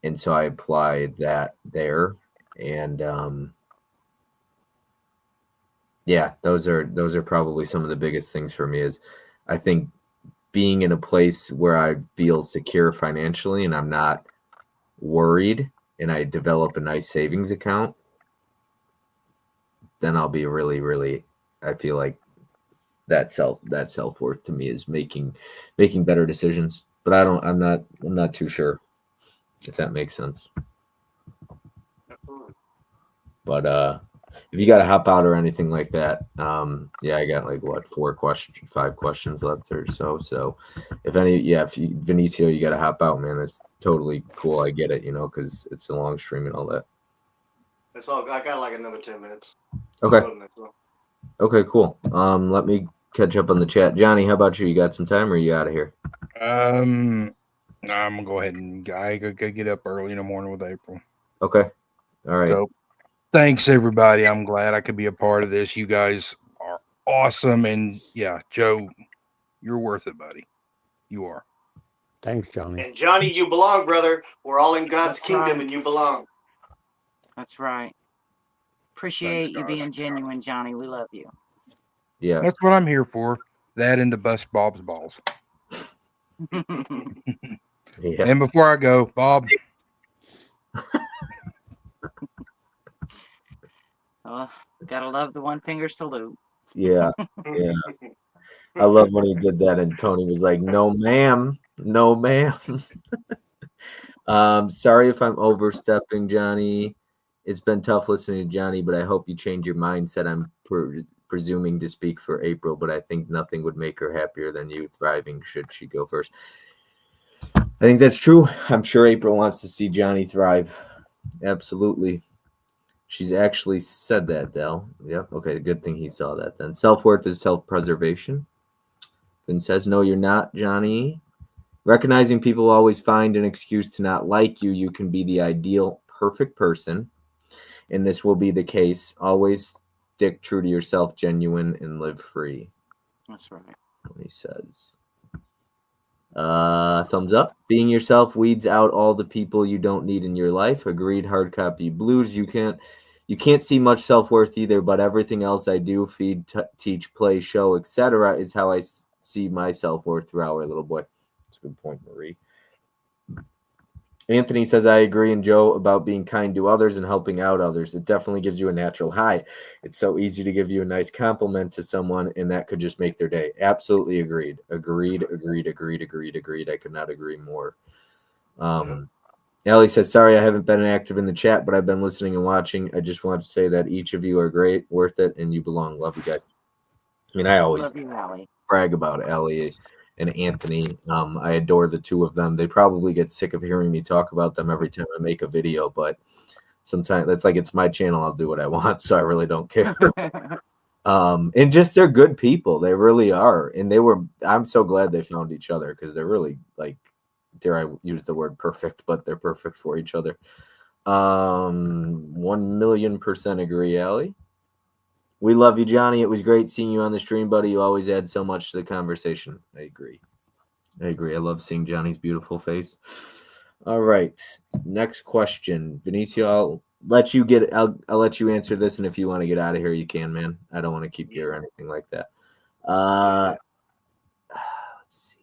And so I applied that there. And, yeah, those are probably some of the biggest things for me. Is I think being in a place where I feel secure financially and I'm not worried, and I develop a nice savings account, then I'll be really, really, I feel like that self-worth to me is making better decisions. But I'm not too sure if that makes sense. But if you got to hop out or anything like that, yeah, I got like 5 questions left or so. So if you, Vinicio, you got to hop out, man. It's totally cool. I get it, because it's a long stream and all that. It's all. I got like another 10 minutes. Okay. Okay, cool. Let me catch up on the chat. Johnny, how about you? You got some time, or are you out of here? I'm gonna go ahead and I gotta get up early in the morning with April. Okay. All right. So, thanks everybody. I'm glad I could be a part of this. You guys are awesome, and yeah, Joe, you're worth it, buddy. You are. Thanks, Johnny. And Johnny, you belong, brother. We're all in God's kingdom, right. and you belong. That's right. Appreciate you being genuine, Johnny. We love you. Yeah. That's what I'm here for. That and to bust Bob's balls. Yeah. And before I go, Bob, Oh, gotta love the one finger salute. Yeah. Yeah. I love when he did that and Tony was like, no, ma'am. No, ma'am. Sorry if I'm overstepping, Johnny. It's been tough listening to Johnny, but I hope you change your mindset. I'm presuming to speak for April, but I think nothing would make her happier than you thriving should she go first. I think that's true. I'm sure April wants to see Johnny thrive. Absolutely. She's actually said that, Dell. Yep. Okay, good thing he saw that then. Self-worth is self-preservation. Finn says, no, you're not, Johnny. Recognizing people always find an excuse to not like you. You can be the ideal, perfect person. And this will be the case. Always stick true to yourself, genuine, and live free. That's right. He says. Thumbs up. Being yourself weeds out all the people you don't need in your life. Agreed. Hard copy. Blues. You can't see much self-worth either, but everything else I do, feed, teach, play, show, etc., is how I see my self-worth through our little boy. That's a good point, Marie. Anthony says, I agree, and Joe, about being kind to others and helping out others. It definitely gives you a natural high. It's so easy to give you a nice compliment to someone, and that could just make their day. Absolutely agreed. Agreed. I could not agree more. Ellie says, sorry, I haven't been active in the chat, but I've been listening and watching. I just want to say that each of you are great, worth it, and you belong. Love you guys. I mean, I always Love you, Allie. brag about Ellie and Anthony. I adore the two of them. They probably get sick of hearing me talk about them every time I make a video, but sometimes that's like, it's my channel. I'll do what I want, so I really don't care. And just they're good people. They really are. And I'm so glad they found each other because they're really, like, dare I use the word perfect, but they're perfect for each other. 1,000,000% agree, Allie. We love you, Johnny. It was great seeing you on the stream, buddy. You always add so much to the conversation. I agree. I love seeing Johnny's beautiful face. All right. Next question. Benicio, I'll let you answer this, and if you want to get out of here, you can, man. I don't want to keep you or anything like that. Let's see.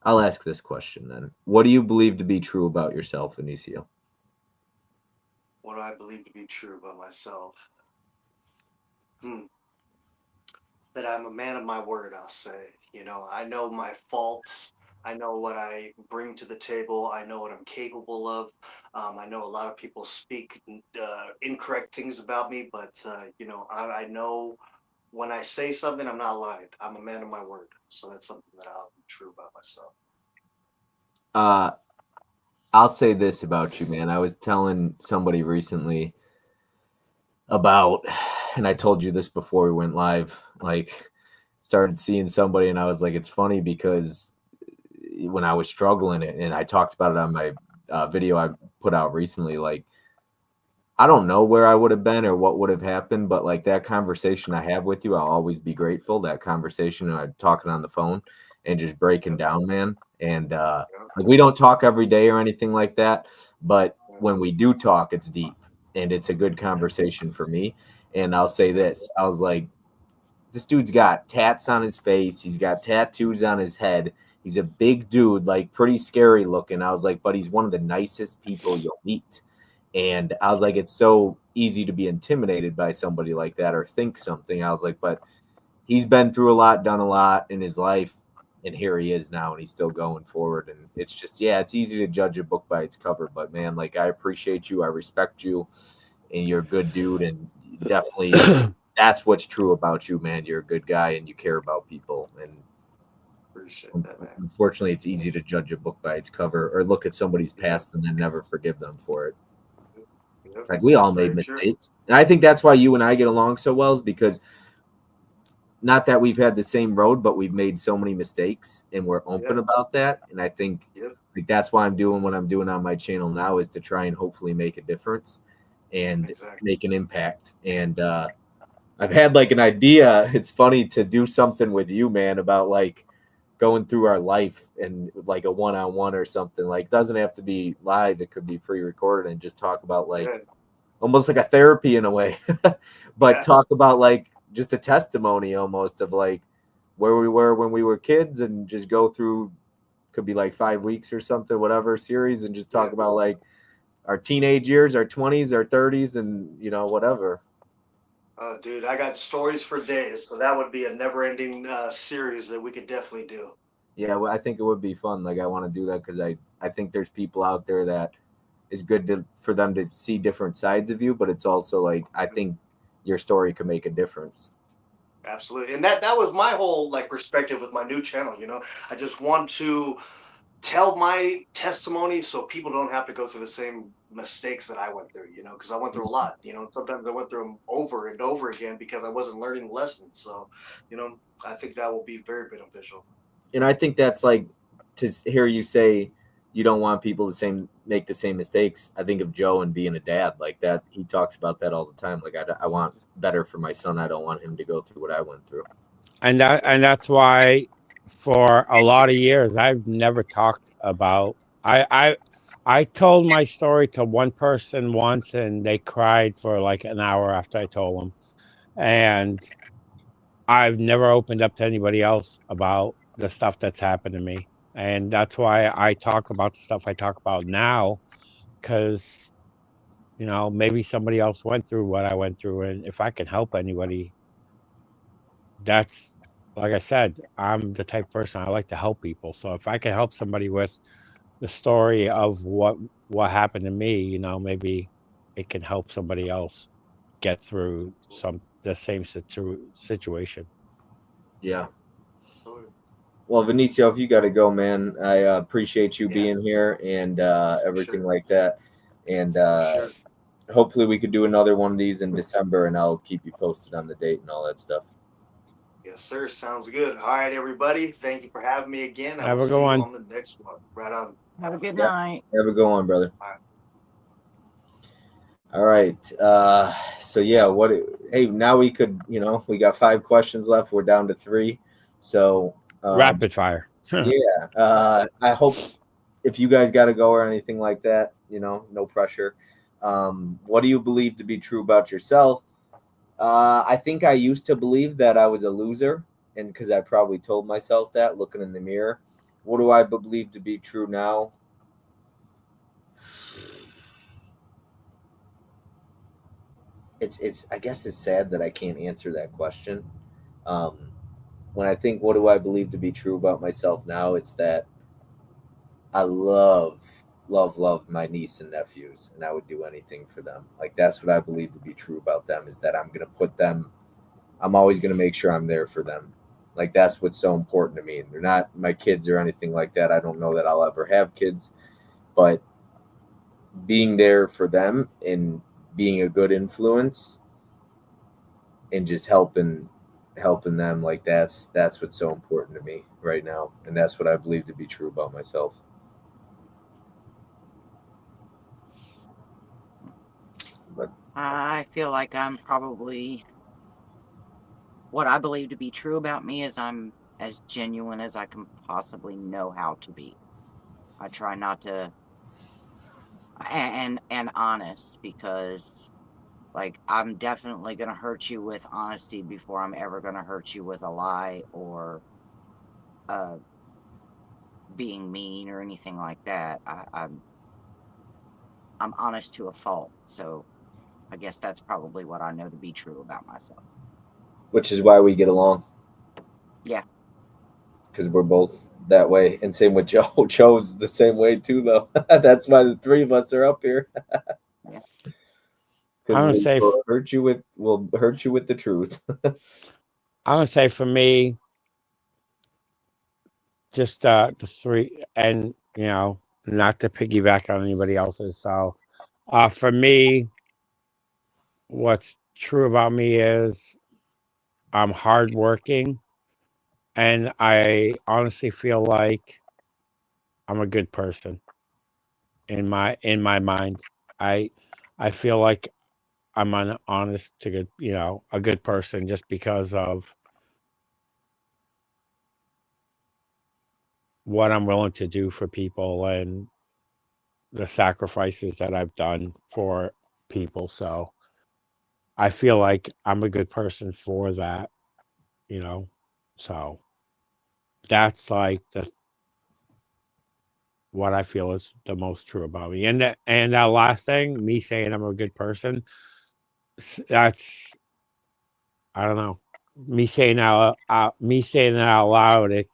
I'll ask this question then. What do you believe to be true about yourself, Benicio? What do I believe to be true about myself? That I'm a man of my word, I'll say. You know, I know my faults. I know what I bring to the table. I know what I'm capable of. I know a lot of people speak incorrect things about me, but, you know, I know when I say something, I'm not lying. I'm a man of my word. So that's something that I'll be true about myself. I'll say this about you, man. I was telling somebody recently about, and I told you this before we went live, like, started seeing somebody and I was like, it's funny because when I was struggling, and I talked about it on my video I put out recently, like, I don't know where I would have been or what would have happened, but like that conversation I have with you, I'll always be grateful. That conversation, I'm talking on the phone and just breaking down, man. And like, we don't talk every day or anything like that, but when we do talk, it's deep and it's a good conversation for me. And I'll say this, I was like, this dude's got tats on his face. He's got tattoos on his head. He's a big dude, like pretty scary looking. I was like, but he's one of the nicest people you'll meet. And I was like, it's so easy to be intimidated by somebody like that or think something. I was like, but he's been through a lot, done a lot in his life. And here he is now, and he's still going forward. And it's just, yeah, it's easy to judge a book by its cover. But man, like, I appreciate you. I respect you. And you're a good dude. And definitely that's what's true about you, man. You're a good guy and you care about people. And Appreciate that, man. unfortunately, it's easy to judge a book by its cover or look at somebody's past and then never forgive them for it. Yep. Like, we all made mistakes. And I think that's why you and I get along so well, is because not that we've had the same road, but we've made so many mistakes and we're open about that. And I think like that's why I'm doing what I'm doing on my channel now, is to try and hopefully make a difference and make an impact. And I've had like an idea. It's funny to do something with you, man, about like going through our life and like a one-on-one or something. Like, doesn't have to be live. It could be pre-recorded and just talk about like almost like a therapy in a way, but talk about like just a testimony almost of like where we were when we were kids, and just go through, could be like 5 weeks or something, whatever series, and just talk about like our teenage years, our 20s, our 30s, and whatever. Dude, I got stories for days, so that would be a never-ending series that we could definitely do. Yeah, well, I think it would be fun. Like I want to do that because I think there's people out there that is good for them to see different sides of you, but it's also like I think your story could make a difference. Absolutely, and that was my whole like perspective with my new channel. I just want to tell my testimony so people don't have to go through the same mistakes that I went through. Because I went through a lot. And sometimes I went through them over and over again because I wasn't learning lessons. So, I think that will be very beneficial. And I think that's like to hear you say you don't want people to make the same mistakes. I think of Joe and being a dad like that. He talks about that all the time. Like I want better for my son. I don't want him to go through what I went through. And that's why for a lot of years I've never talked about I told my story to one person once and they cried for like an hour after I told them. And I've never opened up to anybody else about the stuff that's happened to me. And that's why I talk about the stuff I talk about now, because maybe somebody else went through what I went through, and if I can help anybody, that's like I said, I'm the type of person I like to help people. So if I can help somebody with the story of what happened to me, maybe it can help somebody else get through the same situation. Yeah. Well, Vinicio, if you got to go, man, I appreciate you Yeah. being here and everything Sure. like that. And Sure. hopefully we could do another one of these in December, and I'll keep you posted on the date and all that stuff. Yes, sir. Sounds good. All right, everybody. Thank you for having me again. I Have will a see good you one. on the next one. Right on. Have a good Yep. night. Have a good one, brother. All right. All right. So yeah, hey, now we could, we got 5 questions left. We're down to 3. So Rapid fire. yeah. I hope if you guys got to go or anything like that, no pressure. What do you believe to be true about yourself? I think I used to believe that I was a loser, and because I probably told myself that looking in the mirror. What do I believe to be true now? It's I guess it's sad that I can't answer that question. Um, when I think what do I believe to be true about myself now, it's that I love my niece and nephews, and I would do anything for them. Like that's what I believe to be true about them is that I'm always gonna make sure I'm there for them. Like that's what's so important to me. And they're not my kids or anything like that. I don't know that I'll ever have kids, but being there for them and being a good influence and just helping them, like that's what's so important to me right now, and that's what I believe to be true about myself. But I feel like I'm probably what I believe to be true about me is I'm as genuine as I can possibly know how to be. I try not to and honest because like I'm definitely going to hurt you with honesty before I'm ever going to hurt you with a lie or uh being mean or anything like that. I'm honest to a fault. So I guess that's probably what I know to be true about myself. which is why we get along. Yeah. Because we're both that way, and same with Joe. Joe's the same way too, though. That's why the 3 of us are up here. Yeah. I'm gonna Because say we'll hurt you with the truth. for me, just the 3, and not to piggyback on anybody else's. So, for me, what's true about me is I'm hardworking, and I honestly feel like I'm a good person in my mind. I I feel like I'm an honest to good, a good person just because of what I'm willing to do for people and the sacrifices that I've done for people. So I feel like I'm a good person for that, you know. So that's like what I feel is the most true about me. And that last thing, me saying I'm a good person, that's, I don't know. Me saying it out loud, it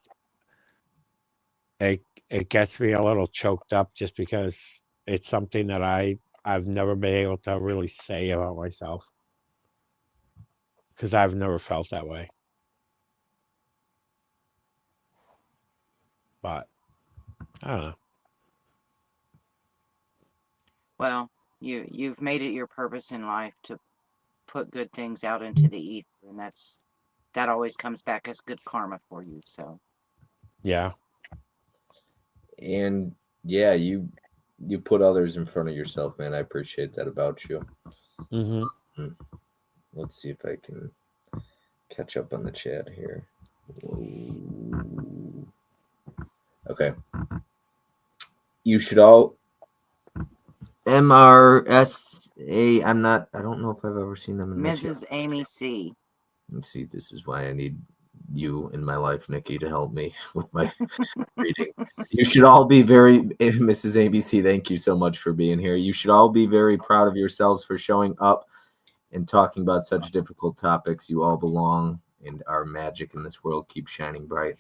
it gets me a little choked up just because it's something that I've never been able to really say about myself because I've never felt that way. But I don't know. Well, you've made it your purpose in life to put good things out into the ether, and that always comes back as good karma for you. So Yeah. And yeah, you put others in front of yourself, man. I appreciate that about you. Mm-hmm. Let's see if I can catch up on the chat here. Whoa. Okay. You should all MRSA. I don't know if I've ever seen them in this. Mrs. Amy C. Let's see. This is why I need you in my life, Nikki, to help me with my reading. You should all be Mrs. ABC, thank you so much for being here. You should all be very proud of yourselves for showing up and talking about such difficult topics. You all belong, and our magic in this world keeps shining bright.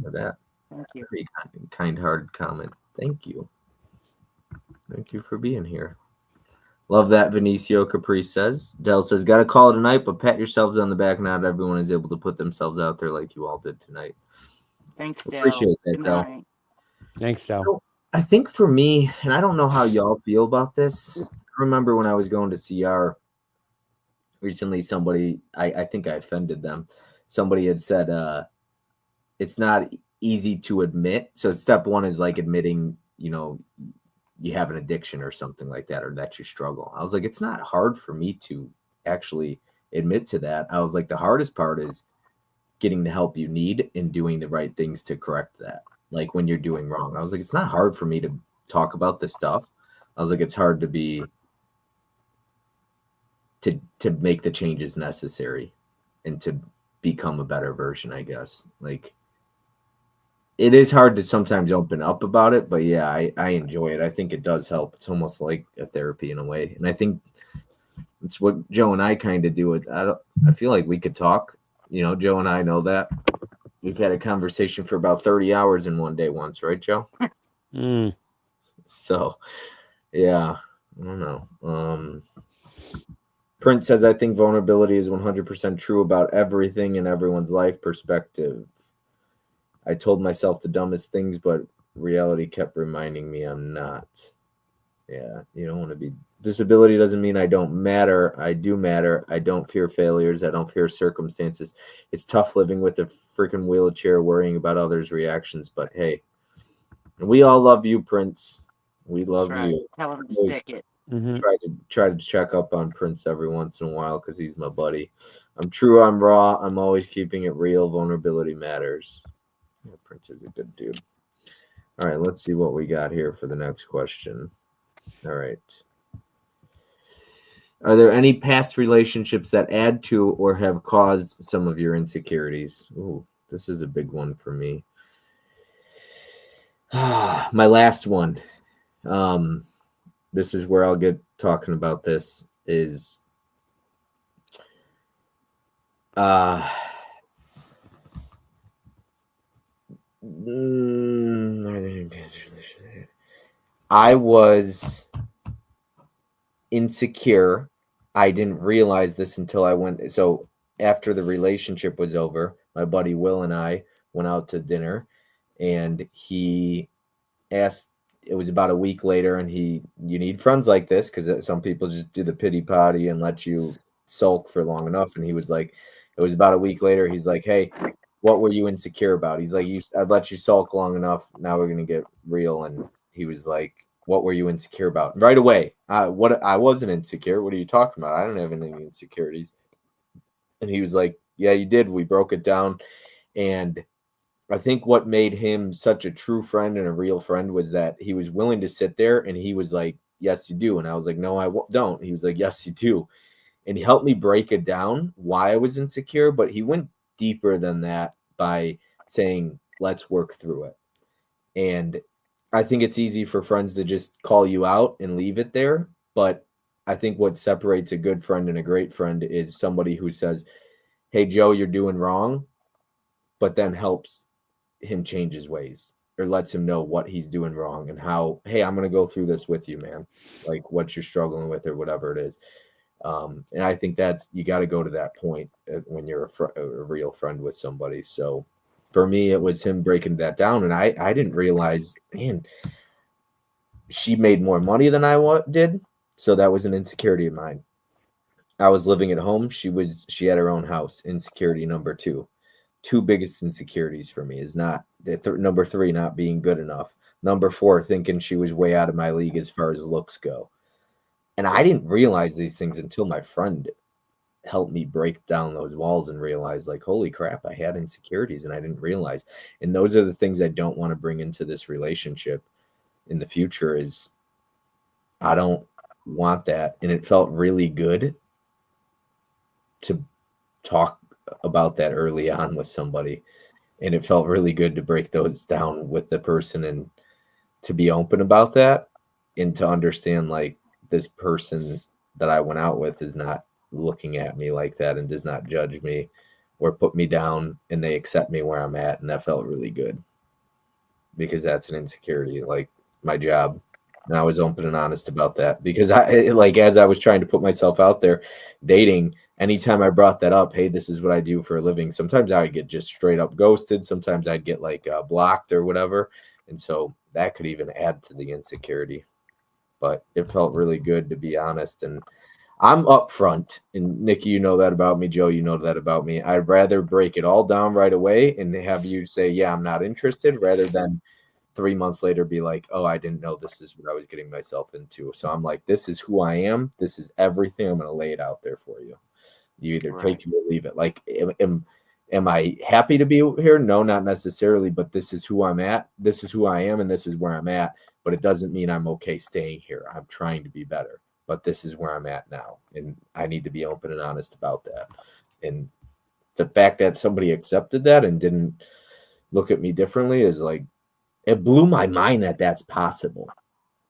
For that. Thank you. Very kind-hearted comment. Thank you. Thank you for being here. Love that, Vinicio Capri says. Del says, got to call it a night, but pat yourselves on the back. Not everyone is able to put themselves out there like you all did tonight. Thanks, Del. Appreciate that, Good Del. night. Thanks, Del. So, I think for me, and I don't know how y'all feel about this. I remember when I was going to CR recently, somebody, I think I offended them. Somebody had said, it's not easy to admit. So step one is like admitting, you have an addiction or something like that, or that you struggle. I was like, it's not hard for me to actually admit to that. I was like, the hardest part is getting the help you need and doing the right things to correct that. Like when you're doing wrong, I was like, it's not hard for me to talk about this stuff. I was like, it's hard to make the changes necessary and to become a better version, I guess. Like, it is hard to sometimes open up about it, but yeah, I enjoy it. I think it does help. It's almost like a therapy in a way. And I think it's what Joe and I kind of do. I feel like we could talk, Joe and I know that. We've had a conversation for about 30 hours in one day once, right, Joe? So, yeah, I don't know. Prince says, I think vulnerability is 100% true about everything in everyone's life perspective. I told myself the dumbest things, but reality kept reminding me I'm not. Yeah, you don't want to be. Disability doesn't mean I don't matter. I do matter. I don't fear failures. I don't fear circumstances. It's tough living with a freaking wheelchair, worrying about others' reactions. But hey, we all love you, Prince. We love That's right. you. Tell him to stick it. Try to check up on Prince every once in a while because he's my buddy. I'm true. I'm raw. I'm always keeping it real. Vulnerability matters. Yeah, Prince is a good dude. All right, let's see what we got here for the next question. All right. Are there any past relationships that add to or have caused some of your insecurities? Ooh, this is a big one for me. My last one. This is where I'll get talking about this is I was insecure. I didn't realize this until I went. So after the relationship was over, my buddy Will and I went out to dinner, and he asked. It was about a week later, and you need friends like this because some people just do the pity potty and let you sulk for long enough. And he was like, it was about a week later. He's like, hey, what were you insecure about? He's like, I'd let you sulk long enough. Now we're gonna get real. And he was like, what were you insecure about? Right away, I wasn't insecure. What are you talking about? I don't have any insecurities. And he was like, yeah, you did. We broke it down. And I think what made him such a true friend and a real friend was that he was willing to sit there and he was like, yes, you do. And I was like, no, I don't. He was like, yes, you do. And he helped me break it down why I was insecure, but he went deeper than that by saying, let's work through it. And I think it's easy for friends to just call you out and leave it there. But I think what separates a good friend and a great friend is somebody who says, "Hey, Joe, you're doing wrong," but then helps him change his ways or lets him know what he's doing wrong and how, hey, I'm going to go through this with you, man. Like what you're struggling with or whatever it is. And I think that's, you got to go to that point when you're a real friend with somebody. So for me, it was him breaking that down. And I didn't realize, man, she made more money than I did. So that was an insecurity of mine. I was living at home. She had her own house. Insecurity number two. Two biggest insecurities for me is not number three, not being good enough. Number four, thinking she was way out of my league as far as looks go. And I didn't realize these things until my friend helped me break down those walls and realize, like, holy crap, I had insecurities and I didn't realize. And those are the things I don't want to bring into this relationship in the future. Is I don't want that. And it felt really good to talk about that early on with somebody. And it felt really good to break those down with the person and to be open about that and to understand, like, this person that I went out with is not looking at me like that and does not judge me or put me down, and they accept me where I'm at. And that felt really good because that's an insecurity, like my job. And I was open and honest about that because as I was trying to put myself out there dating, anytime I brought that up, hey, this is what I do for a living, sometimes I would get just straight up ghosted. Sometimes I'd get like blocked or whatever. And so that could even add to the insecurity. But it felt really good to be honest. And I'm upfront. And Nikki, you know that about me. Joe, you know that about me. I'd rather break it all down right away and have you say, yeah, I'm not interested, rather than 3 months later be like, oh, I didn't know this is what I was getting myself into. So I'm like, this is who I am. This is everything. I'm going to lay it out there for you. You either take it or leave it. Like, am I happy to be here? No, not necessarily, but this is who I'm at. This is who I am, and this is where I'm at. But it doesn't mean I'm okay staying here. I'm trying to be better, but this is where I'm at now. And I need to be open and honest about that. And the fact that somebody accepted that and didn't look at me differently is like, it blew my mind that that's possible,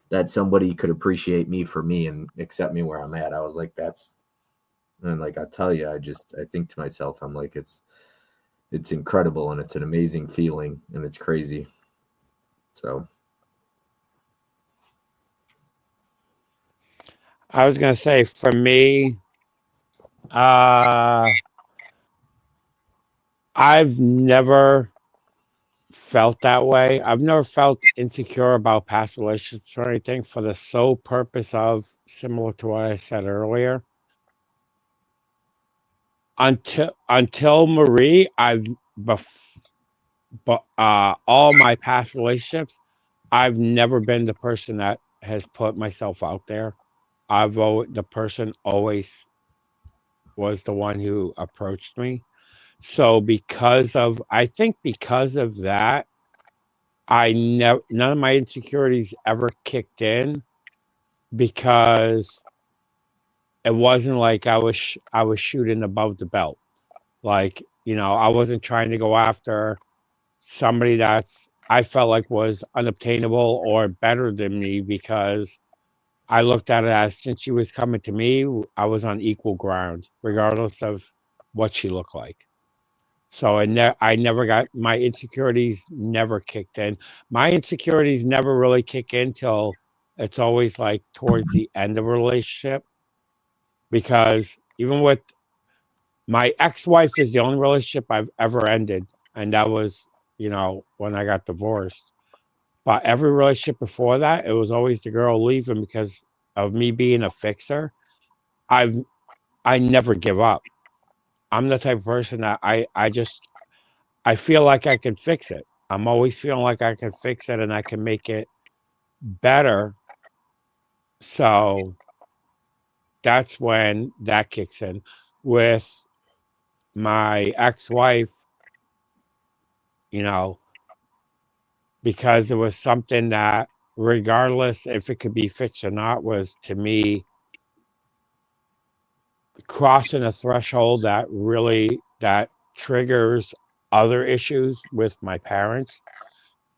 that somebody could appreciate me for me and accept me where I'm at. I was like, and like, I tell you, I think to myself, I'm like, it's incredible and it's an amazing feeling and it's crazy. So I was gonna say, for me, I've never felt that way. I've never felt insecure about past relationships or anything, for the sole purpose of, similar to what I said earlier. Until Marie, all my past relationships, I've never been the person that has put myself out there. The person always was the one who approached me. So I think because of that, none of my insecurities ever kicked in, because it wasn't like I was shooting above the belt. Like, I wasn't trying to go after somebody that's I felt like was unobtainable or better than me, because I looked at it as, since she was coming to me, I was on equal ground, regardless of what she looked like. So I never got, my insecurities never kicked in. My insecurities never really kick in till it's always like towards the end of a relationship, because even with my ex-wife is the only relationship I've ever ended, and that was, when I got divorced. But every relationship before that, it was always the girl leaving because of me being a fixer. I've I never give up. I'm the type of person that I feel like I can fix it. I'm always feeling like I can fix it and I can make it better. So that's when that kicks in. With my ex-wife, you know, because it was something that, regardless if it could be fixed or not, was, to me, crossing a threshold that triggers other issues with my parents,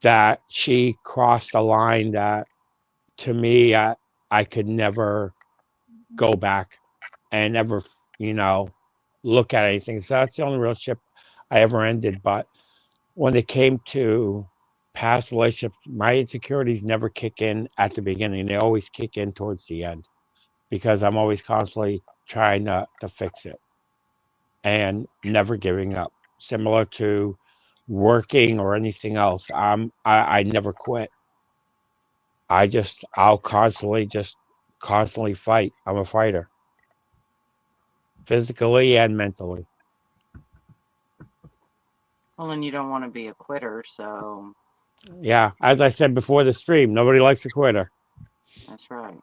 that she crossed a line that, to me, I could never go back and ever, look at anything. So that's the only relationship I ever ended. But when it came to past relationships, my insecurities never kick in at the beginning. They always kick in towards the end because I'm always constantly trying to fix it and never giving up. Similar to working or anything else, I never quit. I'll constantly fight. I'm a fighter, physically and mentally. Well, then you don't want to be a quitter, so Yeah, as I said before the stream, nobody likes a quitter. that's right.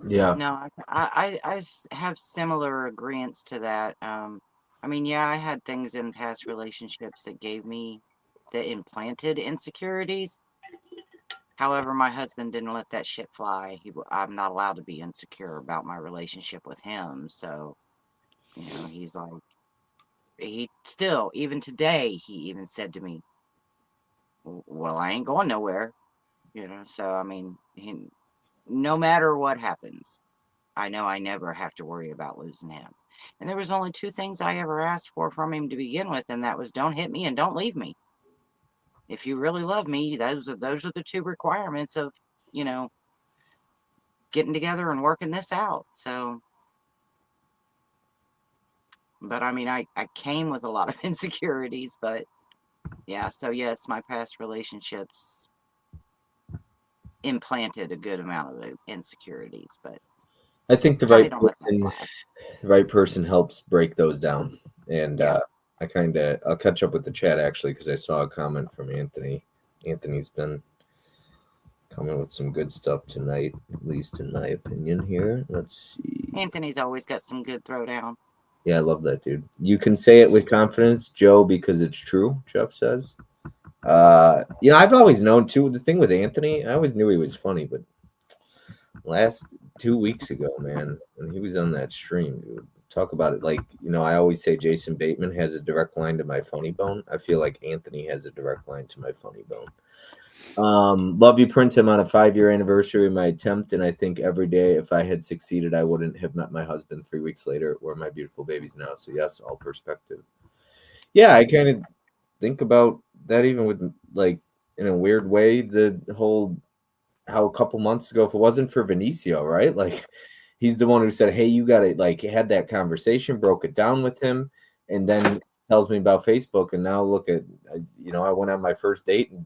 Yeah. No, have similar agreements to that. I mean, yeah, I had things in past relationships that implanted insecurities. However, my husband didn't let that shit fly. I'm not allowed to be insecure about my relationship with him. So, he's like, he still, even today, he even said to me, well, I ain't going nowhere. So, I mean, no matter what happens, I know I never have to worry about losing him. And there was only two things I ever asked for from him to begin with, and that was don't hit me and don't leave me. If you really love me, those are the two requirements of, getting together and working this out. So, but I mean, I came with a lot of insecurities, but yeah, so yes, my past relationships implanted a good amount of the insecurities, but I think the Johnny right don't let that person, fly. the right person helps break those down. And Yeah. I'll catch up with the chat actually because I saw a comment from Anthony. Anthony's been coming with some good stuff tonight, at least in my opinion. Here, let's see. Anthony's always got some good throwdown. Yeah, I love that dude. You can say it with confidence, Joe, because it's true. Jeff says. I've always known too. The thing with Anthony, I always knew he was funny, but last 2 weeks ago, man, when he was on that stream, dude, talk about it. Like, I always say Jason Bateman has a direct line to my funny bone. I feel like Anthony has a direct line to my funny bone. Love you, Prince. I'm on a 5-year anniversary of my attempt, and I think every day if I had succeeded, I wouldn't have met my husband 3 weeks later, where my beautiful baby's now. So yes, all perspective. Yeah, I kind of think about that even with, like, in a weird way, the whole how a couple months ago, if it wasn't for Vinicio, right? Like, he's the one who said, hey, you got to, like, had that conversation, broke it down with him, and then tells me about Facebook. And now look at, I went on my first date, and,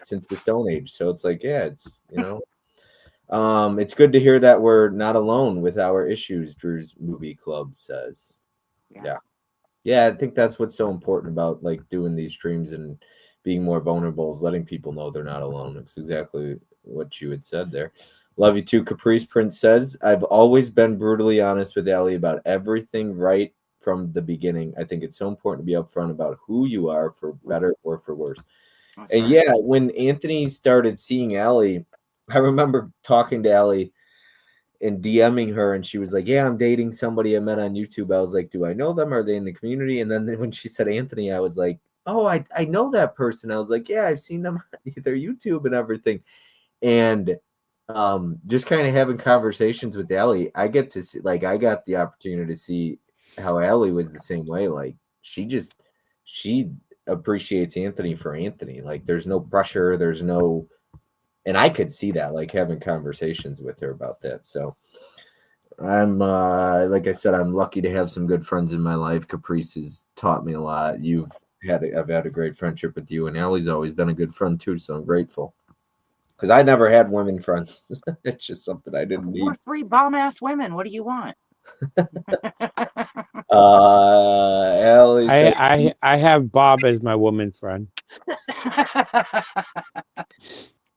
since the Stone Age. So it's like, yeah, it's, it's good to hear that we're not alone with our issues, Drew's Movie Club says. Yeah, I think that's what's so important about, like, doing these streams and being more vulnerable, is letting people know they're not alone. It's exactly what you had said there. Love you too, Caprice Prince says, I've always been brutally honest with Allie about everything right from the beginning. I think it's so important to be upfront about who you are, for better or for worse. That's And right. yeah, when Anthony started seeing Allie, I remember talking to Allie and DMing her, and she was like, yeah, I'm dating somebody I met on YouTube. I was like, do I know them? Are they in the community? And then when she said Anthony, I was like, oh, I know that person. I was like, yeah, I've seen them on their YouTube and everything. And just kind of having conversations with Allie, I get to see, like, I got the opportunity to see how Allie was the same way. Like, she appreciates Anthony for Anthony. Like, there's no pressure, and I could see that, like, having conversations with her about that. So I'm like I said, I'm lucky to have some good friends in my life. Caprice has taught me a lot. I've had a great friendship with you, and Allie's always been a good friend too. So I'm grateful, because I never had women friends. It's just something I didn't need. We're 3 bomb-ass women. What do you want? Allie said, I have Bob as my woman friend.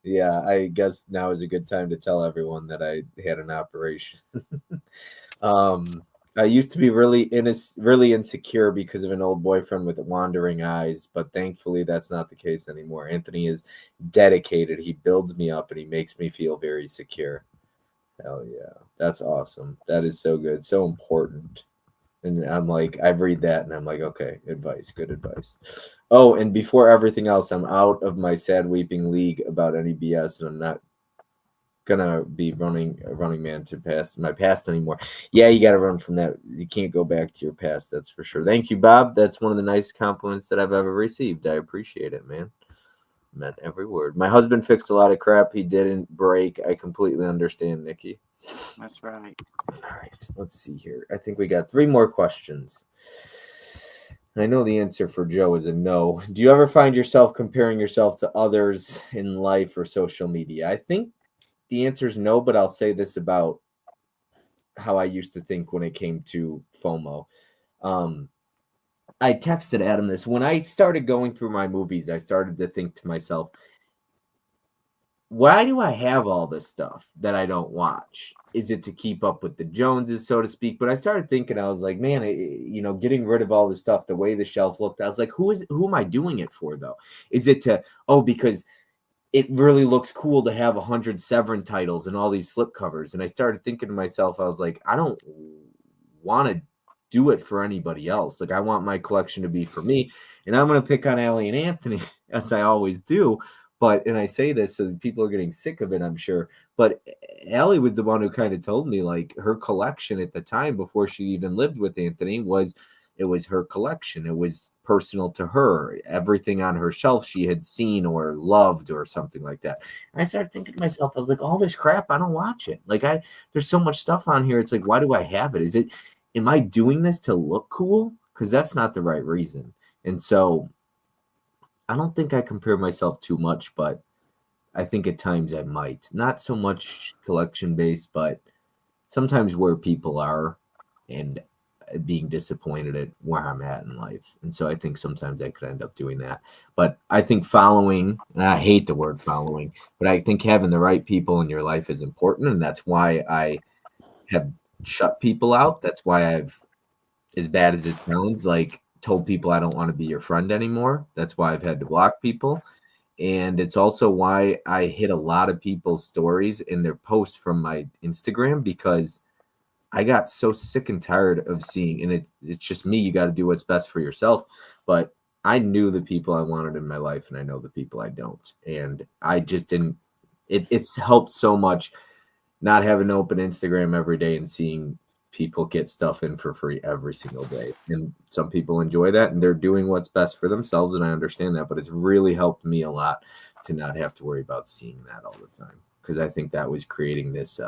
yeah, I guess now is a good time to tell everyone that I had an operation. I used to be really insecure because of an old boyfriend with wandering eyes, but thankfully that's not the case anymore. Anthony is dedicated. He builds me up and he makes me feel very secure. Hell yeah. That's awesome. That is so good. So important. And I'm like, I read that and I'm like, okay, advice, good advice. Oh, and before everything else, I'm out of my sad weeping league about any BS, and I'm not gonna be running a running man to past my past anymore. Yeah, you gotta run from that. You can't go back to your past, that's for sure. Thank you, Bob. That's one of the nicest compliments that I've ever received. I appreciate it, man. Meant every word. My husband fixed a lot of crap he didn't break. I completely understand, Nikki. That's right. All right, let's see here. I think we got 3 more questions. I know the answer for Joe is a no. Do you ever find yourself comparing yourself to others in life or social media? I think the answer is no, but I'll say this about how I used to think when it came to FOMO. Um, I texted Adam this. When I started going through my movies, I started to think to myself, why do I have all this stuff that I don't watch? Is it to keep up with the Joneses, so to speak? But I started thinking, I was like, man, getting rid of all this stuff, the way the shelf looked, I was like, who am I doing it for though? Is it because it really looks cool to have 100 Severin titles and all these slipcovers? And I started thinking to myself, I was like, I don't want to do it for anybody else. Like, I want my collection to be for me. And I'm going to pick on Allie and Anthony, as I always do. And I say this so people are getting sick of it, I'm sure. But Allie was the one who kind of told me, like, her collection at the time before she even lived with Anthony was her collection. It was personal to her. Everything on her shelf she had seen or loved or something like that. And I started thinking to myself, I was like, all this crap, I don't watch it. Like, there's so much stuff on here. It's like, why do I have it? Am I doing this to look cool? Because that's not the right reason. And so I don't think I compare myself too much, but I think at times I might. Not so much collection based, but sometimes where people are and being disappointed at where I'm at in life. And so I think sometimes I could end up doing that. But I think following, and I hate the word following, but I think having the right people in your life is important. And that's why I have shut people out. That's why I've, as bad as it sounds, like, told people I don't want to be your friend anymore. That's why I've had to block people. And it's also why I hit a lot of people's stories in their posts from my Instagram, because I got so sick and tired of seeing, and it's just me. You got to do what's best for yourself. But I knew the people I wanted in my life, and I know the people I don't. And I just didn't, it's helped so much not having to open Instagram every day and seeing people get stuff in for free every single day. And some people enjoy that and they're doing what's best for themselves. And I understand that, but it's really helped me a lot to not have to worry about seeing that all the time. Because I think that was creating this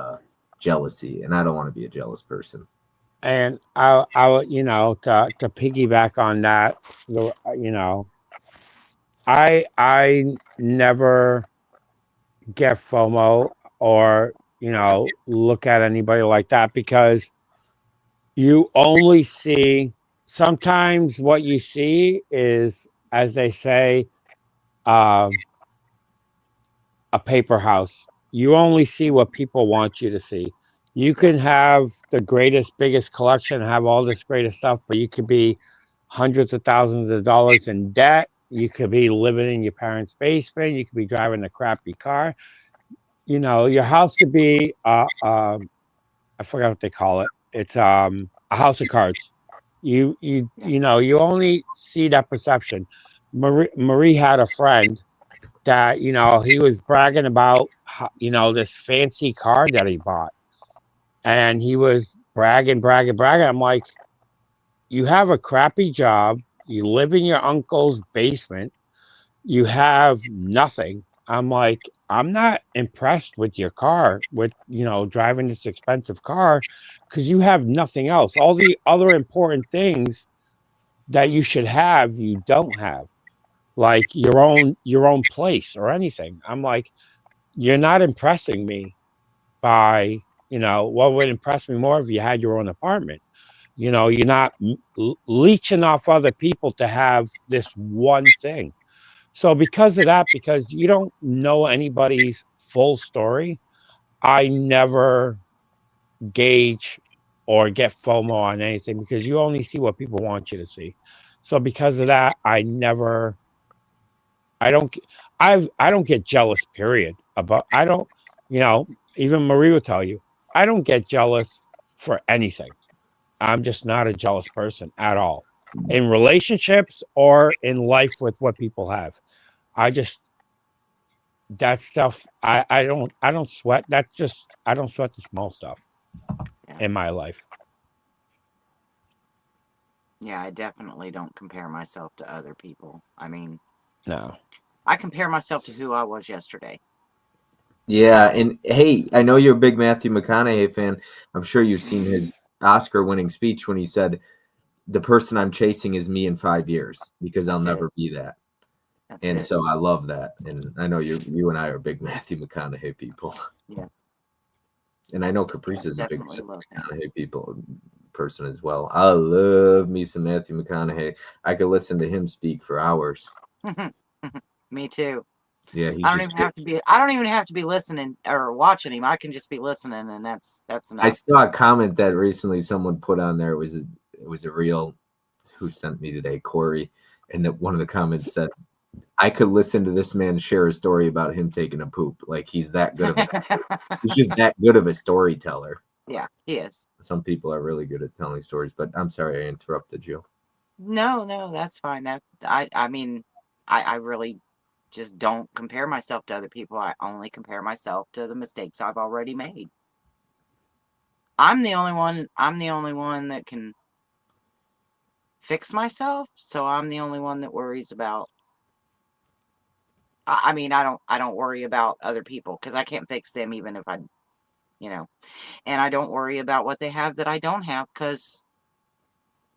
jealousy, and I don't want to be a jealous person. And I would, to piggyback on that, I never get FOMO or, look at anybody like that, because you only see, sometimes what you see is, as they say, uh, a paper house. You only see what people want you to see. You can have the greatest, biggest collection, have all this greatest stuff, but you could be hundreds of thousands of dollars in debt. You could be living in your parents' basement. You could be driving a crappy car. Your house could be, I forgot what they call it. It's a house of cards. You only see that perception. Marie had a friend that he was bragging about this fancy car that he bought, and he was bragging. I'm like, you have a crappy job, you live in your uncle's basement, you have nothing. I'm like, I'm not impressed with your car, with driving this expensive car, because you have nothing else. All the other important things that you should have, you don't have, like your own place or anything. I'm like, you're not impressing me by, what would impress me more if you had your own apartment. You're not leeching off other people to have this one thing. So because of that, because you don't know anybody's full story, I never gauge or get FOMO on anything, because you only see what people want you to see. So because of that, I don't I don't get jealous, period. About I don't, even Marie will tell you, I don't get jealous for anything. I'm just not a jealous person at all in relationships or in life with what people have. I just that stuff I don't sweat. That's just I don't sweat the small stuff Yeah. in my life. Yeah, I definitely don't compare myself to other people. I mean, No. I compare myself to who I was yesterday. Yeah, and hey, I know you're a big Matthew McConaughey fan. I'm sure you've seen his Oscar-winning speech when he said, "The person I'm chasing is me in 5 years because I'll That's it. never be that." That's And it. so I love that. And I know you and I are big Matthew McConaughey people. Yeah. And I know Caprice is a big Definitely Matthew love that. McConaughey person as well. I love me some Matthew McConaughey. I could listen to him speak for hours. Me too. Yeah, he's I don't just even have to be. I don't even have to be listening or watching him. I can just be listening, and that's I enough. saw a comment that recently someone put on there. It was a real who sent me today, Corey, and that one of the comments said, "I could listen to this man share a story about him taking a poop. Like he's that good of he's just that good of a storyteller." Yeah, he is. Some people are really good at telling stories, but I'm sorry I interrupted you. No, that's fine. That I mean, I really just don't compare myself to other people. I only compare myself to the mistakes I've already made. I'm the only one that can fix myself, so I'm the only one that worries about. I mean, I don't worry about other people because I can't fix them even if I, you know, and I don't worry about what they have that I don't have because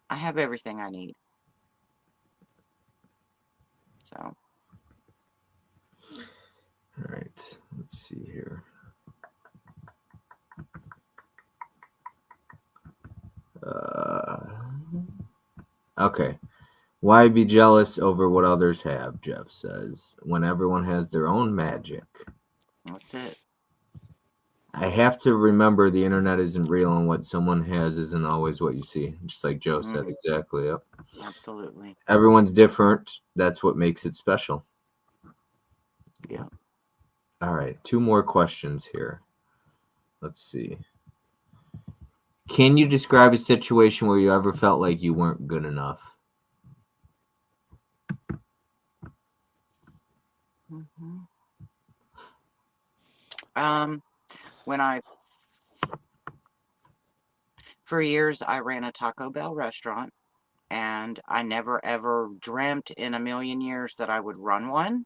I have everything I need. So, All right, let's see here. Okay. Why be jealous over what others have, Jeff says, when everyone has their own magic? that's it. I have to remember the internet isn't real and what someone has isn't always what you see. Just like Joe said, exactly. Yep. Absolutely. Everyone's different. That's what makes it special. Yeah. All right. 2 more questions here. Let's see. Can you describe a situation where you ever felt like you weren't good enough? Mm-hmm. When for years I ran a Taco Bell restaurant, and I never ever dreamt in a million years that I would run one.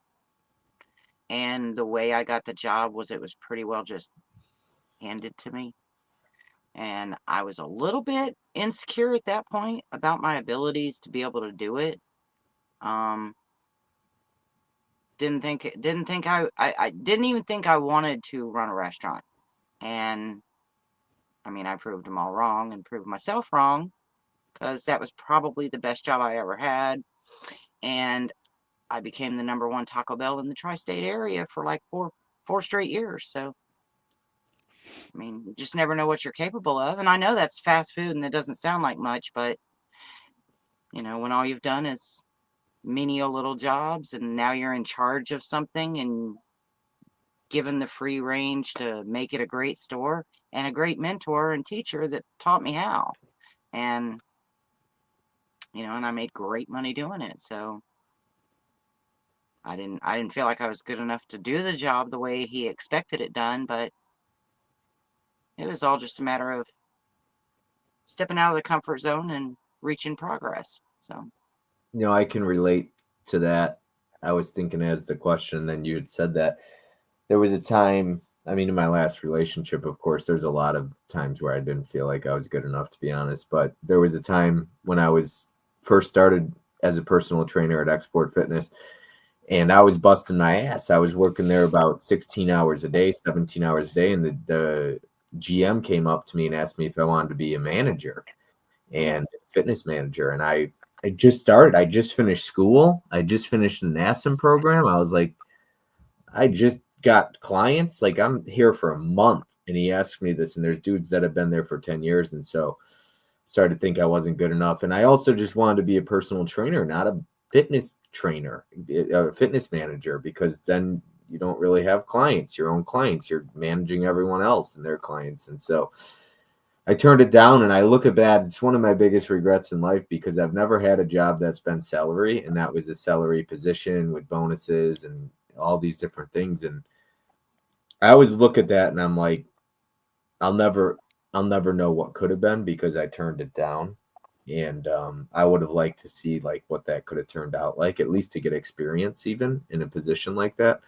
And the way I got the job was it was pretty well just handed to me. And I was a little bit insecure at that point about my abilities to be able to do it. Didn't think I didn't even think I wanted to run a restaurant. And I mean, I proved them all wrong and proved myself wrong because that was probably the best job I ever had. And I became the #1 Taco Bell in the tri-state area for like four straight years. So, I mean, you just never know what you're capable of. And I know that's fast food and it doesn't sound like much, but you know, when all you've done is menial little jobs and now you're in charge of something and given the free range to make it a great store and a great mentor and teacher that taught me how. And you know, and I made great money doing it. So I didn't feel like I was good enough to do the job the way he expected it done, but it was all just a matter of stepping out of the comfort zone and reaching progress. So, I can relate to that. I was thinking as the question, then you had said that there was a time, I mean, in my last relationship, of course, there's a lot of times where I didn't feel like I was good enough, to be honest. But there was a time when I was first started as a personal trainer at Export Fitness, and I was busting my ass. I was working there about 16 hours a day, 17 hours a day. And the GM came up to me and asked me if I wanted to be a manager and fitness manager. And I just started. I just finished school. I just finished the NASM program. I was like, I just got clients. Like I'm here for a month. And he asked me this, and there's dudes that have been there for 10 years. And so started to think I wasn't good enough. And I also just wanted to be a personal trainer, not a fitness trainer, a fitness manager, because then you don't really have clients, your own clients. You're managing everyone else and their clients. And so I turned it down, and I look at that. It's one of my biggest regrets in life because I've never had a job that's been salary, and that was a salary position with bonuses and all these different things. And I always look at that, and I'm like, I'll never know what could have been because I turned it down. And I would have liked to see like what that could have turned out like, at least to get experience even in a position like that.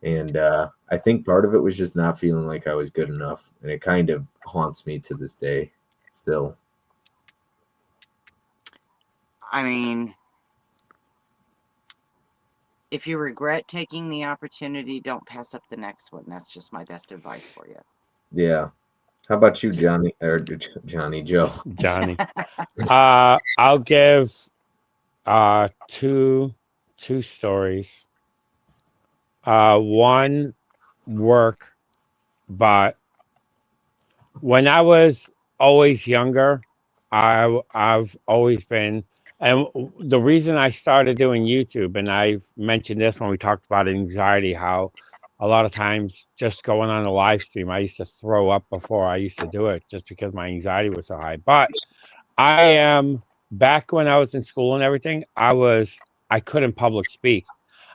And I think part of it was just not feeling like I was good enough, and it kind of haunts me to this day still. I mean, if you regret taking the opportunity, don't pass up the next one. That's just my best advice for you. Yeah. How about you, Johnny, or Johnny Joe? Johnny. I'll give two stories. One work, but when I was always younger, I've always been, and the reason I started doing YouTube, and I've mentioned this when we talked about anxiety, how a lot of times just going on a live stream, I used to throw up before I used to do it just because my anxiety was so high. But I am back when I was in school and everything, I couldn't public speak.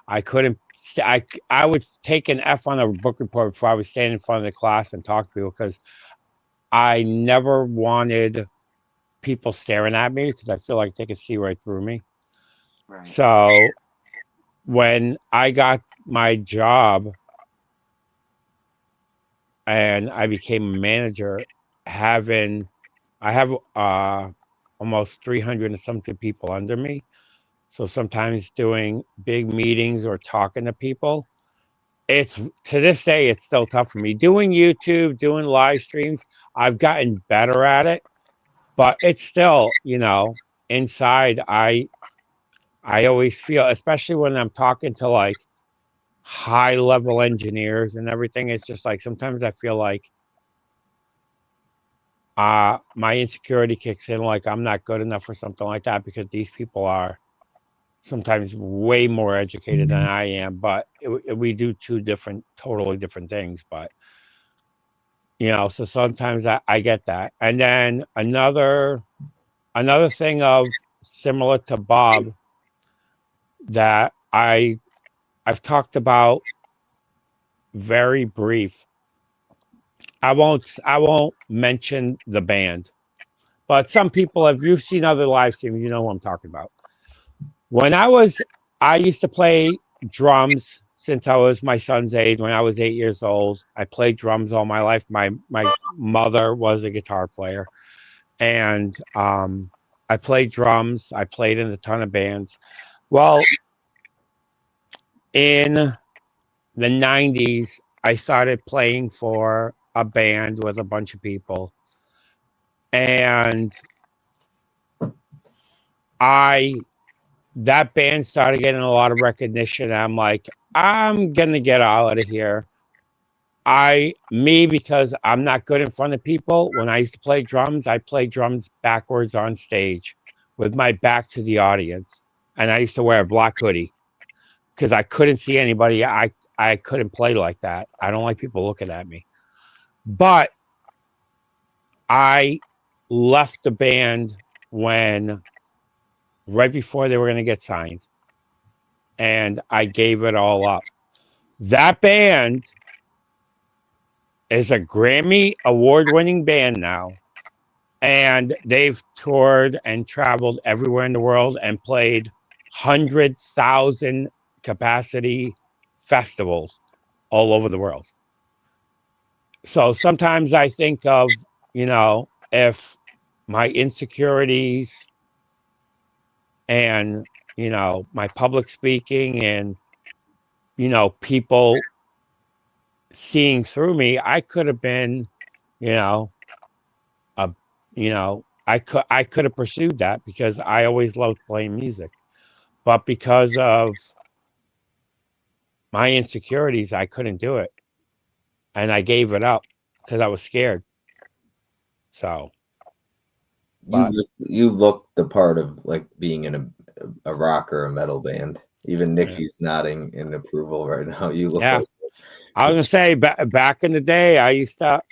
I couldn't. I would take an F on a book report before I would stand in front of the class and talk to people because I never wanted people staring at me because I feel like they could see right through me. Right. So when I got my job and I became a manager, I have almost 300 and something people under me. So sometimes doing big meetings or talking to people, it's to this day, it's still tough for me. Doing YouTube, doing live streams, I've gotten better at it, but it's still, inside, I always feel, especially when I'm talking to like high level engineers and everything, it's just like sometimes I feel like my insecurity kicks in, like I'm not good enough for something like that because these people are sometimes way more educated than I am, but we do two totally different things. But so sometimes I get that. And then another thing of similar to Bob that I've talked about very brief. I won't mention the band, but some people, if you've seen other live streams, you know what I'm talking about. When I used to play drums since I was my son's age. When I was 8 years old, I played drums all my life. My mother was a guitar player, and I played drums. I played in a ton of bands. Well, in the 90s, I started playing for a band with a bunch of people, and that band started getting a lot of recognition. I'm like, I'm gonna get out of here. Because I'm not good in front of people. When I used to play drums, I played drums backwards on stage with my back to the audience, and I used to wear a black hoodie because I couldn't see anybody. I couldn't play like that. I don't like people looking at me. But I left the band right before they were going to get signed, and I gave it all up. That band is a Grammy award-winning band now, and they've toured and traveled everywhere in the world and played 100,000 capacity festivals all over the world. So sometimes I think of, if my insecurities and, my public speaking and, people seeing through me, I could have been, a, I could have pursued that because I always loved playing music. But because of my insecurities, I couldn't do it. And I gave it up because I was scared. So, but You look the part of like being in a rock or a metal band. Even Nikki's nodding in approval right now. You look Yeah. like I was gonna say back in the day, I used to,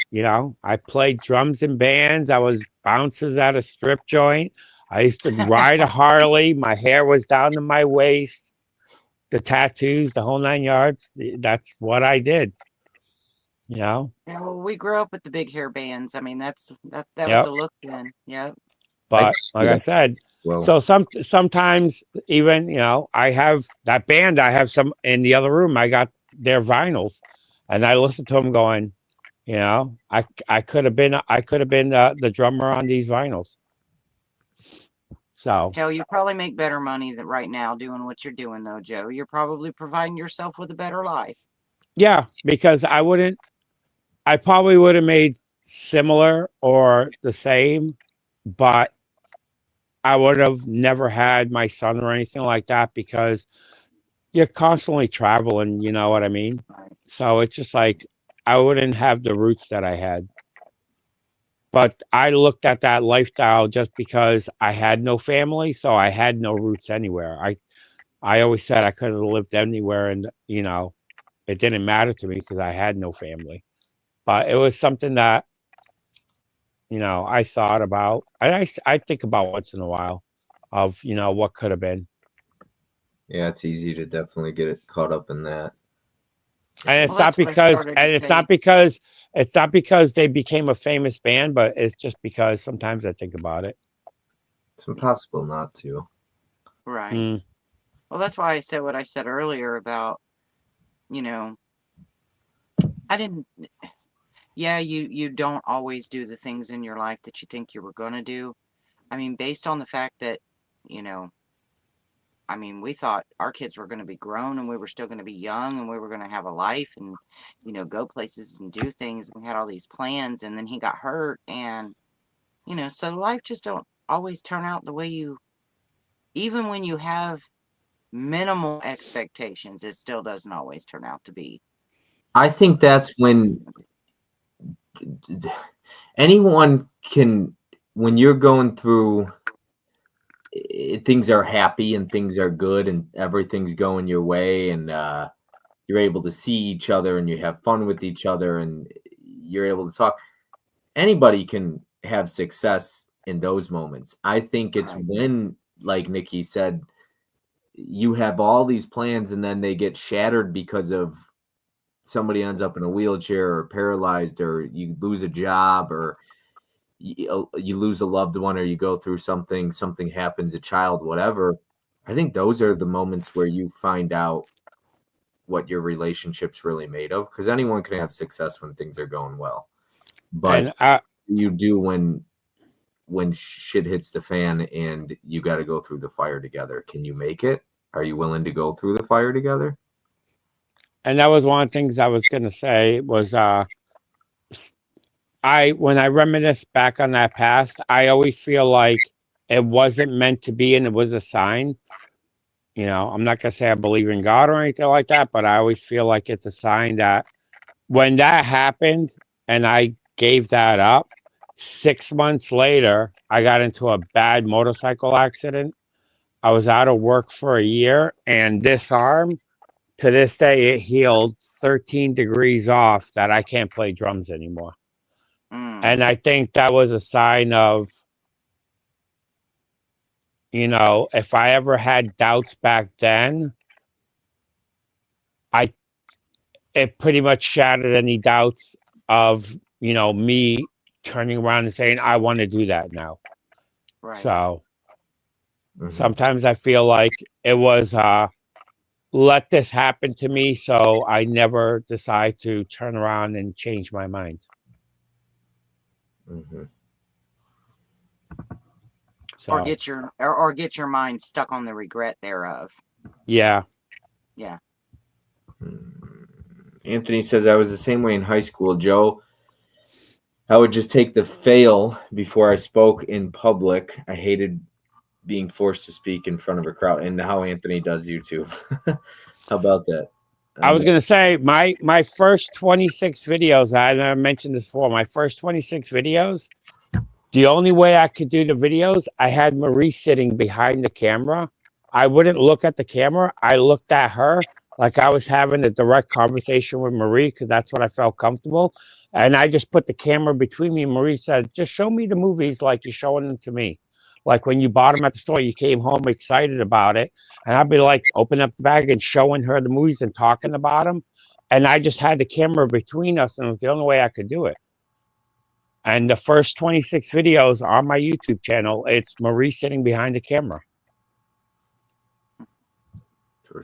I played drums in bands. I was bouncers at a strip joint. I used to ride a Harley. My hair was down to my waist. The tattoos, the whole 9 yards. That's what I did. Yeah, well, we grew up with the big hair bands. I mean, that was Yep. the look then. Yep. But can see like I that. said, Well, so sometimes even I have that band. I have some in the other room. I got their vinyls, and I listen to them going. I could have been the drummer on these vinyls. So Hell, you probably make better money than right now doing what you're doing, though, Joe. You're probably providing yourself with a better life. yeah, because I probably would have made similar or the same, but I would have never had my son or anything like that because you're constantly traveling, you know what I mean? Right. So it's just like I wouldn't have the roots that I had. But I looked at that lifestyle just because I had no family, so I had no roots anywhere. I always said I could have lived anywhere, and it didn't matter to me because I had no family. But it was something that I thought about. I think about once in a while of what could have been. yeah, it's easy to definitely get it caught up in that. And it's Well, not that's what I because started and to it's say. not because they became a famous band, but it's just because sometimes I think about it. It's impossible not to. Right. Mm. Well, that's why I said what I said earlier about, I didn't. Yeah, you don't always do the things in your life that you think you were going to do. I mean, based on the fact that, we thought our kids were going to be grown and we were still going to be young and we were going to have a life and, go places and do things. We had all these plans, and then he got hurt, and, so life just don't always turn out the way even when you have minimal expectations, it still doesn't always turn out to be. I think that's when anyone can, when you're going through, things are happy and things are good and everything's going your way, and you're able to see each other and you have fun with each other and you're able to talk. Anybody can have success in those moments. I think it's Right. when, like Nikki said, you have all these plans and then they get shattered because of somebody ends up in a wheelchair or paralyzed, or you lose a job, or you lose a loved one, or you go through something happens, a child, whatever. I think those are the moments where you find out what your relationship's really made of, because anyone can have success when things are going well, but And you do when shit hits the fan and you got to go through the fire together. Can you make it? Are you willing to go through the fire together? and that was one of the things I was gonna say was when I reminisce back on that past, I always feel like it wasn't meant to be and it was a sign. I'm not gonna say I believe in God or anything like that, but I always feel like it's a sign that when that happened and I gave that up, 6 months later, I got into a bad motorcycle accident. I was out of work for a year, and this arm, to this day, it healed 13 degrees off that I can't play drums anymore. And I think that was a sign of, if I ever had doubts back then, it pretty much shattered any doubts of, me turning around and saying, I want to do that now. Right. So sometimes I feel like it was, let this happen to me so I never decide to turn around and change my mind. So, or get your mind stuck on the regret thereof. Yeah. Anthony says, I was the same way in high school, Joe. I would just take the fail before I spoke in public. I hated being forced to speak in front of a crowd, and how Anthony does YouTube. How about that? I was going to say my first 26 videos, I mentioned this before, my first 26 videos, the only way I could do the videos, I had Marie sitting behind the camera. I wouldn't look at the camera. I looked at her like I was having a direct conversation with Marie because that's what I felt comfortable. And I just put the camera between me and Marie said, just show me the movies like you're showing them to me. Like when you bought them at the store, you came home excited about it. And I'd be like, opening up the bag and showing her the movies and talking about them. And I just had the camera between us, and it was the only way I could do it. And the first 26 videos on my YouTube channel, it's Marie sitting behind the camera.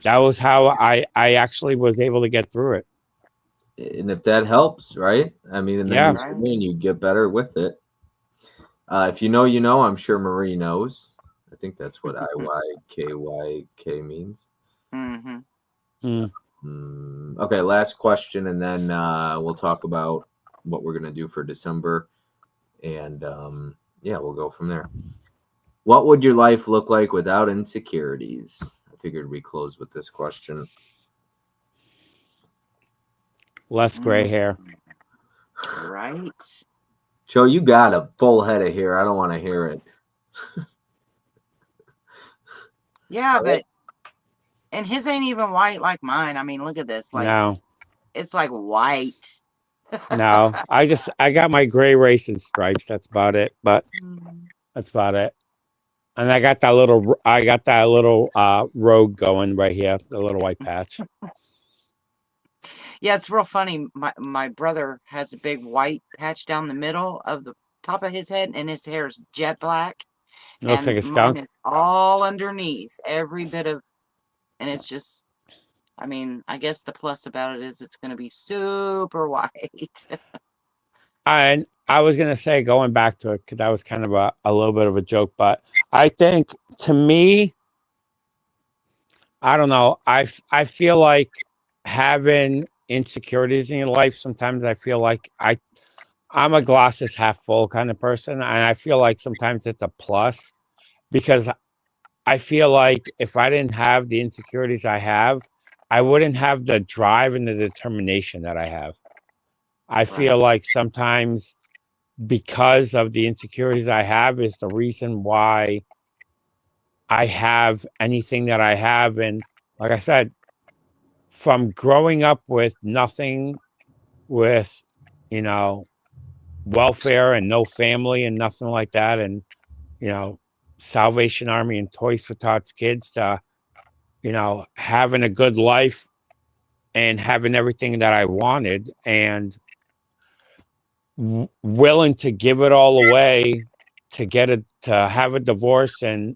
That was how I actually was able to get through it. And if that helps, right? I mean, and then Yeah. you get better with it. If you know, you know. I'm sure Marie knows. I think that's what IYKYK means. Mm-hmm. Okay, last question, and then we'll talk about what we're gonna do for December, and yeah, we'll go from there. What would your life look like without insecurities? I figured we close with this question. Less gray hair. Right. Joe, you got a full head of hair. I don't want to hear it. Yeah, but and his ain't even white like mine. I mean, look at this. Like No, it's like white. no. I got my gray racing stripes. That's about it. But that's about it. And I got that little rogue going right here, the little white patch. Yeah, it's real funny. My brother has a big white patch down the middle of the top of his head, and his hair is jet black. It looks like a skunk. Mine is all underneath, every bit of, and it's just, I mean, I guess the plus about it is it's going to be super white. And I was gonna say, going back to it, because that was kind of a little bit of a joke, but I think, to me, I don't know. I feel like having insecurities in your life. Sometimes I feel like I'm a glass is half full kind of person, and I feel like sometimes it's a plus because I feel like if I didn't have the insecurities I have, I wouldn't have the drive and the determination that I have. I feel like sometimes because of the insecurities I have is the reason why I have anything that I have. And like I said, from growing up with nothing, with, you know, welfare and no family and nothing like that, and, you know, Salvation Army and Toys for Tots kids, to, you know, having a good life and having everything that I wanted, and willing to give it all away to have a divorce and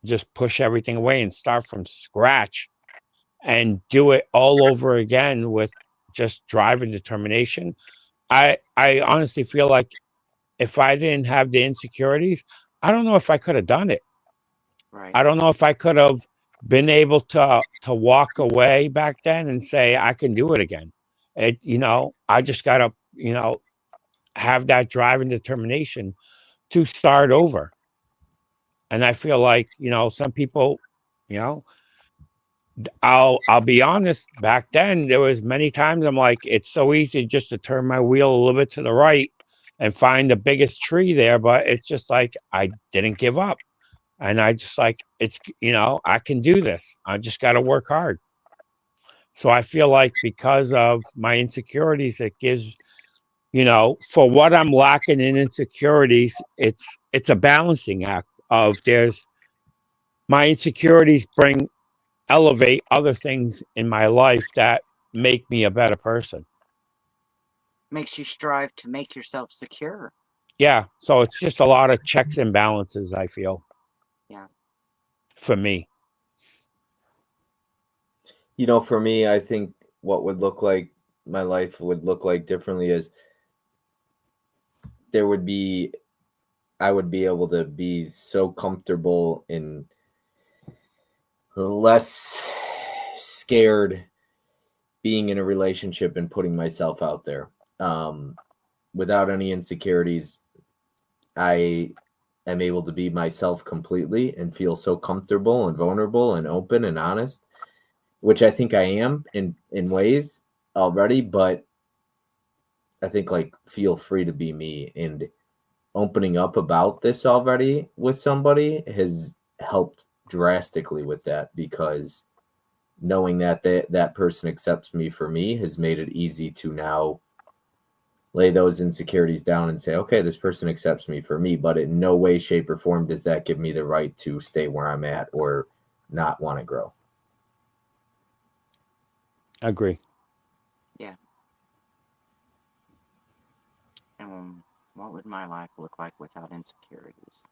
just push everything away and start from scratch and do it all over again with just drive and determination. I honestly feel like if I didn't have the insecurities, I don't know if I could have done it. Right. I don't know if I could have been able to walk away back then and say I can do it again. You know, I just got to, you know, have that drive and determination to start over. And I feel like, you know, some people, you know, I'll be honest, back then there was many times I'm like, it's so easy just to turn my wheel a little bit to the right and find the biggest tree there, but it's just like I didn't give up. And I just like, it's, you know, I can do this. I just got to work hard. So I feel like because of my insecurities, it gives, you know, for what I'm lacking in insecurities, it's a balancing act of there's my insecurities elevate other things in my life that make me a better person. Makes you strive to make yourself secure. Yeah. So it's just a lot of checks and balances, I feel. Yeah. For me. You know, for me, I think what would look like my life would look like differently is I would be able to be so comfortable and less scared being in a relationship and putting myself out there. Without any insecurities, I am able to be myself completely and feel so comfortable and vulnerable and open and honest, which I think I am in ways already, but I think like feel free to be me, and opening up about this already with somebody has helped drastically with that, because knowing that that person accepts me for me has made it easy to now lay those insecurities down and say, okay, this person accepts me for me, but in no way, shape, or form does that give me the right to stay where I'm at or not want to grow. Agree. And what would my life look like without insecurities?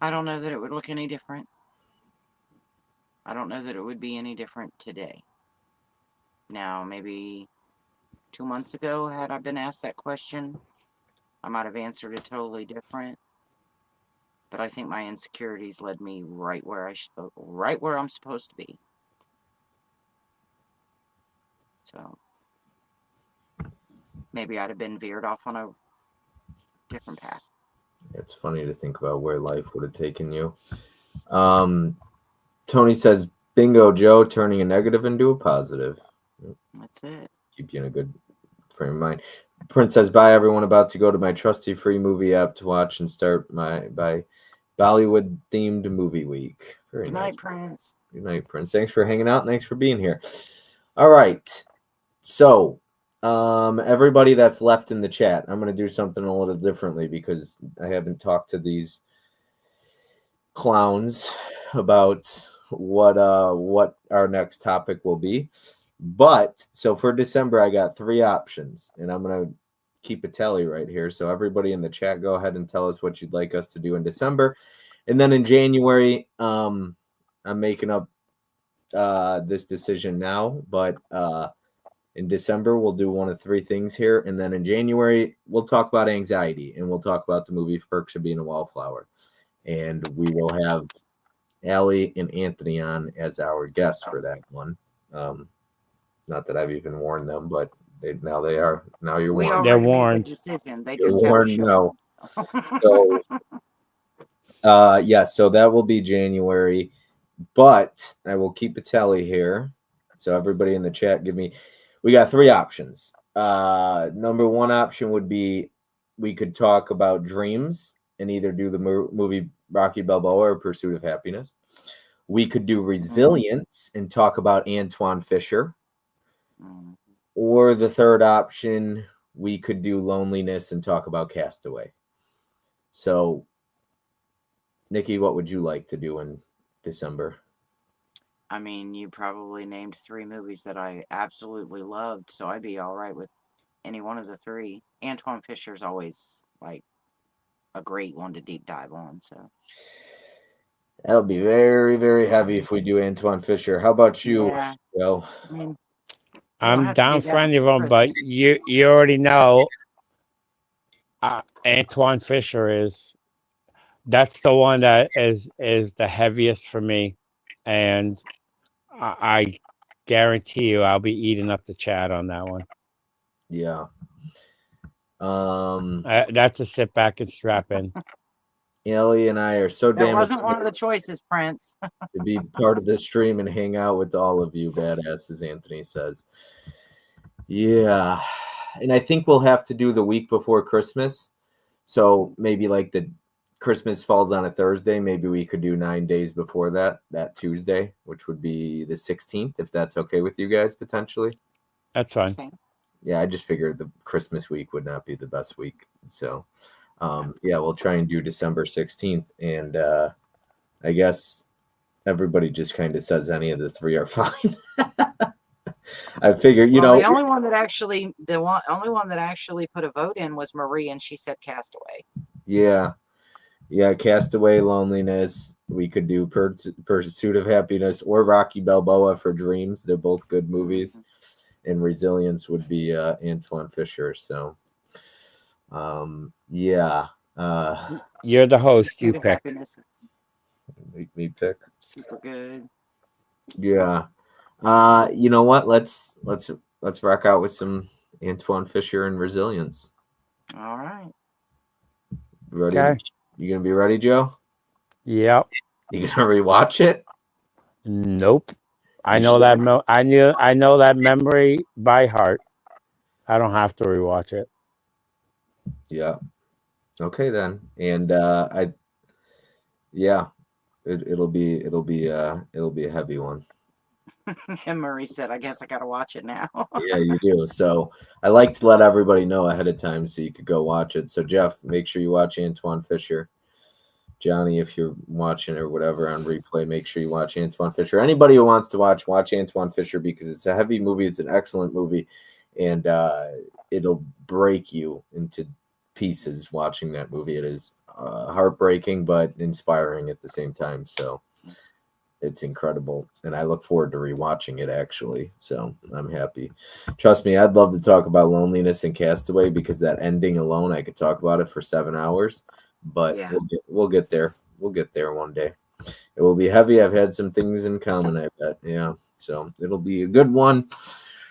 I don't know that it would look any different. I don't know that it would be any different today. Now, maybe 2 months ago, had I been asked that question, I might have answered it totally different. But I think my insecurities led me right where I'm supposed to be. So maybe I'd have been veered off on a different path. It's funny to think about where life would have taken you. Tony says, bingo, Joe, turning a negative into a positive. That's it. Keep you in a good frame of mind. Prince says, bye, everyone. About to go to my trusty free movie app to watch and start my Bollywood themed movie week. Very Good nice. night, Prince. Good night, Prince. Thanks for hanging out. And thanks for being here. All right. So, everybody that's left in the chat, I'm going to do something a little differently because I haven't talked to these clowns about what our next topic will be. But so for December, I got 3 options, and I'm going to keep a tally right here. So everybody in the chat, go ahead and tell us what you'd like us to do in December. And then in January, I'm making up this decision now, but in December, we'll do one of 3 things here. And then in January, we'll talk about anxiety, and we'll talk about the movie Perks of Being a Wallflower. And we will have Allie and Anthony on as our guests for that one. Not that I've even warned them, but now you're We warned. They're already made the warned. decision. They You're just have to warned show now. up. So, so that will be January, but I will keep a tally here. So everybody in the chat, we got 3 options. Number 1 option would be we could talk about dreams and either do the movie Rocky Balboa or Pursuit of Happiness. We could do resilience and talk about Antoine Fisher. Or the 3rd option, we could do loneliness and talk about Castaway. So, Nikki, what would you like to do in December? I mean, you probably named 3 movies that I absolutely loved, so I'd be all right with any one of the 3. Antoine Fisher's always like a great one to deep dive on. So that'll be very, very heavy if we do Antoine Fisher. How about you, Joe? I mean, I'm down for any of them, but you already know Antoine Fisher that's the one that is the heaviest for me, and I guarantee you I'll be eating up the chat on that one. Yeah. That's a sit back and strap in. Ellie and I are so damn. That wasn't one of the choices, Prince. To be part of the stream and hang out with all of you badasses, Anthony says. Yeah. And I think we'll have to do the week before Christmas. So maybe like the Christmas falls on a Thursday. Maybe we could do 9 days before that Tuesday, which would be the 16th, if that's okay with you guys, potentially. That's fine. Okay. Yeah, I just figured the Christmas week would not be the best week. So, we'll try and do December 16th. And I guess everybody just kind of says any of the 3 are fine. I figured, the only one that actually put a vote in was Marie, and she said Castaway. Yeah, Castaway, loneliness. We could do Pursuit of Happiness or Rocky Balboa for dreams. They're both good movies. And resilience would be Antoine Fisher. So, you're the host. You pick. Make me pick. Super good. Yeah. You know what? Let's rock out with some Antoine Fisher and resilience. All right. Ready? Okay. You gonna be ready, Joe? Yep. You gonna rewatch it? Nope. I know that. I know that memory by heart. I don't have to rewatch it. Yeah. Okay then, and yeah, it'll be a heavy one. And Murray said, I guess I got to watch it now. Yeah, you do. So I like to let everybody know ahead of time so you could go watch it. So Jeff, make sure you watch Antoine Fisher. Johnny, if you're watching or whatever on replay, make sure you watch Antoine Fisher. Anybody who wants to watch Antoine Fisher because it's a heavy movie. It's an excellent movie, and it'll break you into pieces watching that movie. It is heartbreaking but inspiring at the same time. So it's incredible, and I look forward to rewatching it actually. So I'm happy. Trust me, I'd love to talk about Loneliness and Castaway because that ending alone, I could talk about it for 7 hours. But Yeah. we'll get there. We'll get there one day. It will be heavy. I've had some things in common, I bet. Yeah. So it'll be a good one.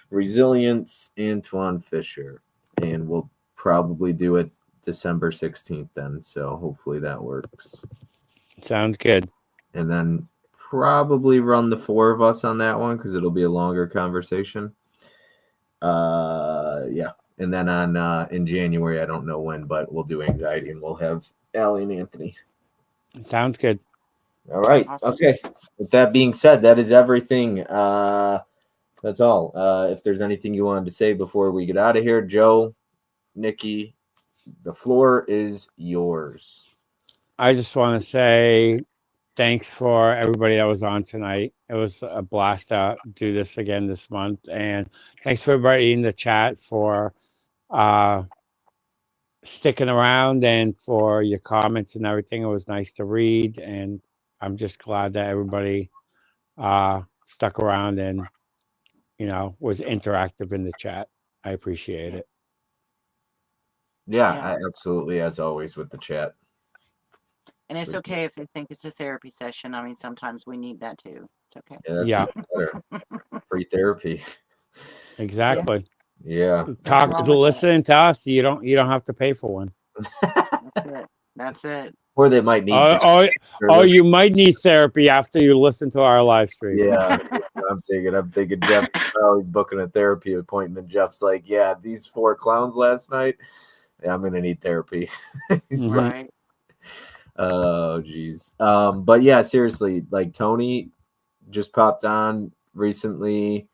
Resilience, Antoine Fisher. And we'll probably do it December 16th then. So hopefully that works. Sounds good. And then probably run the four of us on that one because it'll be a longer conversation. Yeah. And then on in January, I don't know when, but we'll do anxiety and we'll have Allie and Anthony. Sounds good. All right. Awesome. Okay. With that being said, that is everything. That's all. If there's anything you wanted to say before we get out of here, Joe, Nikki, the floor is yours. I just want to say thanks for everybody that was on tonight. It was a blast to do this again this month. And thanks for everybody in the chat for sticking around and for your comments and everything. It was nice to read. And I'm just glad that everybody stuck around and, was interactive in the chat. I appreciate it. Yeah, Yeah. absolutely. As always with the chat. And it's okay if they think it's a therapy session. I mean, sometimes we need that too. It's okay. Yeah, that's Yeah. even better. Free therapy. Exactly. Yeah. wrong with that. Listening to us, you don't have to pay for one. That's it. That's it. Or they might need Oh, you might need therapy after you listen to our live stream. Yeah, I'm thinking Jeff, he's booking a therapy appointment. Jeff's like, yeah, these 4 clowns last night, yeah, I'm going to need therapy. He's like, Right. oh, geez. But yeah, seriously, like Tony just popped on recently,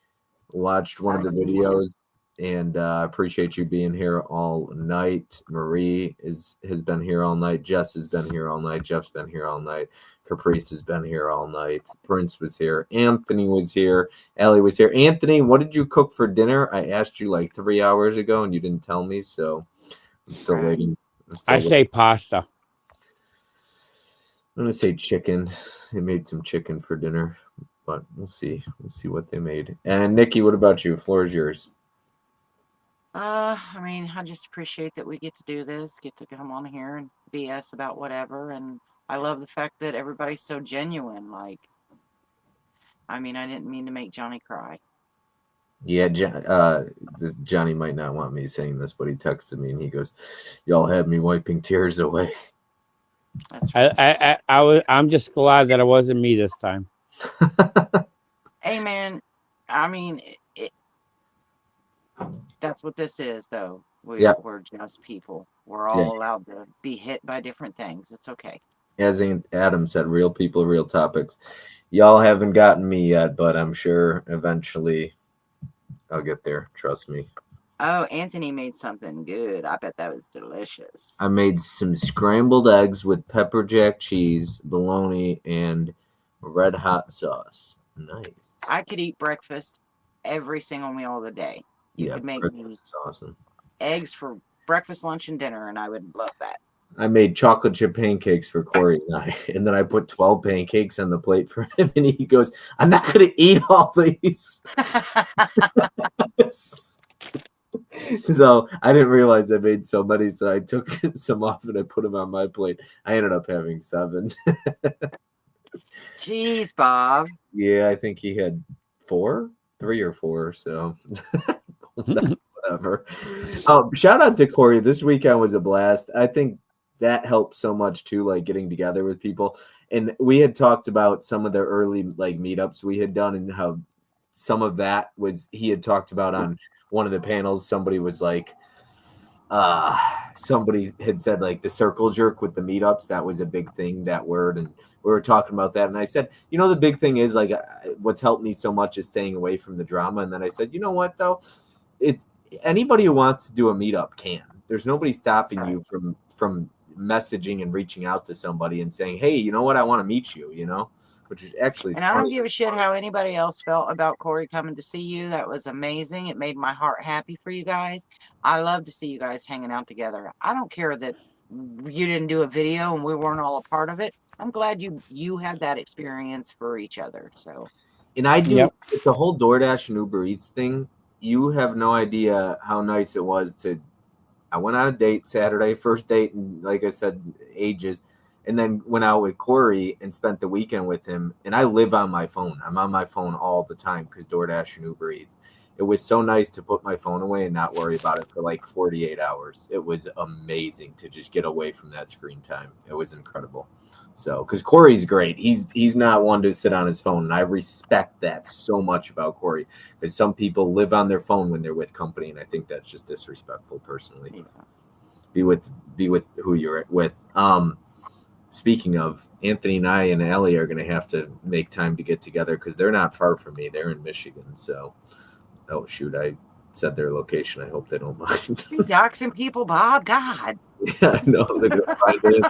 watched one of the videos, and appreciate you being here all night. Marie has been here all night. Jess has been here all night. Jeff's been here all night. Caprice has been here all night. Prince was here. Anthony was here. Allie was here. Anthony, what did you cook for dinner? I asked you like 3 hours ago, and you didn't tell me, so I'm still waiting. I say pasta. I'm gonna say chicken. They made some chicken for dinner, but we'll see. We'll see what they made. And Nikki, what about you? Floor is yours. I mean, I just appreciate that we get to do this, get to come on here and BS about whatever. And I love the fact that everybody's so genuine. Like, I mean, I didn't mean to make Johnny cry. Yeah, Johnny might not want me saying this, but he texted me and he goes, "Y'all had me wiping tears away." That's right. I'm just glad that it wasn't me this time. Hey, man, I mean, that's what this is, though. We're just people. We're all allowed to be hit by different things. It's okay. As Adam said, real people, real topics. Y'all haven't gotten me yet, but I'm sure eventually I'll get there. Trust me. Oh, Anthony made something good. I bet that was delicious. I made some scrambled eggs with pepper jack cheese, bologna, and red hot sauce. Nice. I could eat breakfast every single meal of the day. You could make me awesome. Eggs for breakfast, lunch, and dinner, and I would love that. I made chocolate chip pancakes for Corey and I, and then I put 12 pancakes on the plate for him, and he goes, "I'm not going to eat all these." So I didn't realize I made so many, so I took some off and I put them on my plate. I ended up having 7. Jeez, Bob. Yeah, I think he had 3 or 4, so whatever. Shout out to Corey. This weekend was a blast. I think that helped so much too, like getting together with people. And we had talked about some of the early like meetups we had done and how some of that was he had talked about on one of the panels. Somebody was like, somebody had said like the circle jerk with the meetups. That was a big thing, that word. And we were talking about that. And I said, the big thing is like what's helped me so much is staying away from the drama. And then I said, you know what though? Anybody who wants to do a meetup can. There's nobody stopping you from messaging and reaching out to somebody and saying, hey, you know what? I want to meet you, which is actually And I don't give a shit how anybody else felt about Corey coming to see you. That was amazing. It made my heart happy for you guys. I love to see you guys hanging out together. I don't care that you didn't do a video and we weren't all a part of it. I'm glad you had that experience for each other. So, and I do Yep. with the whole DoorDash and Uber Eats thing. You have no idea how nice it was to. I went on a date Saturday, first date in, like I said, ages, and then went out with Corey and spent the weekend with him. And I live on my phone. I'm on my phone all the time because DoorDash and Uber Eats. It was so nice to put my phone away and not worry about it for like 48 hours. It was amazing to just get away from that screen time. It was incredible. So, because Corey's great. He's not one to sit on his phone. And I respect that so much about Corey, because some people live on their phone when they're with company. And I think that's just disrespectful personally. yeah. Be with who you're with. Speaking of, Anthony and I and Allie are going to have to make time to get together because they're not far from me. They're in Michigan. So, oh shoot, I said their location. I hope they don't mind. You doxing people, Bob. God. Yeah, I know. They're gonna find it.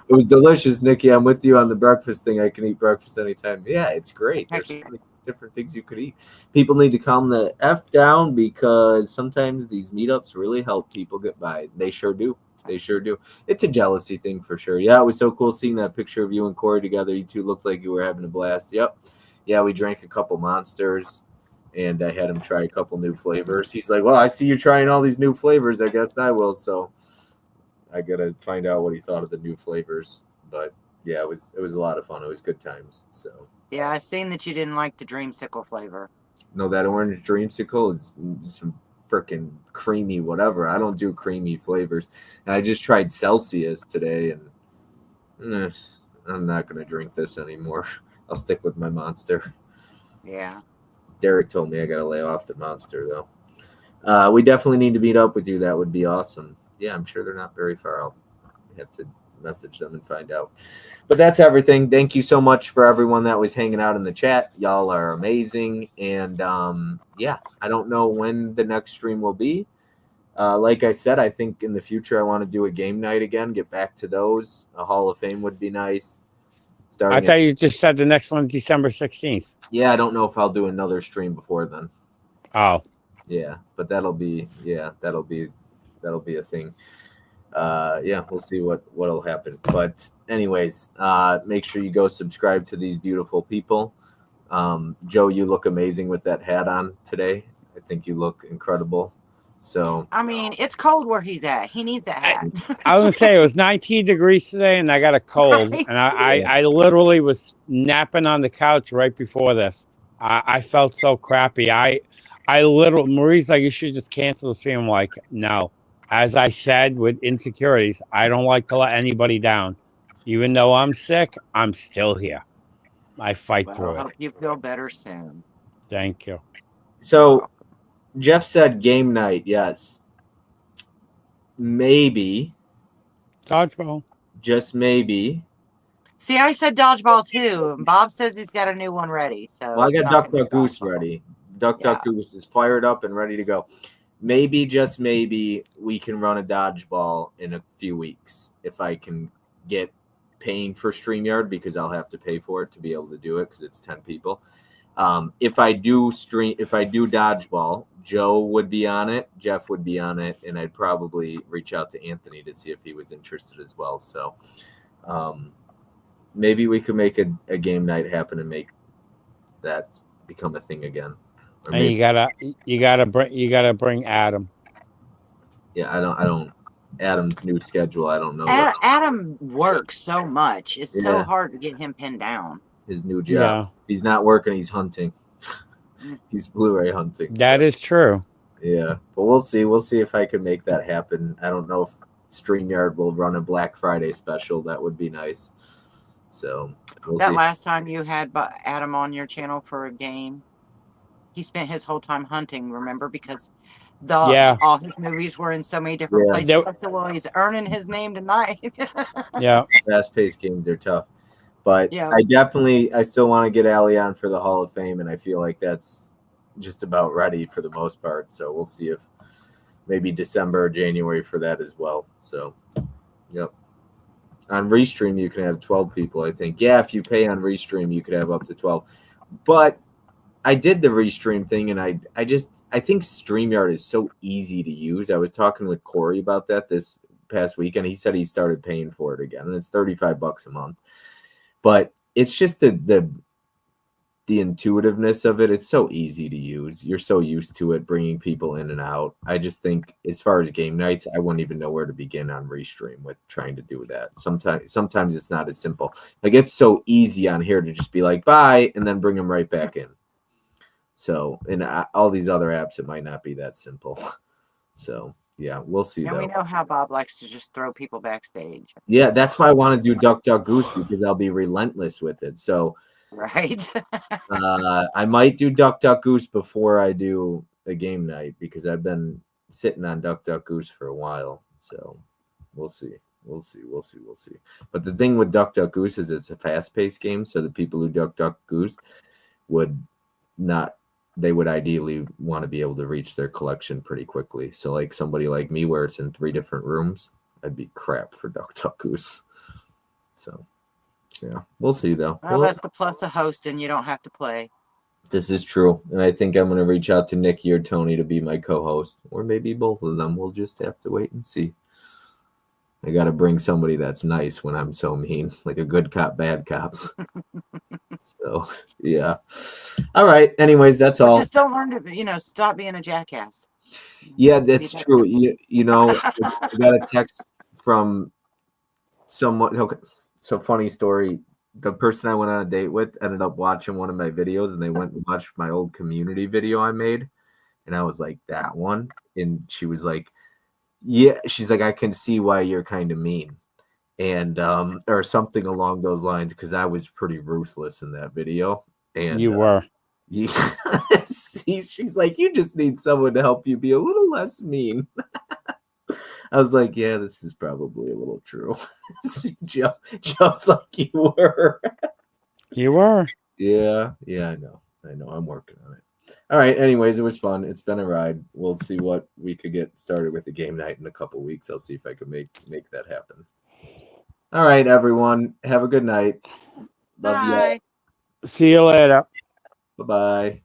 It was delicious, Nikki. I'm with you on the breakfast thing. I can eat breakfast anytime. Yeah, it's great. There's so many different things you could eat. People need to calm the F down because sometimes these meetups really help people get by. They sure do. They sure do. It's a jealousy thing for sure. Yeah, it was so cool seeing that picture of you and Corey together. You two looked like you were having a blast. Yep. Yeah, we drank a couple Monsters. And I had him try a couple new flavors. He's like, well, I see you trying all these new flavors. I guess I will. So I got to find out what he thought of the new flavors. But yeah, it was a lot of fun. It was good times. So Yeah, I seen that you didn't like the dreamsicle flavor. no, that orange dreamsicle is some freaking creamy whatever. I don't do creamy flavors. And I just tried Celsius today, and I'm not going to drink this anymore. I'll stick with my Monster. Yeah. Derek told me I got to lay off the Monster, though. We definitely need to meet up with you. That would be awesome. Yeah, I'm sure they're not very far. I'll have to message them and find out. But that's everything. Thank you so much for everyone that was hanging out in the chat. Y'all are amazing. And yeah, I don't know when the next stream will be. Like I said, I think in the future I want to do a game night again, get back to those. A Hall of Fame would be nice. I thought you just said the next one's December 16th. Yeah, I don't know if I'll do another stream before then. Oh. Yeah, but that'll be a thing. Yeah, we'll see what'll happen. But anyways, make sure you go subscribe to these beautiful people. Joe, you look amazing with that hat on today. I think you look incredible. So I mean, it's cold where he's at. He needs that hat. I was gonna say it was 19 degrees today, and I got a cold, Right. and I literally was napping on the couch right before this. I felt so crappy. I literally, Marie's like, you should just cancel the stream. I'm like, no. As I said with Insecurities, I don't like to let anybody down. Even though I'm sick, I'm still here. I fight Well, through I it. hope you feel better soon. Thank you. So Jeff said game night. Yes. Maybe. Dodgeball. Just maybe. See, I said dodgeball too. And Bob says he's got a new one ready. So Well, I it's got not Duck gonna be Duck Goose dodgeball. ready. Duck Duck Goose is fired up and ready to go. Maybe, just maybe, we can run a dodgeball in a few weeks if I can get paying for StreamYard, because I'll have to pay for it to be able to do it because it's 10 people. If I do dodgeball, Joe would be on it, Jeff would be on it, and I'd probably reach out to Anthony to see if he was interested as well. So maybe we could make a game night happen and make that become a thing again. Or And maybe, you gotta bring Adam. yeah, I don't. Adam's new schedule, I don't know Adam works so much. It's so Yeah. hard to get him pinned down. his new job. Yeah. If he's not working, he's hunting. He's Blu-ray hunting. That is true. Yeah, but we'll see. We'll see if I can make that happen. I don't know if StreamYard will run a Black Friday special. That would be nice. So we'll That see. last time you had Adam on your channel for a game, he spent his whole time hunting, remember? Because Yeah. all his movies were in so many different Yeah. places. I said, well, he's earning his name tonight. Yeah. Fast-paced games are tough. But Yeah. I still want to get Ali on for the Hall of Fame, and I feel like that's just about ready for the most part. So we'll see if maybe December or January for that as well. So, yep. On Restream, you can have 12 people, I think. Yeah, if you pay on Restream, you could have up to 12. But I did the Restream thing, and I think StreamYard is so easy to use. I was talking with Corey about that this past weekend. He said he started paying for it again, and it's $35 a month. But it's just the intuitiveness of it. It's so easy to use. You're so used to it, bringing people in and out. I just think as far as game nights, I wouldn't even know where to begin on Restream with trying to do that. Sometimes it's not as simple. Like, it's so easy on here to just be like, bye, and then bring them right back in. So in all these other apps, it might not be that simple. So yeah, we'll see. And though. we know how Bob likes to just throw people backstage. Yeah, that's why I want to do Duck Duck Goose, because I'll be relentless with it. So Right. I might do Duck Duck Goose before I do a game night, because I've been sitting on Duck Duck Goose for a while. So we'll see. We'll see. But the thing with Duck Duck Goose is it's a fast-paced game, so the people who Duck Duck Goose would ideally want to be able to reach their collection pretty quickly. So like somebody like me, where it's in 3 different rooms, I'd be crap for Duck Duck Goose. So yeah, we'll see though. Well, that's the plus of hosting. You don't have to play. This is true. And I think I'm going to reach out to Nikki or Tony to be my co-host, or maybe both of them. We'll just have to wait and see. I got to bring somebody that's nice when I'm so mean, like a good cop, bad cop. So, yeah. All right. Anyways, that's all. Just don't learn to, stop being a jackass. Yeah, that's true. I got a text from someone. Okay, so funny story. The person I went on a date with ended up watching one of my videos, and they went and watched my old community video I made. And I was like, that one? And she was like, yeah. She's like, I can see why you're kind of mean. And or something along those lines, because I was pretty ruthless in that video. And You were. yeah, she's like, you just need someone to help you be a little less mean. I was like, yeah, this is probably a little true. Just like you were. You were. Yeah, I know. I'm working on it. All right. Anyways, it was fun. It's been a ride. We'll see what we could get started with the game night in a couple weeks. I'll see if I can make that happen. All right, everyone. Have a good night. Love you all. Bye. See you later. Bye-bye.